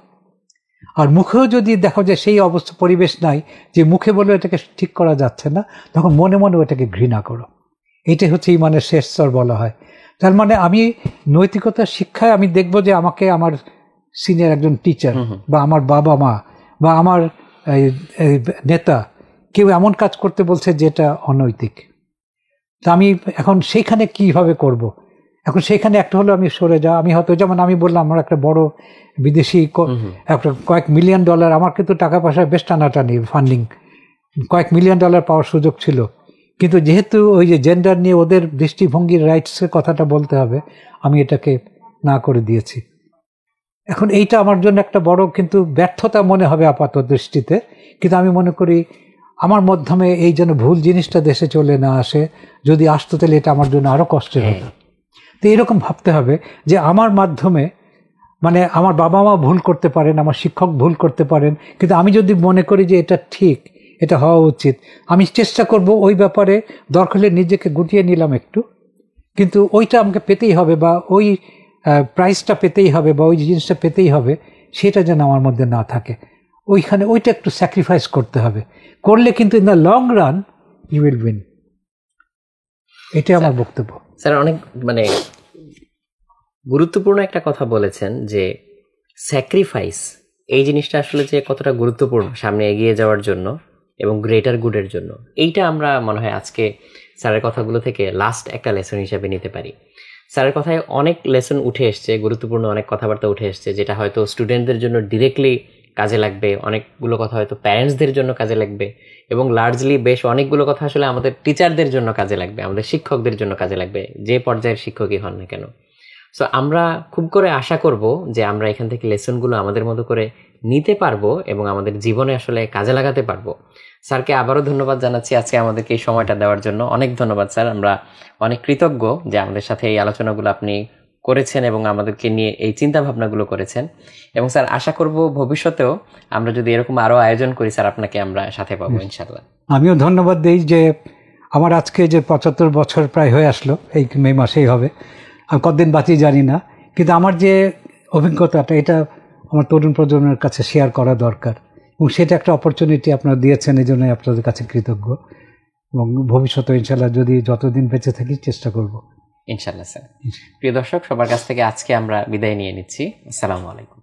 আর মুখেও যদি দেখো যে সেই অবস্থা পরিবেশ নাই যে মুখে বলে এটাকে ঠিক করা যাচ্ছে না, তখন মনে মনে ওটাকে ঘৃণা করো। এইটাই হচ্ছে ইমানের শেষ স্তর বলা হয়। তার মানে আমি নৈতিকতার শিক্ষায় আমি দেখব যে আমাকে আমার সিনিয়র একজন টিচার বা আমার বাবা মা বা আমার নেতা কেউ এমন কাজ করতে বলছে যেটা অনৈতিক, তা আমি এখন সেইখানে কিভাবে করব। এখন সেইখানে একটা হলো আমি সরে যাওয়া। আমি হয়তো যেমন আমি বললাম আমার একটা বড় বিদেশি একটা কয়েক মিলিয়ন ডলার, আমার কিন্তু টাকা পয়সা বেশ টানাটানি ফান্ডিং, কয়েক মিলিয়ন ডলার পাওয়ার সুযোগ ছিল, কিন্তু যেহেতু ওই যে জেন্ডার নিয়ে ওদের দৃষ্টিভঙ্গির রাইটসের কথাটা বলতে হবে, আমি এটাকে না করে দিয়েছি। এখন এইটা আমার জন্য একটা বড় কিন্তু ব্যর্থতা মনে হবে আপাত দৃষ্টিতে, কিন্তু আমি মনে করি আমার মাধ্যমে এই যেন ভুল জিনিসটা দেশে চলে না আসে, যদি আসতো তাহলে এটা আমার জন্য আরো কষ্টের হতো। তো এরকম ভাবতে হবে যে আমার মাধ্যমে, মানে আমার বাবা মা ভুল করতে পারেন, আমার শিক্ষক ভুল করতে পারেন, কিন্তু আমি যদি মনে করি যে এটা ঠিক, এটা হওয়া উচিত, আমি চেষ্টা করব ওই ব্যাপারে, দরকার হলে নিজেকে গুটিয়ে নিলাম একটু, কিন্তু ওইটা আমাকে পেতেই হবে বা ওই প্রাইসটা পেতেই হবে বা ওই জিনিসটা পেতেই হবে, সেটা যেন আমার মধ্যে না থাকে। ওইখানে ওইটা একটু স্যাক্রিফাইস করতে হবে, করলে কিন্তু in the long run you will win. এটাই আমার বক্তব্য। স্যার অনেক মানে গুরুত্বপূর্ণ একটা কথা বলেছেন যে স্যাক্রিফাইস, এই জিনিসটা আসলে যে কতটা গুরুত্বপূর্ণ সামনে এগিয়ে যাওয়ার জন্য এবং গ্রেটার গুডের জন্য, এইটা আমরা মনে হয় আজকে স্যারের কথাগুলো থেকে লাস্ট একটা লেসন হিসেবে নিতে পারি। স্যারের কথায় অনেক লেসন উঠে এসছে, গুরুত্বপূর্ণ অনেক কথাবার্তা উঠে এসছে, যেটা হয়তো স্টুডেন্টদের জন্য ডিরেক্টলি কাজে লাগবে, অনেকগুলো কথা হয়তো প্যারেন্টসদের জন্য কাজে লাগবে, এবং লার্জলি বেশ অনেকগুলো কথা আসলে আমাদের টিচারদের জন্য কাজে লাগবে, আমাদের শিক্ষকদের জন্য কাজে লাগবে, যে পর্যায়ের শিক্ষকই হন না কেন। সো আমরা খুব করে আশা করব যে আমরা এখান থেকে লেসনগুলো আমাদের মতো করে নিতে পারবো এবং আমাদের জীবনে আসলে কাজে লাগাতে পারবো। স্যারকে আবারও ধন্যবাদ জানাচ্ছি আজকে আমাদেরকে এই সময়টা দেওয়ার জন্য। অনেক ধন্যবাদ স্যার, আমরা অনেক কৃতজ্ঞ যে আমাদের সাথে এই আলোচনাগুলো আপনি করেছেন এবং আমাদেরকে নিয়ে এই চিন্তা ভাবনাগুলো করেছেন। এবং স্যার আশা করব ভবিষ্যতেও আমরা যদি এরকম আরো আয়োজন করি স্যার, আপনাকে আমরা সাথে পাবো ইনশাল্লাহ। আমিও ধন্যবাদ দিই যে আমার আজকে যে 75 বছর প্রায় হয়ে আসলো, এই মে মাসেই হবে, আর কতদিন বাঁচি জানি না, কিন্তু আমার যে অভিজ্ঞতাটা এটা আমার তরুণ প্রজন্মের কাছে শেয়ার করা দরকার, এবং সেটা একটা অপরচুনিটি আপনারা দিয়েছেন, এই জন্যই আপনাদের কাছে কৃতজ্ঞ। এবং ভবিষ্যতে ইনশাল্লাহ যদি যতদিন বেঁচে থাকি চেষ্টা করব ইনশাল্লাহ। স্যার প্রিয় দর্শক, সবার কাছ থেকে আজকে আমরা বিদায় নিয়ে নিচ্ছি। আসসালামু আলাইকুম।